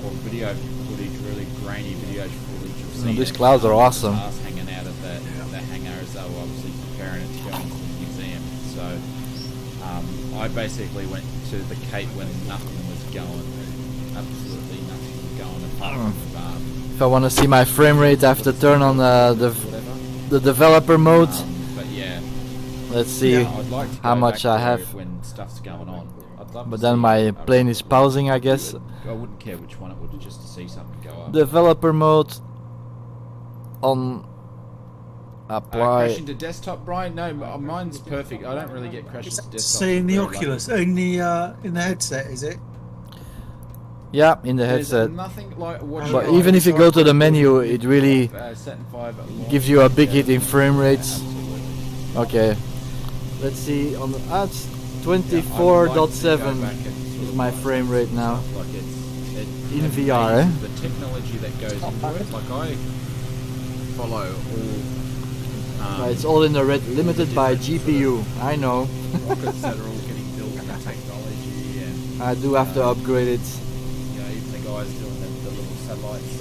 or video footage, really grainy video footage of seeing These clouds are awesome. Hanging out of the hangar as they were obviously preparing it to go into the museum. So I basically went to the Cape when nothing was going. Absolutely nothing was going apart from If I want to see my frame rate, I have to turn on whatever. the developer mode. But yeah, Let's see I'd like to how go much back I there have. when stuff's going on. I'd love But to then see my a plane is pausing, I guess. I wouldn't care which one it would, just to see something go up. Developer mode on apply. Crashing to desktop, Brian? No, mine's perfect. I don't really get crashes to desktop. See in the very Oculus, lucky. in the headset, is it? Yeah, in the There's headset. nothing like watching But even if you go to the menu, it really Satin 5 at launch. gives you a big hit in frame Yeah, rates. absolutely. Okay. Let's see on the it's Yeah, I'd like to go 24.7 back and sort is of my like frame rate now. Like it In it VR, amazes eh? The technology that goes into it. Like I follow all. It's all in the red, limited by GPU. I know. Rockets that are all getting built in technology, and I do have to upgrade it. you know, even the guys doing the little satellites.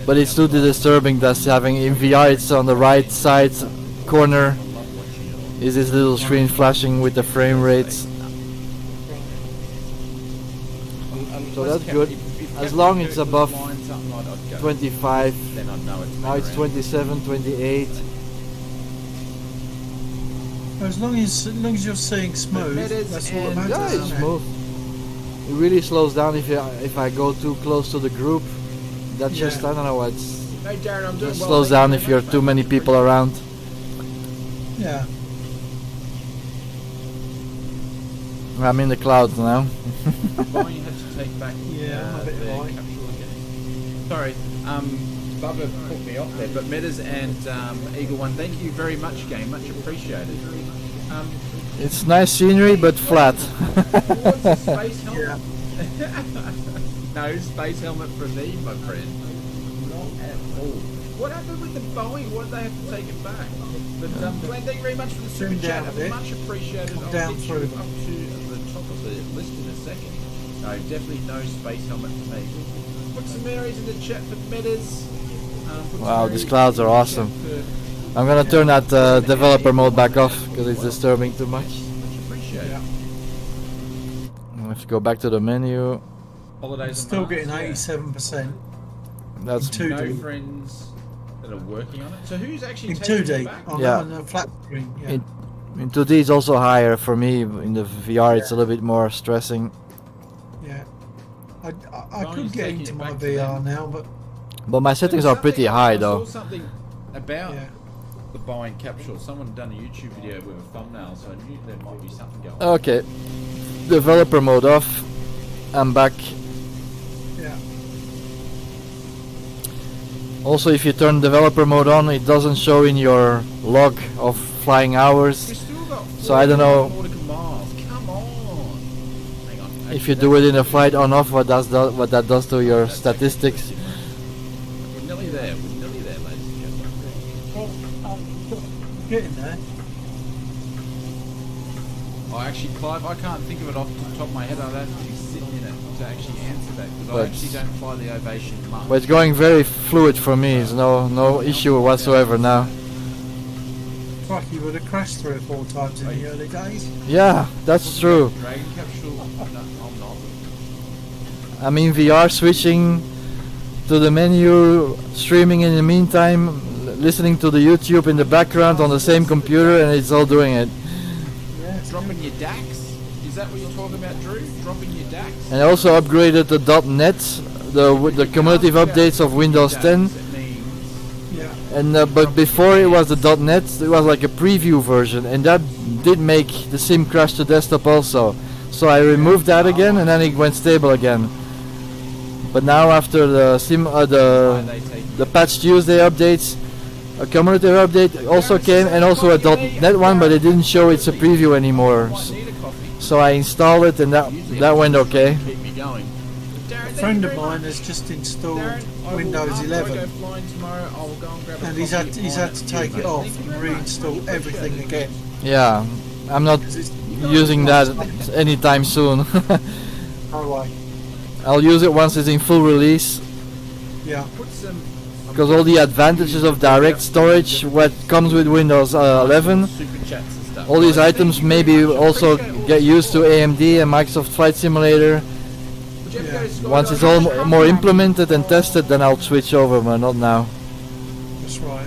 But it's too disturbing that having in VR it's on the right side corner is this little screen flashing with the frame rates. So that's good. As long as it's above 25. Then I'd know it's Now it's 27, 28. As long as you're seeing smooth, that's all that matters. Yeah, it's isn't it? smooth. It really slows down if I go too close to the group. That just, I don't know, it's Hey Darren, I'm doing just well. slows Thank down you if very you're much, too mate. many people around. Yeah. I'm in the clouds now. Brian had to take back Yeah, I'm a bit the light. capsule again. Sorry, Bubba put me off there, but Metas and Eagle One, thank you very much, game, much appreciated. It's nice scenery, but flat. What's a space helmet? Yeah. No space helmet for me, my friend. Not at all. What happened with the Boeing? Why did they have to take it back? But Glenn, thank you very much for the super Zoom chat. down a bit. Much appreciated. Come I'll down get through you them. up to the top of the list in a second. No, definitely no space helmet for me. Put some areas in the chat for Metas. Put some Wow, areas these clouds in are the awesome. chat for- I'm gonna turn that developer mode back off because it's disturbing too much. Much appreciated. Yeah. I have to go back to the menu. Holidays I'm on still Mars, getting yeah. That's 87%. In No 2D. friends that are working on it. So who's actually In taking 2D. it back? Yeah. On a flat screen. Yeah. in 2D is also higher for me. In the VR it's a little bit more stressing. Yeah. I Boeing's could get taking into it my back to VR them. now, but But my settings There are was pretty something- high I though. saw something about yeah. the Boeing capsule. Someone done a YouTube video with a thumbnail, so I knew there might be something going on. Okay. Developer mode off. I'm back. Yeah. Also, if you turn developer mode on, it doesn't show in your log of flying hours. We've still got So I don't know 4 nautical miles. Come on. Hang on. if you do it in a flight on off, what that does to your statistics. We're nearly there. We're nearly there, ladies and gentlemen. Getting there. Oh, actually, Clive, I can't think of it off the top of my head. I'd have to be sitting in it to actually answer that because I But- actually don't fly the Ovation much. But it's going very fluid for me. There's no issue whatsoever now. Crikey, would have crashed 3 or 4 times in the early days. Yeah, that's true. Dragon capsule? No, I'm not. I'm in VR switching to the menu, streaming in the meantime, listening to the YouTube in the background on the same computer, and it's all doing it. Yeah. Dropping your DAX? Is that what you're talking about, Drew? Dropping your DAX? And I also upgraded the .NET, the cumulative updates of Windows 10. It means Yeah. And but before it was the .NET, it was like a preview version, and that did make the sim crash to desktop also. So I removed that again, and then it went stable again. But now after the the Patch Tuesday updates, a cumulative update also came, and also a .NET one, but it didn't show it's a preview anymore. might need a coffee. So I installed it, and that went okay. Keep me going. Darren, A friend of mine has just installed Windows 11, and he's had to take it off and reinstall everything again. Yeah, I'm not 'Cause it's using that anytime soon. no way. I'll use it once it's in full release. Yeah. Because all the advantages of direct storage, what comes with Windows 11, stuff. all these items maybe also get used to AMD and Microsoft Flight Simulator. Once it's all more implemented and tested, then I'll switch over, but not now. That's right.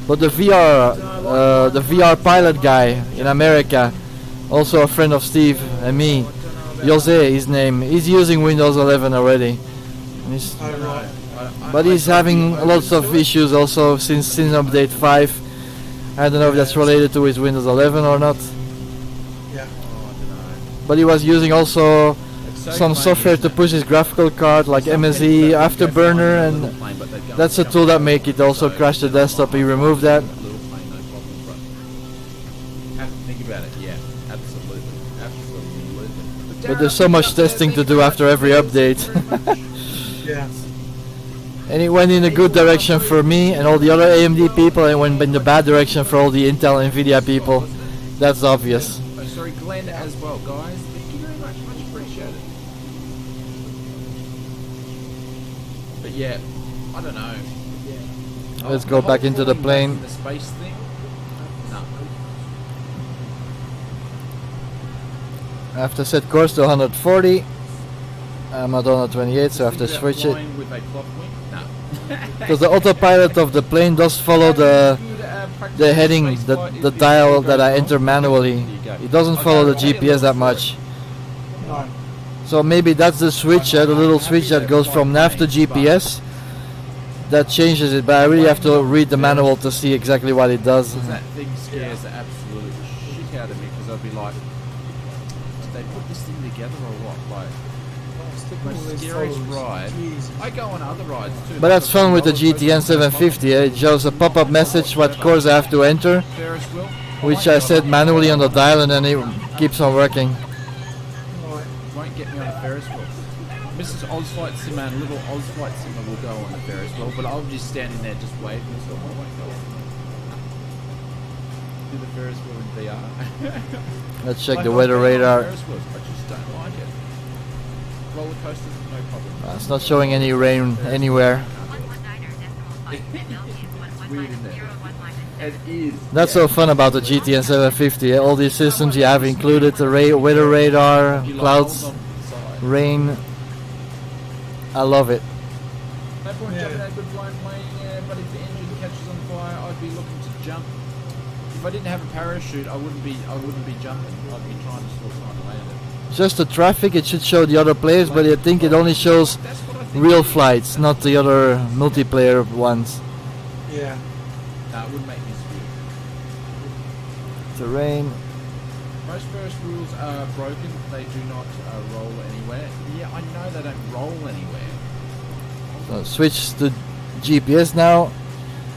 But the VR pilot guy in America, also a friend of Steve and me, Jose, his name, he's using Windows 11 already. He's, Oh, right. but he's having lots of issues also since update 5. I don't know if that's related to his Windows 11 or not. Yeah. But he was using also some software to push his graphical card, like MSE Afterburner, and that's a tool that make it also crash the desktop. He removed that. Think about it, yeah, absolutely. But there's so much testing to do after every update. Yeah. And it went in a good direction for me and all the other AMD people, and it went in the bad direction for all the Intel and Nvidia people. That's obvious. Oh, sorry, Glenn as well, guys. Thank you very much, much appreciated. But yeah, I don't know. Let's go back into the plane. The space thing? No. I have to set course to 140. I'm at 128, so I have to switch it. With a clock wing? No. Because the autopilot of the plane does follow the heading, the dial that I enter manually. It doesn't follow the GPS that much. No. So maybe that's the switch, the little switch that goes from nav to GPS. That changes it, but I really have to read the manual to see exactly what it does. That thing scares the absolute shit out of me, because I'll be like, did they put this thing together or what? Like, my scariest ride. I go on other rides too. But that's fun with the GTN 750. It shows a pop-up message what course I have to enter, Ferris wheel. which I set manually on the dial, and then it keeps on working. Won't get me on a Ferris wheel. Mrs. Aus Flight Simmer and little Aus Flight Simmer will go on the Ferris wheel, but I'll just standing there just waving, so I won't go on. Do the Ferris wheel in VR. Let's check the weather radar. Ferris wheels, I just don't like it. Roller coasters, no problem. It's not showing any rain anywhere. Weird, isn't it? It is. That's so fun about the GTN 750. All these systems you have included, the weather radar, clouds, rain. I love it. No point jumping out a good blind plane, yeah, but if the engine catches on fire, I'd be looking to jump. If I didn't have a parachute, I wouldn't be jumping. I'd be trying to still try and land it. Just the traffic, it should show the other players, but I think it only shows real flights, not the other multiplayer ones. Yeah. No, it would make me sweet. Terrain. Most first rules are broken. They do not roll anywhere. Yeah, I know they don't roll anywhere. So switch to GPS now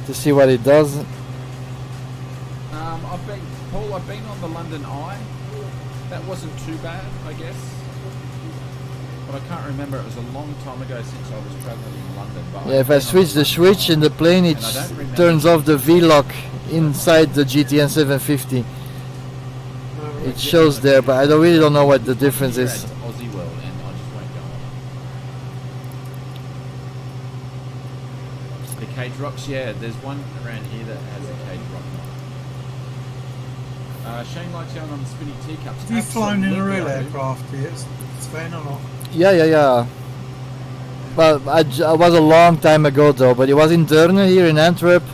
to see what it does. I've been on the London Eye. That wasn't too bad, I guess. But I can't remember. It was a long time ago since I was travelling in London. But Yeah, if I switch the switch in the plane, it turns off the V-lock inside the GTN 750. It shows there, but I really don't know what the difference is. Aussie World, and I just won't go on. The cage rocks, yeah. There's one around here that has a cage rock. Shane likes going on the spinny teacups. Have you flown in a real Absolutely, I do. aircraft here? Sven or not? Yeah. Well, I was a long time ago though, but it was in Deurne here in Antwerp.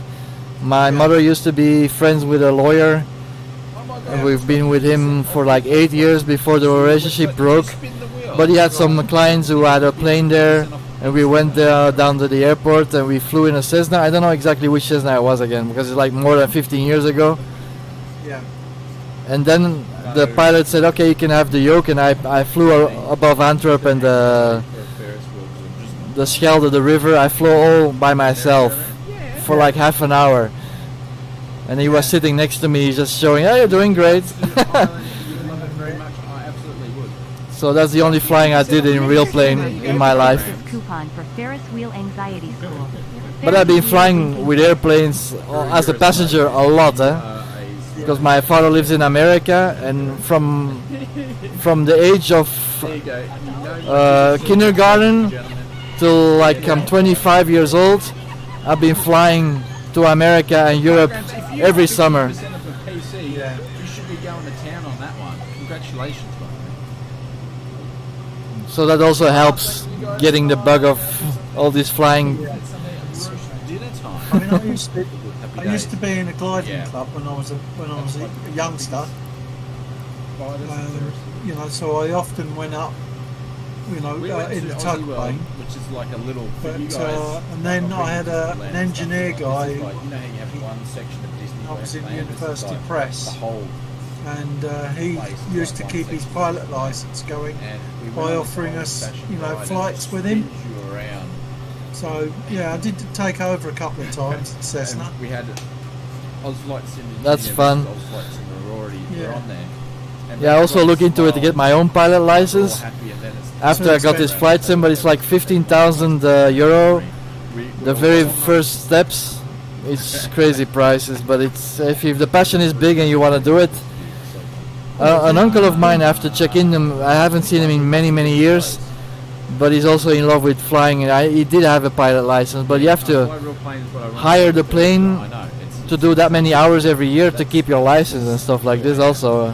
My mother used to be friends with a lawyer, and we've been with him for like 8 years before the relationship broke. But he had some clients who had a plane there, and we went down to the airport and we flew in a Cessna. I don't know exactly which Cessna it was again, because it's like more than 15 years ago. Yeah. And then the pilot said, okay, you can have the yoke, and I flew above Antwerp and the Schelde, the river. I flew all by myself for like half an hour. And he was sitting next to me, just showing, oh, you're doing great. So that's the only flying I did in real plane in my life. Coupon for Ferris wheel anxiety school. But I've been flying with airplanes as a passenger a lot, because my father lives in America, and from the age of kindergarten till like I'm 25 years old, I've been flying to America and Europe every summer. Yeah. you should be going to town on that one. Congratulations, by the way. So that also helps getting the bug of all this flying. Yeah. Dinner time. I mean, I used to be in a gliding Yeah. club when I was a youngster. You know, so I often went up, you know, We went in to the Aussie tug World, plane. which is like a little. For But you guys, and then I had an engineer guy. This is like, you know how you have one section of Disney I was in Westland, this is University like Press. The whole, And he used to keep his pilot license going and we by went on this offering us, old-fashioned you know, ride and flights it with him. spins you around. So yeah, I did take over a couple of times at Cessna. And we had Aus Flight Simmer. That's fun. Aus Flight Simmer were already were on there. And Yeah, I also look into it to get my own pilot license. happy, and then it's After I got this flight sim, but it's like 15,000 euro. The very first steps, it's crazy prices, but it's if the passion is big and you want to do it. An uncle of mine, I have to check in him. I haven't seen him in many years, but he's also in love with flying. And he did have a pilot license, but you have to hire the plane to do that many hours every year to keep your license and stuff like this. Also,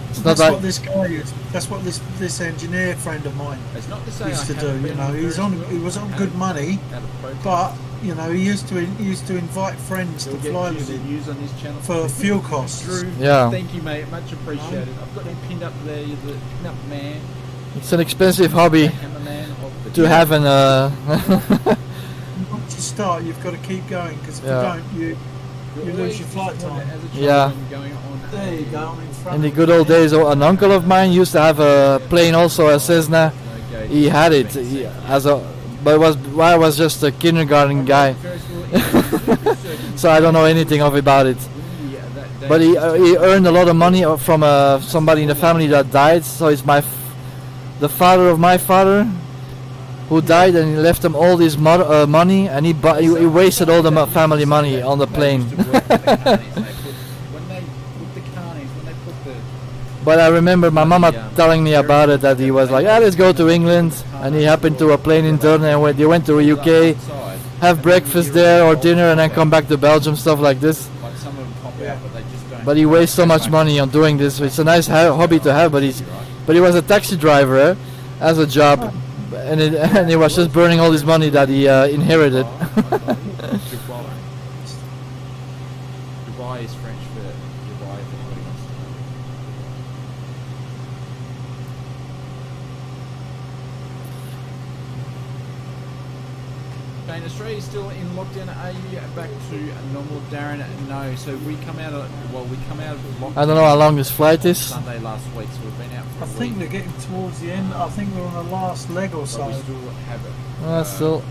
it's not That's like what this guy is. That's what this engineer friend of mine It's not to say used I to do. haven't You been know, on he was on good money, at a protest. but you know, he used to invite friends to You'll get fly views with and him views on this channel. for fuel costs. Drew, Yeah. thank you, mate. Much appreciated. I've got you pinned up there. You're the pin-up man, it's an expensive hobby cameraman of the to have an. Once you start, you've got to keep going because if Yeah. you don't, you lose your flight time. Yeah. There you go. I'm in front In the of good you. old days, an uncle of mine used to have a plane, also a Cessna. He had it but it was while I was just a kindergarten guy, so I don't know anything about it. But he earned a lot of money from somebody in the family that died. So it's the father of my father who died, and he left them all this money, and he wasted all the family money on the plane. But I remember my mama telling me about it, that he was like, let's go to England, and he happened to a plane in Durham, and they went to UK, have breakfast there or dinner, and then come back to Belgium, stuff like this. But he wastes so much money on doing this. It's a nice hobby to have, but he was a taxi driver as a job, and he was just burning all this money that he inherited. Dubai is French for Dubai, if anybody wants to know. Okay, in Australia, still in lockdown. Are you back to normal, Darren? No. So we come out of lockdown. I don't know how long this flight is. Sunday last week, so we've been out for I a think week. they're getting towards the end. I think we're on the last leg or But so. we still have Still,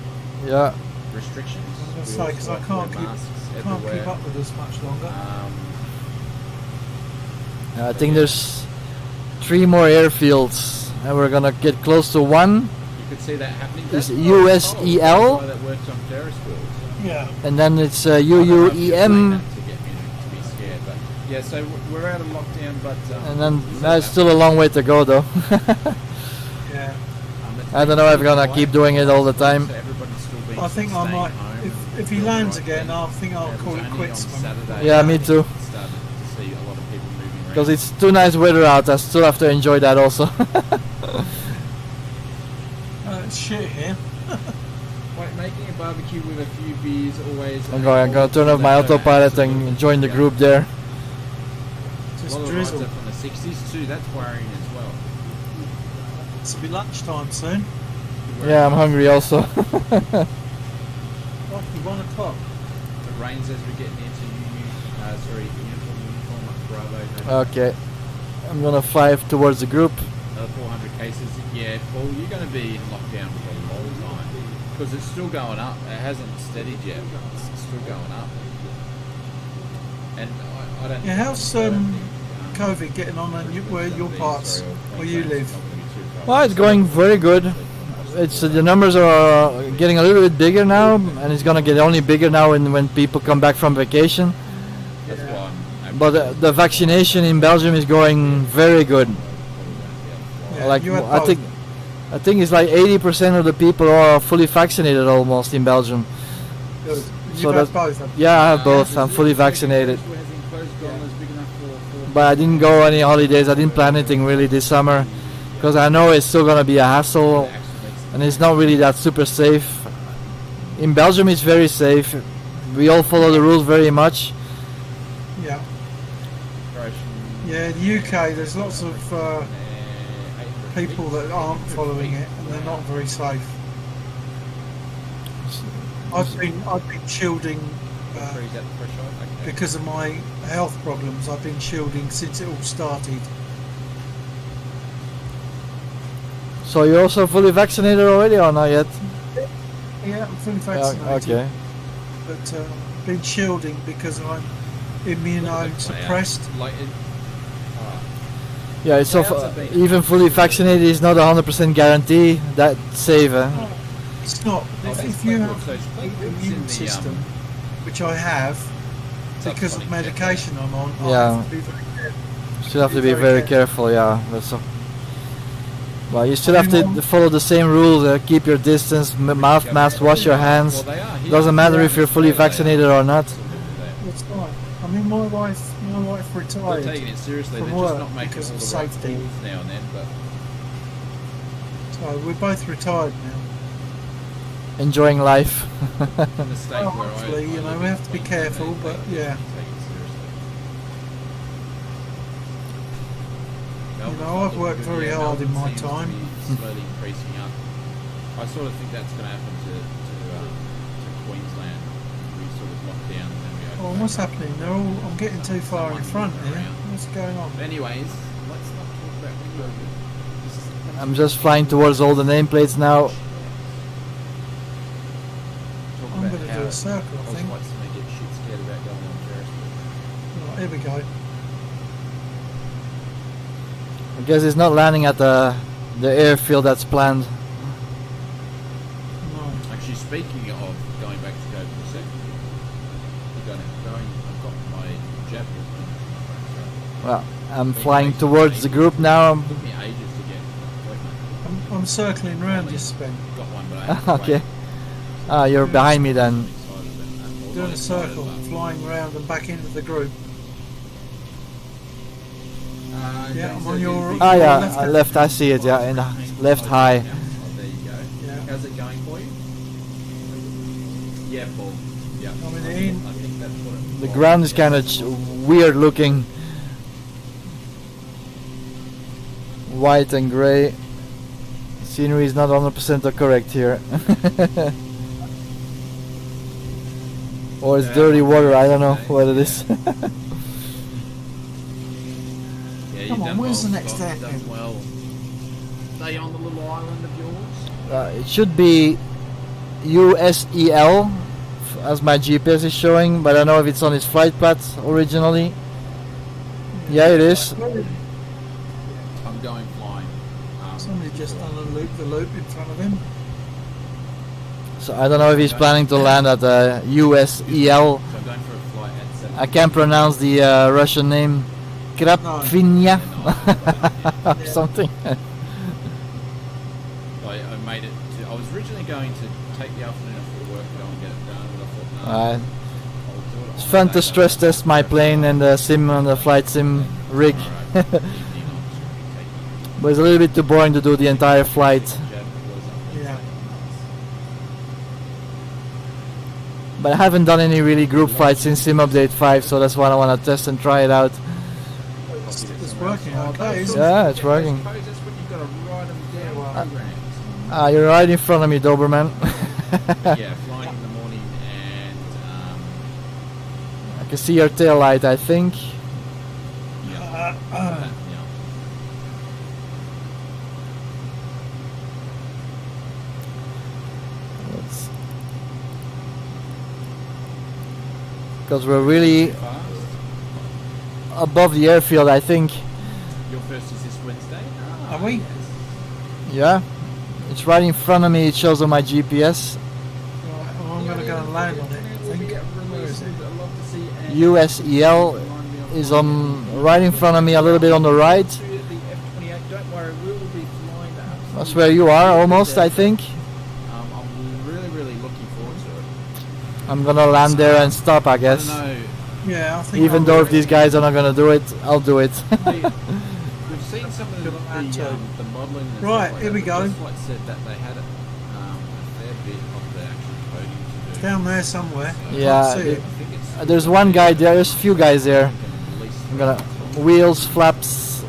yeah. restrictions. I was We gonna say, 'cause also I can't wear keep- masks Can't everywhere. keep up with this much longer. I think there's 3 more airfields, and we're gonna get close to one. You could see that happening. Is That's USEL. the guy that works on Ferris wheels. Yeah. And then it's I don't know if you're saying UUBN, that to get me to be scared, but yeah. So we're out of lockdown, but and then that's still a long way to go, though. Yeah. I don't know if I'm gonna keep doing it all the time. So everybody's still been I think I staying might. home. If he lands again, I think I'll It call was it only quits. on man. Saturday Yeah, me that too. I started to see a lot of people moving around. Because it's too nice weather out, I still have to enjoy that also. It's shit here. Like making a barbecue with a few beers always. I'm gonna turn off my autopilot and join the group there. A Just lot of rides drizzle. are from the 60s too. That's worrying as well. It's be lunchtime soon. Yeah, I'm hungry also. Like 1 o'clock. It rains as we get near to uniform Bravo. Okay, I'm gonna fly towards the group. Another 400 cases. Yeah, Paul, you're going to be in lockdown for a long time because it's still going up. It hasn't steadied yet. It's still going up. And I don't. Yeah, how's COVID getting on in where your parts, where you live? Well, it's going very good. It's the numbers are getting a little bit bigger now, and it's gonna get only bigger now when people come back from vacation. That's why But the vaccination in Belgium is going very good. Yeah, Like you had I both. think it's like 80% of the people are fully vaccinated almost in Belgium. Good. So You've had that- both. haven't you? Yeah, I have both. I'm fully vaccinated. Rose gondola is big enough for but I didn't go any holidays. I didn't plan anything really this summer because I know it's still gonna be a hassle and it's not really that super safe. In Belgium it's very safe. We all follow the rules very much. Yeah. Yeah, in the UK there's lots of people that aren't following it and they're not very safe. I've been shielding because of my health problems. I've been shielding since it all started. So you're also fully vaccinated already or not yet? Yeah, I'm fully vaccinated. Okay. But been shielding because I'm immunosuppressed. Yeah, it's even fully vaccinated is not 100% guarantee that safe. It's not. If you have an immune system, which I have, because of medication I'm on, I have to be very careful. Still have to be very careful, yeah. Well, you still have to follow the same rules. Keep your distance, mouth mask, wash your hands. Doesn't matter if you're fully vaccinated or not. That's fine. I mean, my wife retired taking it seriously. from They're work just not making because all of the right safety. calls now and then. But So we're both retired now. Enjoying life. in the state Well, where hopefully, you know, we have to be careful, but yeah. You know, I've worked very hard in my time. Slowly increasing up. I sort of think that's going to happen to Queensland. We sort of lock down and then we open. Oh, what's happening? I'm getting too far in front here. What's going on? But anyways, let's not talk about Ringo. I'm just flying towards all the nameplates now. I'm going to do a circle, I think. Flight Simmer get shit scared about going on Ferris wheel. Right, here we go. I guess it's not landing at the airfield that's planned. No. Actually, speaking of going back to go for a second, I've got my Japanese. Well, I'm flying towards the group now. It took me ages to get. I'm circling around you, Sven. Got one, but I had to Okay. wait. You're behind me then. Doing a circle, flying around and back into the group. Yeah, I'm on your. Ah, your yeah, left-hand left. I see it. Yeah, in the left high. Oh, there you go. Yeah. How's it going for you? Yeah, Paul. Yeah. Coming in. I think that's what it The ground is kind of weird looking. White and grey. Scenery is not 100% correct here. Or it's dirty water, I don't know what it is. Yeah, Come you've on, done where's well, the next Scott. You've airport? done well. Stay on the little island of yours. It should be USEL as my GPS is showing, but I don't know if it's on its flight path originally. Yeah, it is. I'm going flying. Somebody just done the loop in front of him. So I don't know if he's planning to land at USEL. So I'm going for a flight at 7. I can't pronounce the Russian name. Krapvinya or something. I made it to, I was originally going to take the afternoon off for work, go and get it done, but I thought, no, I'll do it. It's fun to stress test my plane and the sim on the flight sim rig. But it's a little bit too boring to do the entire flight. Yeah. But I haven't done any really group flights since Sim Update 5, so that's why I want to test and try it out. It's working okay, isn't it? Yeah, it's working. I suppose that's when you've got to write them down programs. You're right in front of me, Doberman. Yeah, flying in the morning and I can see your tail light, I think. yeah. Because we're really Fast. above the airfield, I think. Your first is this Wednesday? Are we? Yeah, it's right in front of me. It shows on my GPS. Right, well, I'm going to go and land on it, I think. Where is it? USEL is on right in front of me, a little bit on the right. That's where you are, almost, I think. I'm really looking forward to it. I'm gonna land there and stop, I guess. I don't know. Yeah, I think. Even though if these guys are not gonna do it, I'll do it. We've seen some of the modelling. And Right, stuff like here we that, go. but Aus Flight said that they had a fair bit of the actual coding to do. It's down there somewhere. I Yeah, can't see it. I think it's There's one guy there. There's a few guys there. at least I'm gonna wheels, flaps.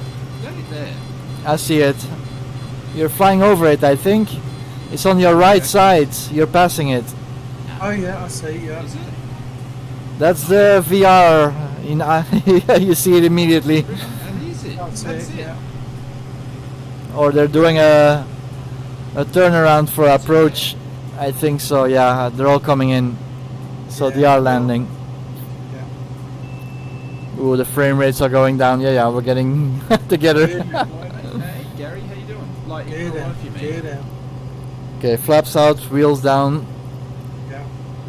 Don't it there. I see it. You're flying over it, I think. It's on your right side. You're passing it. Oh yeah, I see. Yeah. Is it? That's the VR. You see it immediately. And is it? That's That's it. it. Yeah. Or they're doing a turnaround for approach. I think so. Yeah, they're all coming in. So they are landing. Yeah. Ooh, the frame rates are going down. Yeah, we're getting together. Hey, Gary, how you doing? Like, in Get real down. life, you mean? Get down. Okay, flaps out, wheels down. Yeah.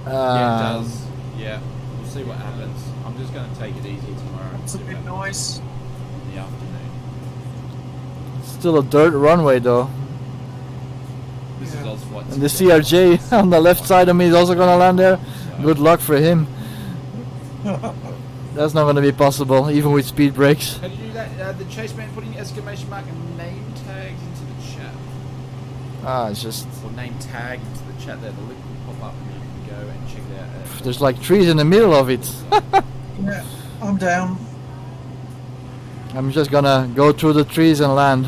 Yeah, it does. Yeah, we'll see what happens. I'm just going to take it easy tomorrow. It's a bit nice. In the afternoon. Still a dirt runway though. This is Aus Flight And the Simmer. CRJ on the left side of me is also gonna land there. Good luck for him. That's not gonna be possible, even with speed brakes. How do you do that? The chase man putting exclamation mark and name tags into the chat. Ah, it's just Or name tag into the chat there. The link will pop up and you can go and check it out. there's like trees in the middle of it. Yeah. I'm down. I'm just gonna go through the trees and land.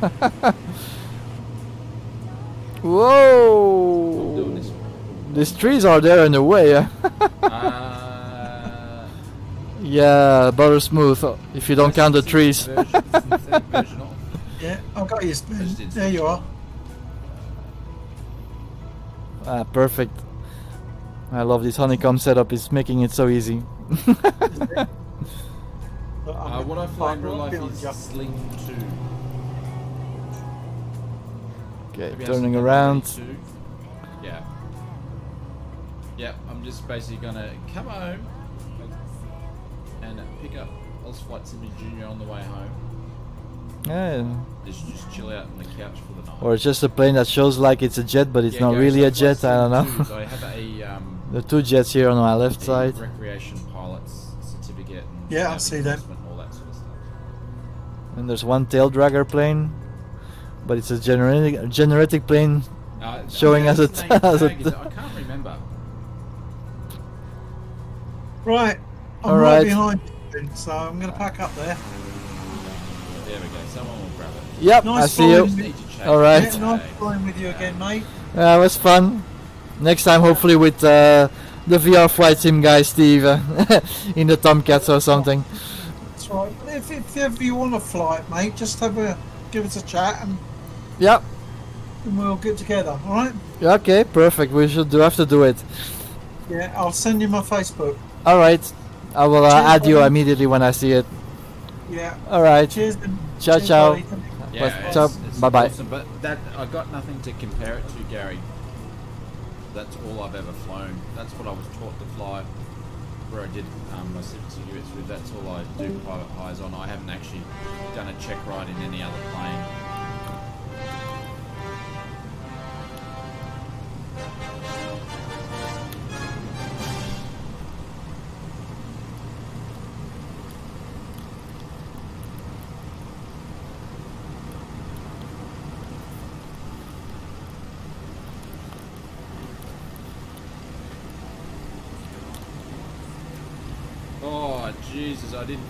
I'm doing Whoa! this. These trees are there in the way. Yeah, butter smooth. If you don't count the trees. Yeah, I've got you, Spin. Just did There you are. Ah, perfect. I love this honeycomb setup. It's making it so easy. What I fly in real life is just Sling 2. Okay, Maybe I turning should around. do 2. Yeah. Yeah, I'm just basically gonna come home and pick up Aus Flight Simmer Jr. on the way home. Yeah. Just chill out on the couch for the night. Or it's just a plane that shows like it's a jet, but it's Yeah, not Gary, really so a jet. Flight I don't Simmer know. 2, so I have a The two jets here on my left side. recreation pilot's certificate. And Yeah, I nav see that. enforcement, all that sort of stuff. And there's one tail dragger plane, but it's a generatic plane. Showing as a what's the name as a tag is it? I can't remember. Right. I'm All right right. behind you, so I'm going to pack up there. There we go. Someone will grab it. Yep, Nice I see you. flying. Need to change All right. Yeah, nice flying with you again, mate. Yeah, it was fun. Next time, hopefully with the VR flight sim guy, Steve, in the Tomcats or something. That's right. If ever you want to fly it, mate, just give us a chat and Yep. we'll get together, alright? Okay, perfect. We should have to do it. Yeah, I'll send you my Facebook. All right. I will Cheers, add you buddy. immediately when I see it. Yeah. All right. Cheers. And Ciao, cheers, ciao. buddy. Yeah, Ciao. it's Bye-bye. awesome, but that I got nothing to compare it to, Gary. That's all I've ever flown. That's what I was taught to fly. Where I did my civic cigarettes with. That's all I do private hires on. I haven't actually done a check ride in any other plane. Oh, Jesus, I didn't